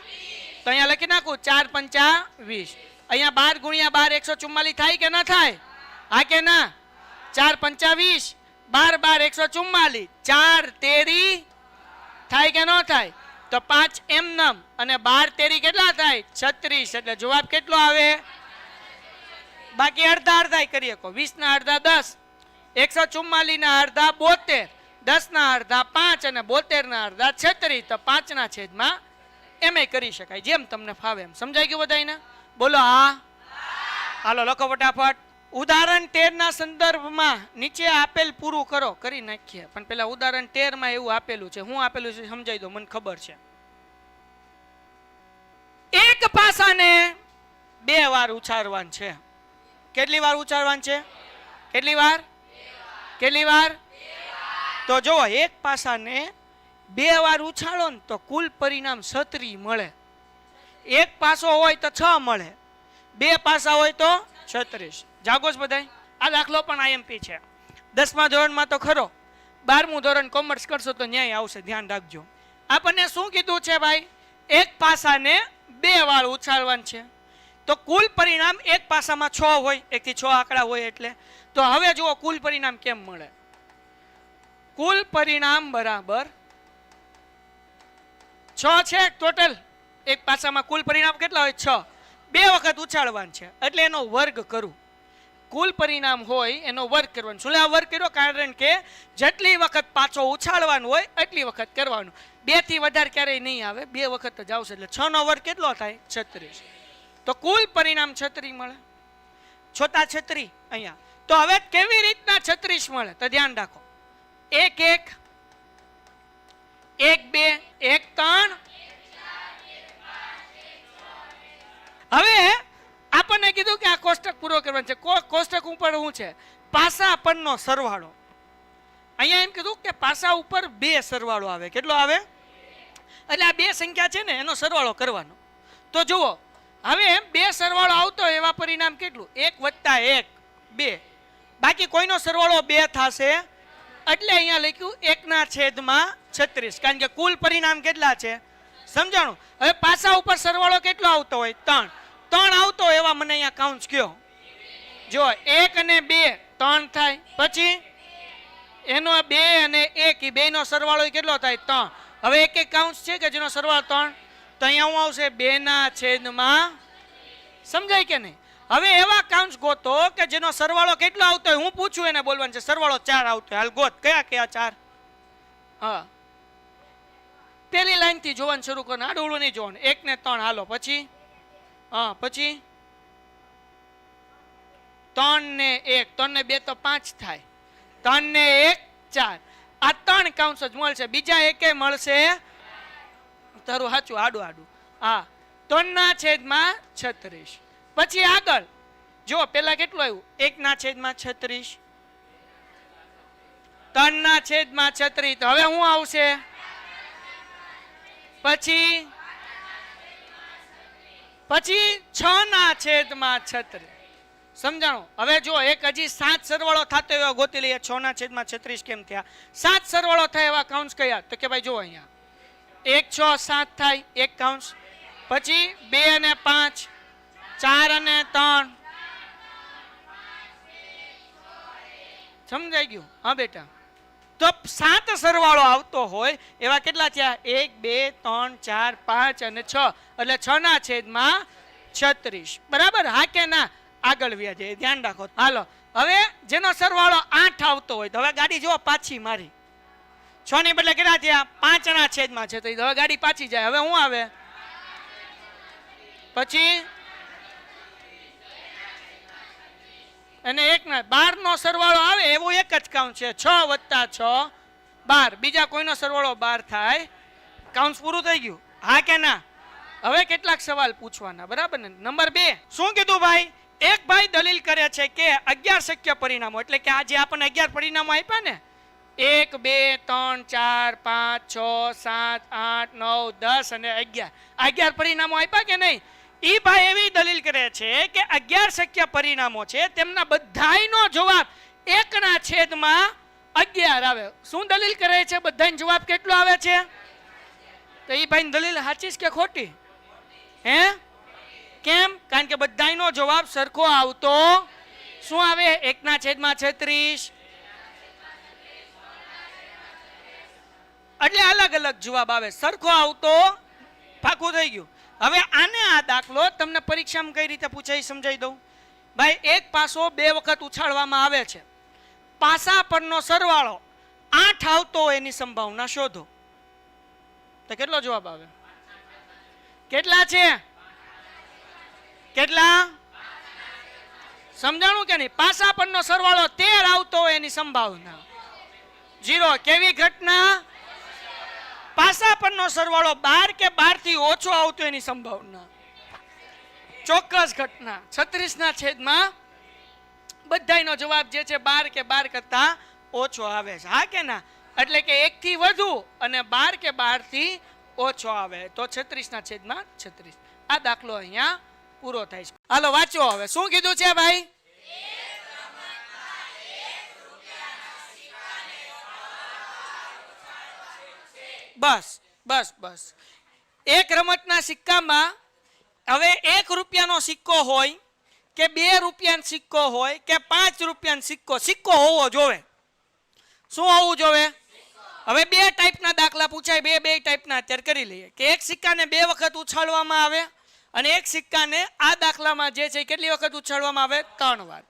તો અહીંયા લખી નાખું 4 પંચા 20. અહીંયા 12 ગુણ્યા 12 144 થાય કે ના થાય? હા કે ના? 4 પંચા 20, 12 12 144, 4 તેરી થાય કે ન થાય? તો 5 એમ નમ અને 12 તેરી કેટલા થાય? 36. એટલે જવાબ કેટલો આવે? બાકી અડધા અડધા કરી શકો. 20 ના અડધા 10, 144 ના અડધા 72, 10 ના અડધા 5 અને 72 ના અડધા 36. તો 5 ના છેદમાં એમ કરી શકાય, જેમ તમને ફાવે એમ. સમજાઈ ગયું બધાને? બોલો હા. હાલો લખો ફટાફટ. ઉદાહરણ 13 ના સંદર્ભમાં નીચે આપેલ પૂરું કરો. કરી નાખીએ, પણ પેલા ઉદાહરણ 13 માં એવું આપેલું છે. હું આપેલું છે સમજાઈ દો, મને ખબર છે. એક પાસાને 2 વાર ઉચ્ચારવાનું છે. કેટલી વાર ઉચ્ચારવાનું છે? કેટલી વાર? કેટલી વાર? તો જો એક પાસાને 2 વાર ઉછાળો ને તો કુલ પરિણામ 36 મળે. એક પાસો હોય તો 6 મળે, 2 પાસા હોય તો 36. જાગો જ બધાય? આ દાખલો પણ આઈએમપી છે. 10મા ધોરણમાં તો ખરો, 12મું ધોરણ કોમર્સ કરશો તો ન્યાય આવશે, ધ્યાન રાખજો. આપણને શું કીધું છે ભાઈ? એક પાસાને 2 વાર ઉછાળવાનું છે. તો કુલ પરિણામ એક પાસામાં 6 હોય, 1 થી 6 આંકડા હોય એટલે. તો હવે જુઓ કુલ પરિણામ કેમ મળે. કુલ પરિણામ બરાબર 6 છે ટોટલ. એક પાસામાં કુલ પરિણામ કેટલા હોય? 6. 2 વખત ઉછાળવાનું છે એટલે એનો વર્ગ કરું. કુલ પરિણામ હોય એનો વર્ગ કરવાનો. શું વર્ગ કર્યો? કારણ કે જેટલી વખત પાછો ઉછાળવાનું હોય એટલી વખત કરવાનું. 2 થી વધારે ક્યારેય નહીં આવે, 2 વખત જ આવશે. એટલે 6 નો વર્ગ કેટલો થાય? 36. તો કુલ પરિણામ 36 મળે. છોટા 36 અહીંયા. તો હવે કેવી રીતના 36 મળે તો ધ્યાન રાખો. 1 1 1 2 1 3. હવે આપણને કીધું કે આ કોષ્ટક પૂરો કરવાનો છે. કોષ્ટક ઉપર શું છે? પાસા પરનો સરવાળો. અહીંયા એમ કીધું કે પાસા ઉપર 2 સરવાળો આવે. કેટલો આવે? એટલે આ 2 સંખ્યા છે ને એનો સરવાળો કરવાનો. તો જુઓ હવે 2 સરવાળો આવતો એવા પરિણામ કેટલું? 1 + 1 2. બાકી કોઈનો સરવાળો 2 થશે એટલે અહીંયા લખ્યું 1/36. કારણ કે કુલ પરિણામ કેટલા છે સમજાણું. હવે પાસા ઉપર સરવાળો કેટલો આવતો હોય? 3. 3 આવતો એવા મને અહીંયા કાઉન્સ કયો. જો 1 અને 2 3 થાય, પછી એનો 2 અને 1 એ બેનો સરવાળો કેટલો થાય? 3. હવે એક એક કાઉન્સ છે કે જેનો સરવાળો 3. તો અહીંયા હું આવશે 2/. સમજાય કે નહીં? હવે એવા કાઉન્સ ગોતો કે જેનો સરવાળો કેટલો આવતો હોય. હું પૂછું એને બોલવાનું છે. સરવાળો 4 આવતો હોય. હાલ ગોત. કયા કયા 4? હા, પેલી લાઈન થી જોવાનું શરૂ કરો. આડું નહીં જોવાનું. 1 ને 3 હાલો. પછી હા, પછી 3 ને 1, 3 ને 2 તો 5 થાય. 3 ને 1 4. આ 3 કાઉન્સ જ મળશે, બીજા એકે મળશે. તારું સાચું, આડું આડું. હા, 3/36. પછી આગળ જો પેલા કેટલું આવ્યું? 1/36. 3/36. તો હવે શું આવશે? પછી 6/36. સમજાણું? હવે જો એક હજી 7 સરવાળો થતો એવા ગોતી લઈએ. 6/36 કેમ થયા? 7 સરવાળો થાય એવા કાઉન્સ કયા? તો કે ભાઈ જો અહીંયા 1 6 7 થાય એક કાઉન્સ. પછી 2 અને 5, 4 અને 3. સમજાઈ ગયું? હા બેટા. તો 7 સરવાળો આવતો હોય એવા કેટલા થયા? 1 2 3 4 5 અને 6. એટલે 6/36. બરાબર? હા કે ના? આગળ વ્યા જાય, ધ્યાન રાખો. હાલો હવે જેનો સરવાળો 8 આવતો હોય તો હવે ગાડી જો પાછી મારી. 6 ની બદલે કેટલા થયા? 5/36. હવે ગાડી પાછી જાય. હવે શું આવે? પછી અને 1 ના 12 નો સરવાળો આવે એવો એક જ કાઉન્ટ છે 6 + 6 12 બીજા કોઈનો સરવાળો 12 થાય કાઉન્ટ પૂરું થઈ ગયું હા કે ના હવે કેટલાક સવાલ પૂછવાના બરાબર ને નંબર 2 શું કીધું ભાઈ એક ભાઈ દલીલ કરે છે કે 11 શક્ય પરિણામો એટલે કે આ જે આપણને 11 પરિણામો આપ્યા ને 1 2 3 4 5 6 7 8 9 10 અને 11 પરિણામો આપ્યા કે નહીં ઈ ભાઈ એવી દલીલ કરે છે કે 11 શક્ય પરિણામો છે તેમના બધાયનો જવાબ 1 ના છેદમાં 11 આવે શું દલીલ કરે છે બધાયનો જવાબ કેટલો આવે છે તો ઈ ભાઈની દલીલ સાચી કે ખોટી હે કેમ કારણ કે બધાયનો જવાબ સરખો આવતો શું આવે 1 ના છેદમાં 36 એટલે અલગ અલગ જવાબ આવે સરખો આવતો પાકું થઈ ગયું હવે આને આ દાખલો તમને પરીક્ષામાં કઈ રીતે પૂછાય સમજાવી દઉં ભાઈ એક પાસો 2 વખત ઉછાળવામાં આવે છે પાસા પરનો સરવાળો 8 આવતો એની સંભાવના શોધો તો કેટલો જવાબ આવે કેટલા છે કેટલા સમજાણું કે નહીં પાસા પરનો સરવાળો 13 આવતો એની સંભાવના 0 કેવી ઘટના પાસા પરનો સરવાળો 12 કે 12 થી ઓછો આવતો એની સંભાવના ચોક્કસ ઘટના 36 ના છેદમાં બધાયનો જવાબ જે છે 12 કે 12 કરતા ઓછો આવે છે હા કે ના એટલે કે 1 થી વધુ અને 12 કે 12 થી ઓછો આવે તો 36 ના છેદમાં 36 આ દાખલો અહીંયા પૂરો થાય છે હાલો વાંચો હવે શું કીધું છે ભાઈ બસ બસ બસ એક રમતના સિક્કામાં હવે 1 રૂપિયાનો સિક્કો હોય કે 2 રૂપિયાનો સિક્કો હોય કે 5 રૂપિયાનો સિક્કો હોવો જોવે શું હોવું જોવે હવે 2 ટાઈપના દાખલા પૂછાય બે ટાઈપના અત્યારે કરી લઈએ કે એક સિક્કાને 2 વખત ઉછાળવામાં આવે અને એક સિક્કાને આ દાખલામાં જે છે કેટલી વખત ઉછાળવામાં આવે 3 વાર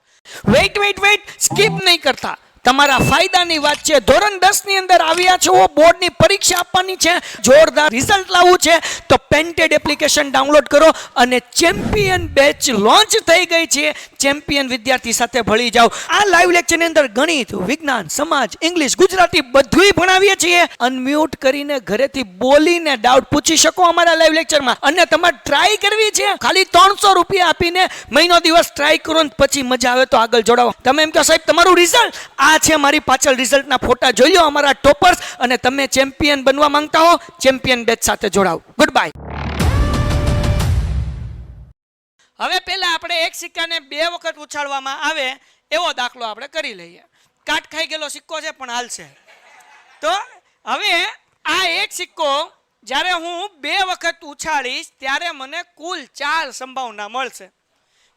વેઇટ સ્કીપ નહીં કરતા તમારા ફાયદાની વાત છે ધોરણ 10 ની અંદર આવ્યા છો બોર્ડની પરીક્ષા આપવાની છે જોરદાર રિઝલ્ટ લાવવું છે તો પેન્ટેડ એપ્લિકેશન ડાઉનલોડ કરો અને ચેમ્પિયન બેચ લોન્ચ થઈ ગઈ છે ચેમ્પિયન વિદ્યાર્થી સાથે ભળી જાઓ આ લાઈવ લેક્ચરની અંદર ગણિત વિજ્ઞાન સમાજ ઇંગ્લિશ ગુજરાતી બધુંય ભણાવીએ છીએ અનમ્યુટ કરીને ઘરેથી બોલીને ડાઉટ પૂછી શકો અમારા લાઈવ લેક્ચરમાં અને તમારે ટ્રાય કરવી છે ખાલી 300 રૂપિયા આપીને મહિનો દિવસ ટ્રાય કરો ને પછી મજા આવે તો આગળ જોડાવો તમે એમ કહો સાહેબ તમારું રિઝલ્ટ આ છે મારી પાછળ રિઝલ્ટના ફોટા જોઈ લો અમારા ટોપર્સ અને તમે ચેમ્પિયન બનવા માંગતા હો ચેમ્પિયન બેચ સાથે જોડાઓ ગુડ બાય હવે પહેલા આપણે એક સિક્કાને 2 વખત ઉછાળવામાં આવે એવો દાખલો આપણે કરી લઈએ કાટ ખાઈ ગયેલો સિક્કો છે પણ હાલશે તો હવે આ એક સિક્કો જ્યારે હું 2 વખત ઉછાળીશ ત્યારે મને કુલ 4 સંભાવના મળશે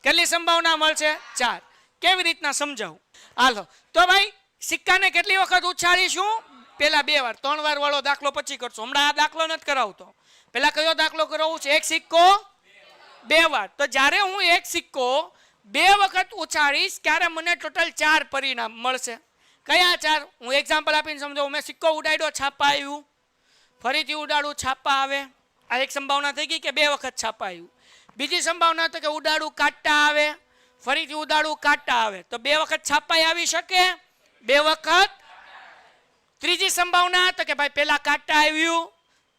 કેટલી સંભાવના મળશે 4 કેવી રીતના સમજાવું હાલો તો ભાઈ સિક્કાને કેટલી વખત ઉછાળીશું પેલા 2 વાર 3 વાર વાળો દાખલો પછી કરશો હમણાં આ દાખલો નથી કરાવતો પેલા કયો દાખલો કરાવું છે એક સિક્કો 2 વાર તો જ્યારે હું એક સિક્કો 2 વખત ઉછાળીશ ત્યારે મને ટોટલ 4 પરિણામ મળશે કયા 4 હું એક્ઝામ્પલ આપીને સમજાવું મેં સિક્કો ઉડાડ્યો છાપા આવ્યું ફરીથી ઉડાડું છાપા આવે આ એક સંભાવના થઈ ગઈ કે 2 વખત છાપા આવ્યું બીજી સંભાવના તો કે ઉડાડું કાંટા આવે ફરીથી ઉડાડું કાંટા આવે તો 2 વખત છાપાઈ આવી શકે 2 વખત ત્રીજી સંભાવના તો કે ભાઈ પહેલા કાંટા આવ્યું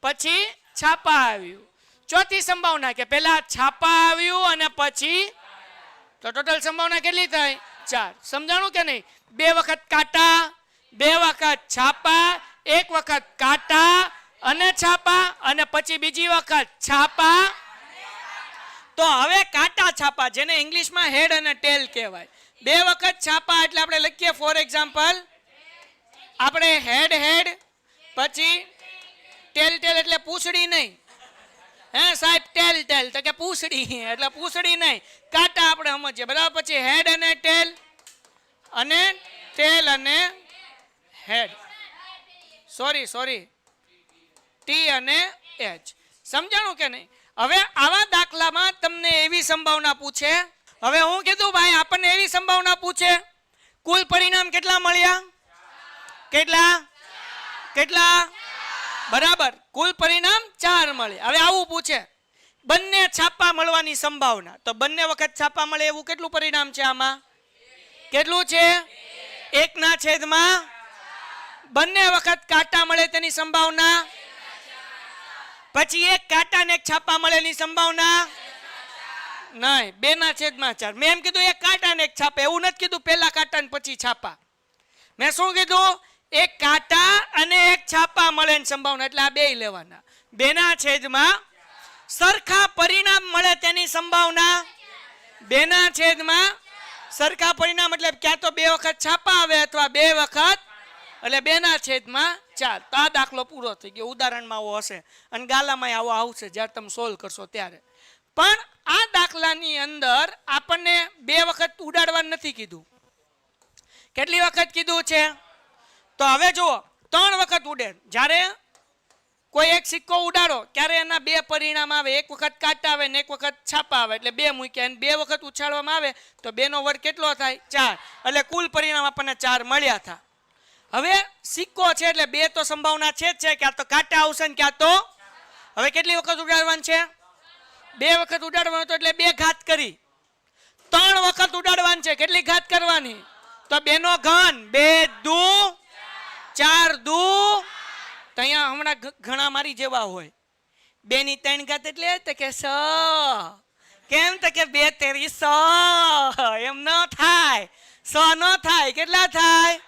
પછી છાપા આવ્યું ચોથી સંભાવના કે પહેલા છાપા આવ્યું અને પછી તો ટોટલ સંભાવના કેટલી થઈ 4 સમજાણું કે નહીં 2 વખત કાંટા 2 વખત છાપા 1 વખત કાંટા અને છાપા અને પછી બીજી વખત છાપા તો હવે કાંટા છાપા જેને ઇંગ્લિશમાં હેડ અને ટેલ કહેવાય 2 વખત છાપા એટલે આપણે લખીએ ફોર એક્ઝામ્પલ આપણે હેડ પછી ટેલ એટલે પૂંછડી નહીં હે સાહેબ ટેલ તો કે પૂંછડી એટલે પૂંછડી નહીં કાંટા આપણે સમજીએ બરાબર પછી હેડ અને ટેલ અને હેડ સોરી ટી અને એચ સમજાણું કે નહીં હવે આવા દાખલામાં તમને એવી સંભાવના પૂછે હવે હું કીધું ભાઈ આપણને એવી સંભાવના પૂછે કુલ પરિણામ કેટલા મળ્યા કેટલા બરાબર કુલ પરિણામ 4 મળે હવે આવું પૂછે બંને છાપા મળવાની સંભાવના તો બંને વખત છાપા મળે એવું કેટલું પરિણામ છે આમાં કેટલું છે? 1/4. બંને વખત કાંટા મળે તેની સંભાવના, પછી એક કાંટા ને એક છાપા મળે એની સંભાવના નહીં, 2/4. મેં એમ કીધું એક કાંટા ને એક છાપા, એવું નથી કીધું પેલા કાંટા ને પછી છાપા. મેં શું કીધું? એક કાંટા અને એક છાપા મળે એની સંભાવના, એટલે આ બે લેવાના. 2/4 સરખા પરિણામ મળે તેની સંભાવના, 2/4 સરખા પરિણામ એટલે ક્યાં તો 2 વખત છાપા આવે અથવા 2 વખત, એટલે 2/4. તો આ દાખલો પૂરો થઈ ગયો. ઉદાહરણમાં આવો હશે અને ગાલામાં આવો આવશે જ્યારે તમે સોલ્વ કરશો ત્યારે. પણ આ દાખલાની અંદર આપણને 2 વખત ઉડાડવાનું નથી કીધું. કેટલી વખત કીધું છે? તો હવે જુઓ, 3 વખત ઉડે. જ્યારે કોઈ એક સિક્કો ઉડાડો ત્યારે એના 2 પરિણામ આવે, એક વખત કાંટા આવે ને એક વખત છાપા આવે, એટલે 2 મૂક્યા અને 2 વખત ઉછાળવામાં આવે તો 2 નો વર્ગ કેટલો થાય? 4. એટલે કુલ પરિણામ આપણને 4 મળ્યા હતા. હવે સિક્કો છે એટલે 2 તો સંભાવના છે જ છે, ક્યાં તો કાંટા આવશે ને ક્યાં તો. હવે કેટલી વખત ઉડાડવાનું છે? 2 વખત ઉડાડવાનું, એટલે 2 ઘાત કરી. 3 વખત ઉડાડવાનું છે, કેટલી ઘાત કરવાની? તો 2 નો ઘન, 2 દુ 4 દુ. તો અહીંયા હમણાં ઘણા મારી જેવા હોય, 2 ની 3 ઘાત એટલે કે 6. કેમ? તો કે 2 તેરી 100. એમ ન થાય, 100 ન થાય. કેટલા થાય?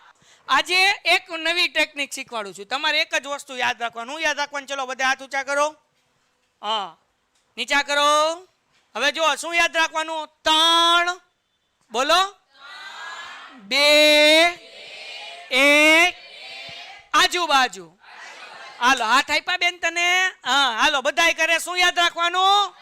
આજે એક નવી ટેકનિક શીખવાડું છું. તમારે એક જ વસ્તુ યાદ રાખવાનું. હું યાદ રાખવાનું? ચલો બધા હાથ ઊંચા કરો, હા નીચા કરો. હવે જો શું યાદ રાખવાનું? 3 બોલો, 2 1 આજુબાજુ. હાલો હાથ આપ્યા બેન તને? હા હાલો બધાય કરે. શું યાદ રાખવાનું?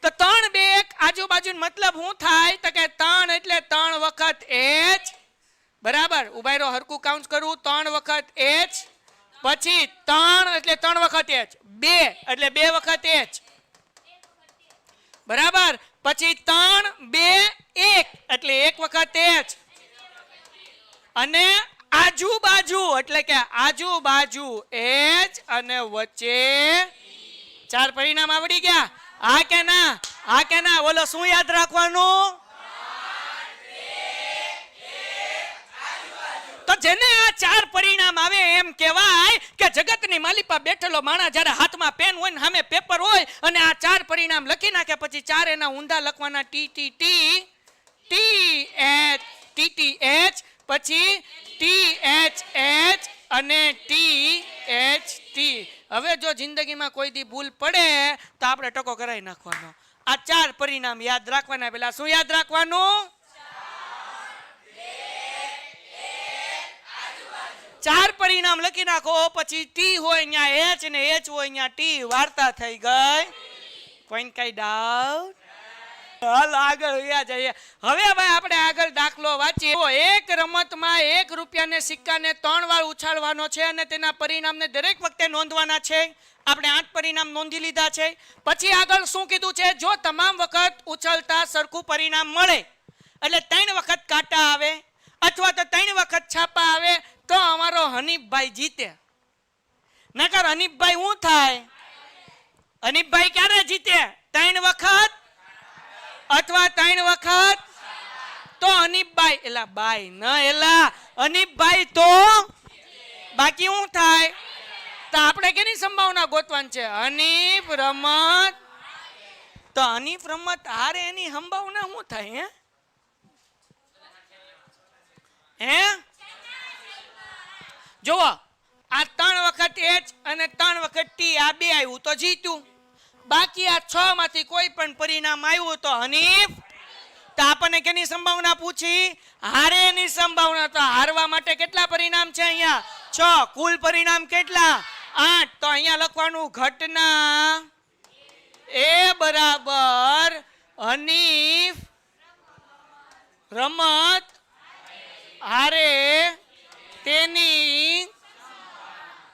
તો 3 2 1 આજુબાજુ. મતલબ શું થાય? તો કે 3 એટલે 3 વખત h. બરાબર, ઉભા રહો, હરકું કાઉન્ટ કરું. 3 વખત h, પછી 3 એટલે 3 વખત h, 2 એટલે 2 વખત h. બરાબર, પછી 3 2 1 એટલે 1 વખત h. અને આજુબાજુ એટલે કે આજુબાજુ h અને વચ્ચે 4 પરિણામ આવડી ગયા. હા કે ના? હા કે ના? બોલો શું યાદ રાખવાનું? તો જેને આ 4 પરિણામ આવે એમ કહેવાય કે જગતની માલિપા બેઠેલો માણસ જ્યારે હાથમાં પેન હોય ને સામે પેપર હોય અને આ 4 પરિણામ લખી નાખે, પછી 4 એના ઊંધા લખવાના, T T T T H T T H, પછી ટી એચ એચ અને ટી એચ ટી. હવે જો જિંદગીમાં કોઈ દી ભૂલ પડે તો આપણે ટકો કરાવી નાખવાનો. આ 4 પરિણામ યાદ રાખવાના. પેલા શું યાદ રાખવાનું? 4 પરિણામ લખી નાખો, પછી ટી હોય અહીંયા એચ ને એચ હોય અહીંયા ટી. વાર્તા થઈ ગઈ. કોઈને કઈ ડાઉટ? હાલો આગળ વયા જઈએ. હવે ભાઈ આપણે આગળ દાખલો વાંચીએ. એક રમતમાં 1 રૂપિયાને સિક્કાને 3 વાર ઉછાળવાનો છે અને તેના પરિણામને દરેક વખતે નોંધવાના છે. આપણે 8 પરિણામ નોંધી લીધા છે. પછી આગળ શું કીધું છે? જો તમામ વખત ઉછળતા સરખું પરિણામ મળે, એટલે 3 વખત કાંટા આવે અથવા તો 3 વખત છાપા આવે તો અમારો હનીફભાઈ જીતે. નકર હનીફભાઈ શું થાય? હનીફભાઈ ક્યારે જીતે? 3 વખત અથવા 3 વખત. તો હનીફભાઈ એલા બાઈ ન એલા હનીફભાઈ તો બાકી શું થાય? તો આપણે કેની સંભાવના ગોતવાની છે? હનીફ રમત. તો હનીફ રમત હારે એની સંભાવના શું થાય? હે જુઓ, આ 3 વખત h અને 3 વખત t, આ 2 આવ્યું તો જીત્યું. બાકી આ 6 માંથી કોઈ પણ પરિણામ આવ્યું તો હનીફ. તો આપણને કેની સંભાવના પૂછી? હારે એની સંભાવના. તો હારવા માટે કેટલા પરિણામ છે? અહીંયા 6. કુલ પરિણામ કેટલા? 8. તો અહીંયા લખવાનું ઘટના એ બરાબર હનીફ રમત હારે તેની.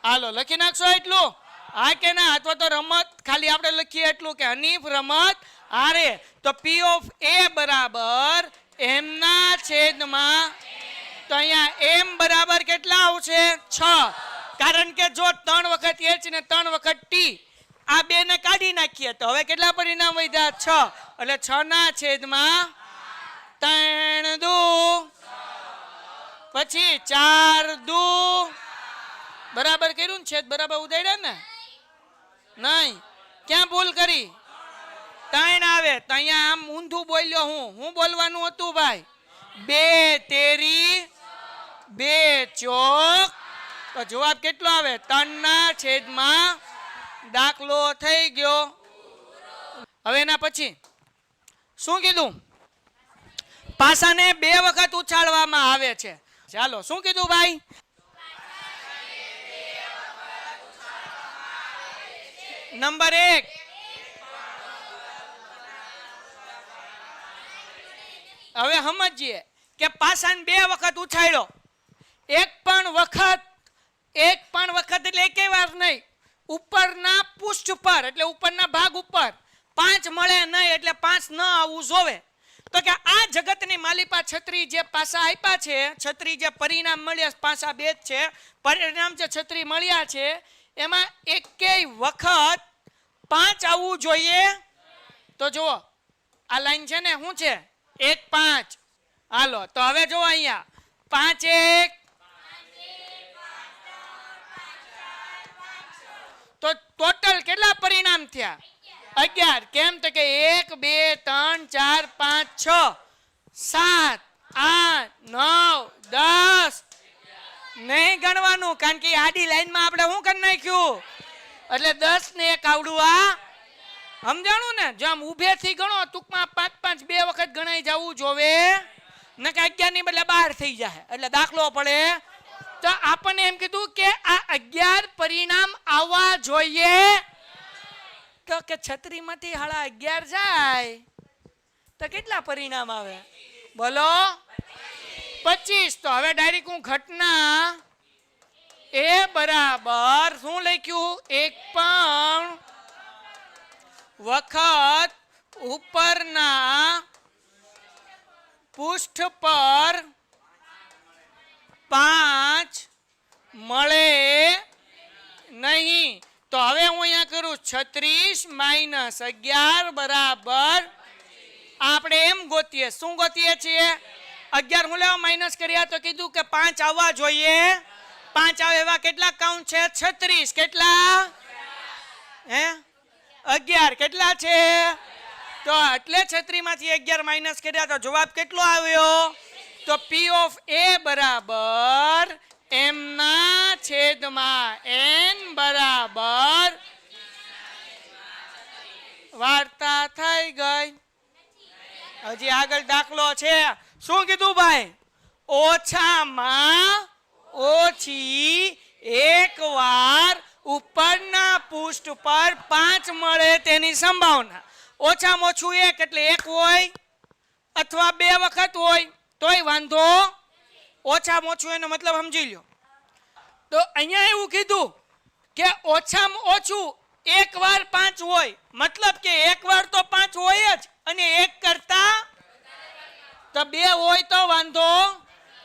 હાલો લખી નાખશો એટલું? હા કે ના? અથવા તો રમત ખાલી આપણે લખીએ એટલું કે હનીફ રમત હારે. તો P of A બરાબર m ના છેદમાં. તો અહીંયા m બરાબર કેટલા આવશે? 6. કારણ કે જો 3 વખત h ને 3 વખત t, આ 2 ને કાઢી નાખીએ તો હવે કેટલા પરિણામ વધ્યા? 6. એટલે 6 ના છેદમાં 3 દુ, પછી 4 દુ, બરાબર કર્યું ને? છેદ બરાબર ઉડાડ્યા ને? નહીં. ક્યાં ભૂલ કરી? 3 આવે તો અહીંયા આમ ઊંધું બોલ્યો. હું બોલવાનું હતું ભાઈ? 2 તેરી 2 ચોક. તો જવાબ કેટલો આવે? 3 ના છેદમાં. દાખલો થઈ ગયો. હવે એના પછી શું કીધું? પાસાને 2 વખત ઉછાળવામાં આવે છે. ચાલો શું કીધું ભાઈ? નંબર 1, હવે સમજીએ કે પાસાને 2 વખત ઉછાળ્યો. એક પણ વખત એટલે એકેય વાર નહીં. ઉપરના પૃષ્ઠ પર એટલે ઉપરના ભાગ ઉપર 5 મળે નહીં, એટલે 5 ન આવવું જોવે. તો કે આ જગતની માલિપા છત્રી જે પાસા આપ્યા છે, છત્રી જે પરિણામ મળ્યા, પાસા 2 જ છે, પરિણામ જે છત્રી મળ્યા છે એમાં એકેય વખત 5 આવવું જોઈએ. તો જુઓ આ લાઈન છે ને, શું છે? 1 5. હાલો તો હવે જુઓ અહીંયા 5 1, તો ટોટલ કેટલા પરિણામ થયા? 11. કેમ? તો કે 1 2 3 4 5 6 7 8 9 10. નહીં ગણવાનું, કારણ કે આડી લાઈનમાં આપણે શું કરી નાખ્યું? એટલે 10 ને 1 આવડું. આ સમજાણું ને? જેમ ઊભેથી ગણો ટૂંકમાં 5 5 2 વખત ગણાઈ જવું જોવે, ન કે 11 ની બદલે 12 થઈ જાય એટલે દાખલો પડે. તો આપણને એમ કીધું કે આ 11 પરિણામ આવવા જોઈએ. તો કે છત્રીમાંથી હાળા 11 જાય તો કેટલા પરિણામ આવે? બોલો 25. તો હવે ડાયરેક્ટ હું ઘટના એ બરાબર શું લખ્યું? 1 પણ વખત ઉપરના પૃષ્ઠ પર 5 મળે નહીં. તો હવે હું અહીંયા કરું 36 માઇનસ 11 બરાબર આપણે એમ ગોતીએ. શું ગોતીએ છીએ? 11 હું લેવા માઇનસ કર્યા તો કીધું કે 5 આવવા જોઈએ. 5 આવે એવા કેટલા કાઉન્ટ છે? 36. કેટલા? હે 11 કેટલા છે? તો એટલે 36 માંથી 11 માઇનસ કર્યા તો જવાબ કેટલો આવ્યો? તો P of A બરાબર m ના છેદમાં n બરાબર. વાર્તા થઈ ગઈ. હજી આગળ દાખલો છે. શું કીધું ભાઈ? ઓછામાં ઓછી એક વાર ઉપરના પૃષ્ઠ પર 5 મળે તેની સંભાવના. ઓછામાં ઓછું 1 એટલે 1 હોય અથવા 2 વખત હોય તોય વાંધો. ઓછામાં ઓછું એનો મતલબ સમજી લો. તો અહીંયા એવું કીધું કે ઓછામાં ઓછું એક વાર 5 હોય, મતલબ કે એક વાર તો 5 હોય જ, અને 1 કરતા તો 2 હોય તો વાંધો.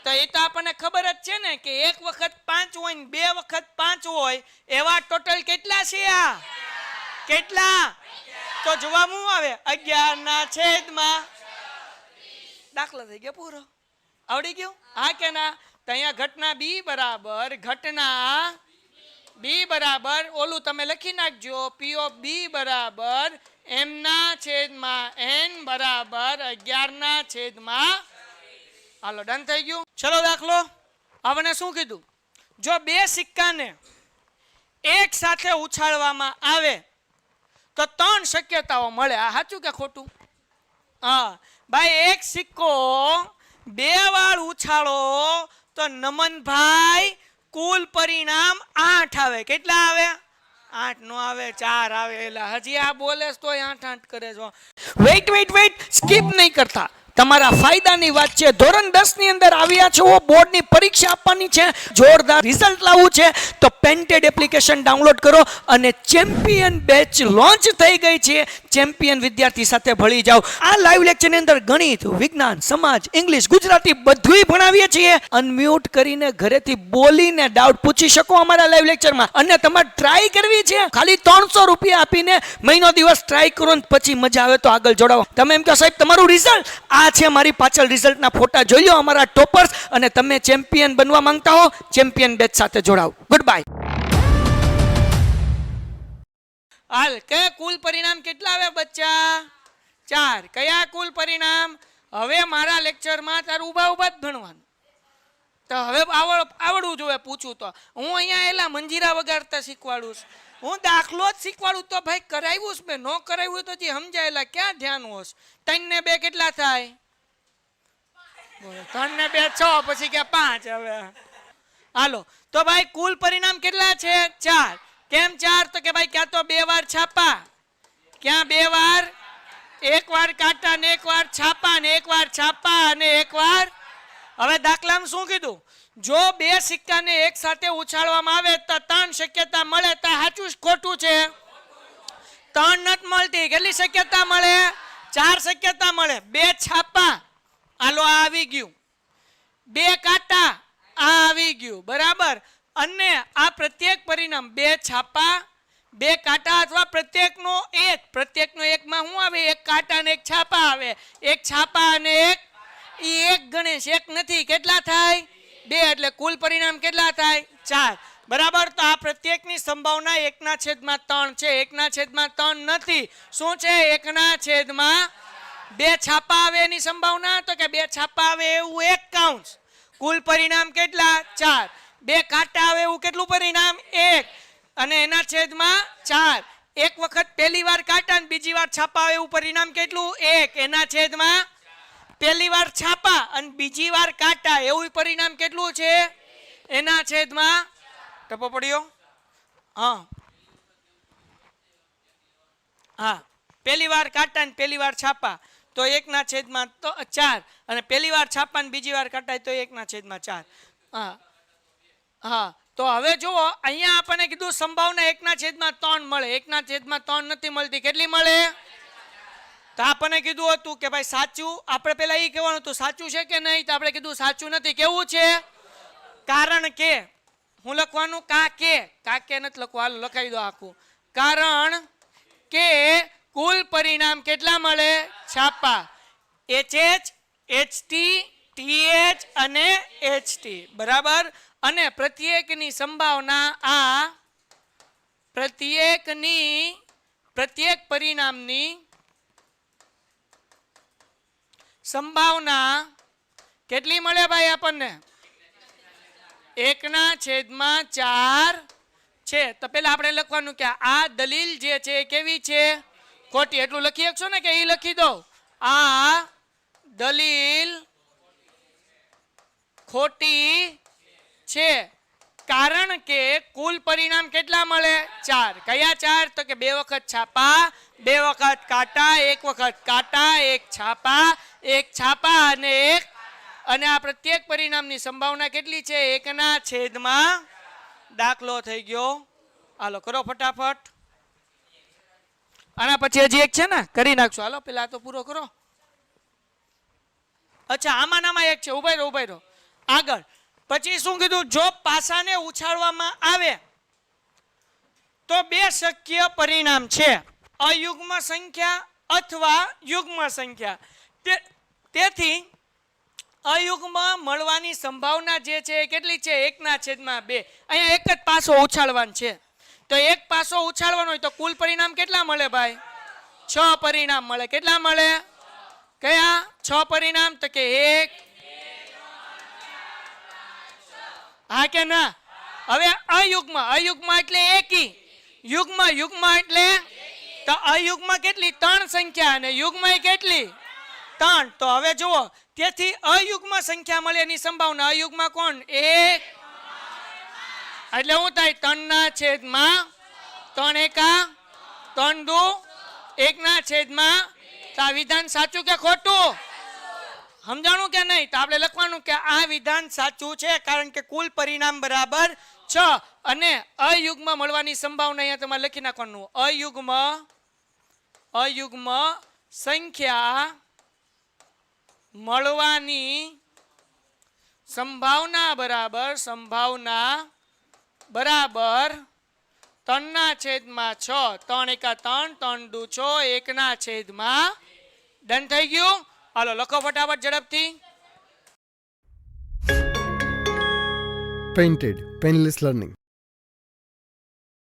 તો એ તો આપણને ખબર જ છે ને કે 1 વખત 5 હોય ને 2 વખત 5 હોય એવા ટોટલ કેટલા છે? આ કેટલા? તો જવાબ શું આવે? 11 ના છેદમાં. દાખલો થઈ ગયો પૂરો. આવડી ગયું? હા કે ના? તો અહીંયા ઘટના બી બરાબર ઓલું તમે લખી નાખજો. P of B બરાબર m ના છેદમાં n બરાબર 11 ના છેદમાં. હાલો ડન થઈ ગયું. ચલો દાખલો. આપણે શું કીધું? જો 2 સિક્કાને એક સાથે ઉછાળવામાં આવે તો 3 શક્યતાઓ મળે. આ સાચું કે ખોટું? હા ભાઈ, એક સિક્કો 2 વાર ઉછાળો તો નમનભાઈ કુલ પરિણામ 8 આવે. કેટલા આવે? 8 નો આવે, 4 આવે. એટલે હજી આ બોલે તો 8 કરે છો. વેઇટ સ્કીપ નહીં કરતા. તમારા ફાયદાની વાત છે. ધોરણ 10 ની અંદર આવ્યા છો, બોર્ડની પરીક્ષા આપવાની છે, જોરદાર રિઝલ્ટ લાવવું છે, તો પેન્ટેડ એપ્લિકેશન ડાઉનલોડ કરો અને ચેમ્પિયન બેચ લોન્ચ થઈ ગઈ છે. ચેમ્પિયન વિદ્યાર્થી સાથે ભળી જાઓ. આ લાઈવ લેક્ચરની અંદર ગણિત, વિજ્ઞાન, સમાજ, ઇંગ્લિશ, ગુજરાતી બધુંય ભણાવીએ છીએ. અનમ્યુટ કરીને ઘરેથી બોલીને ડાઉટ પૂછી શકો અમારા લાઈવ લેક્ચરમાં. અને તમારે ટ્રાય કરવી છે, ખાલી 300 રૂપિયા આપીને મહિનો દિવસ ટ્રાય કરો ને પછી મજા આવે તો આગળ જોડાવો. તમે એમ કહો સાહેબ તમારું રિઝલ્ટ આ છે, મારી પાછળ રિઝલ્ટના ફોટા જોઈ લો અમારા ટોપર્સ, અને તમે ચેમ્પિયન બનવા માંગતા હો ચેમ્પિયન બેચ સાથે જોડાઓ. Good bye. હાલ કે કુલ પરિણામ કેટલા આવે બચ્ચા? 4. કયા કુલ પરિણામ? હવે મારા લેક્ચરમાં તાર ઊભા ઊભા જ ભણવાનું. તો હવે આવડવું જોઈએ. પૂછું તો હું અહીંયા એલા મંજીરા વગાડતા શીખવાડું છું, હું દાખલો જ શીખવાડું. તો ભાઈ કરાવ્યું છે મેં, ન કરાવ્યું તો જે સમજાયેલા ક્યાં ધ્યાન હોશ. 3 ને 2 કેટલા થાય? 3 ને 2 6, પછી કે 5. હવે હાલો તો ભાઈ કુલ પરિણામ કેટલા છે? 4. કેમ 4? તો કે ભાઈ ક્યાં તો 2 વાર છાપા, ક્યાં 2 વાર, 1 વાર કાટા ને 1 વાર છાપા ને 1 વાર છાપા અને 1 વાર. હવે દાખલામાં શું કીધું? જો 2 સિક્કાને એક સાથે ઉછાળવામાં આવે તો 3 શક્યતા મળે. તો સાચું ખોટું છે? 3 નથી મળતી. કેટલી શક્યતા મળે? 4 શક્યતા મળે. 2 છાપા, હાલો આ આવી ગયું. 2 કાટા, આ આવી ગયું. બરાબર. અને આ પ્રત્યેક પરિણામ 2 છાપા, 2 કાટા અથવા પ્રત્યેકનો એકમાં શું આવે? 1 કાટા અને 1 છાપા આવે. 1 છાપા અને 1 1 ગણેશ, 1 નથી. કેટલા થાય? 2. એટલે કુલ પરિણામ કેટલા થાય? 4. બરાબર. તો આ પ્રત્યેકની સંભાવના 1/3 છે. 1/3 નથી. શું છે? 1/2. 2 છાપા આવે એની સંભાવના, તો કે 2 છાપા આવે એવું 1 કાઉન્સ. કુલ પરિણામ કેટલા? 4. 2 કાટા આવે એવું કેટલું પરિણામ? 1. અને એના છેદમાં 4. એક વખત પહેલી વાર કાટા અને બીજી વાર છાપા આવે એવું પરિણામ કેટલું? 1. એના છેદમાં પહેલી વાર છાપા અને બીજી વાર કાટા એવું પરિણામ કેટલું છે? એના છેદમાં ટપો પડ્યો. હા, પહેલી વાર કાટા અને પહેલી વાર છાપા તો 1/4, અને પહેલી વાર છાપા અને બીજી વાર કાટા તો 1/4. હા તો હવે જુઓ, અહીંયા આપણને કીધું સંભાવના 1/3 મળે. 1/3 નથી મળતી. કેટલી મળે? તો આપણને કીધું હતું કે ભાઈ સાચું, આપણે પેલા એ કહેવાનું હતું સાચું છે કે નહીં. તો આપણે કીધું સાચું નથી. કેવું છે? કારણ કે હું લખવાનું કાકે નથી લખવું. હાલ લખાઈ દો આખું. કારણ કે કુલ પરિણામ કેટલા મળે? છાપા. HH, HT, TH અને HT. બરાબર. અને પ્રત્યેકની સંભાવના આ પ્રત્યેક પરિણામની સંભાવના કેટલી મળે ભાઈ આપણને? 1/4 છે. તો પેલા આપણે લખવાનું કે આ દલીલ જે છે કેવી છે? ખોટી. એટલું લખી શકશો ને કે એ લખી દો? આ દલીલ ખોટી છે. કારણ કે કુલ પરિણામ કેટલા મળે? 4. કયા 4? તો કે 2 વખત છાપા, 2 વખત કાટા, 1 વખત કાટા, 1 છાપા, 1 છાપા અને 1. અને આ પ્રત્યેક પરિણામની સંભાવના કેટલી છે? 1/. દાખલો થઈ ગયો. હાલો કરો ફટાફટ. આના પછી હજી એક છે ને, કરી નાખશું. હાલો પેલા તો પૂરો કરો. અચ્છા, આમાંનામાં એક છે. ઉભા રહો આગળ. પછી શું કીધું? જો પાસાને ઉછાળવામાં આવે તો 2 શક્ય પરિણામ છે, અયુગ્મ સંખ્યા અથવા યુગ્મ સંખ્યા. તેથી અયુગ્મ મળવાની સંભાવના જે છે એ કેટલી છે? 1/2. અહીંયા એક જ પાસો ઉછાળવાનો છે. તો એક પાસો ઉછાળવાનો હોય તો કુલ પરિણામ કેટલા મળે ભાઈ? 6 પરિણામ મળે. કેટલા મળે? કયા 6 પરિણામ? તો કે 1. હા કે ના? હવે અયુગ્મ એટલે એકી. યુગ્મ એટલે તો અયુગ્મ કેટલી? 3 સંખ્યા અને યુગ્મ કેટલી? 3. તો હવે જુઓ, તેથી અયુગ્મ સંખ્યા મળે એની સંભાવના. અયુગ્મ કોણ? 1. એટલે શું થાય? 3/3 એકા 3 દુ 1/. તો આ વિધાન સાચું કે ખોટું? સમજાણું કે નહીં? તો આપણે લખવાનું કે આ વિધાન સાચું છે કારણ કે કુલ પરિણામ બરાબર 6 અને અયુગ્મ મળવાની સંભાવના અહીંયા તમારે લખી નાખવાનું. અયુગ્મ સંખ્યા મળવાની સંભાવના બરાબર 3/6. 3 એકા 3, 3 દુ 6, 1/6. ડન થઈ ગયું? હાલો લખો ફટાફટ ઝડપથી. Painted, Painless Learning.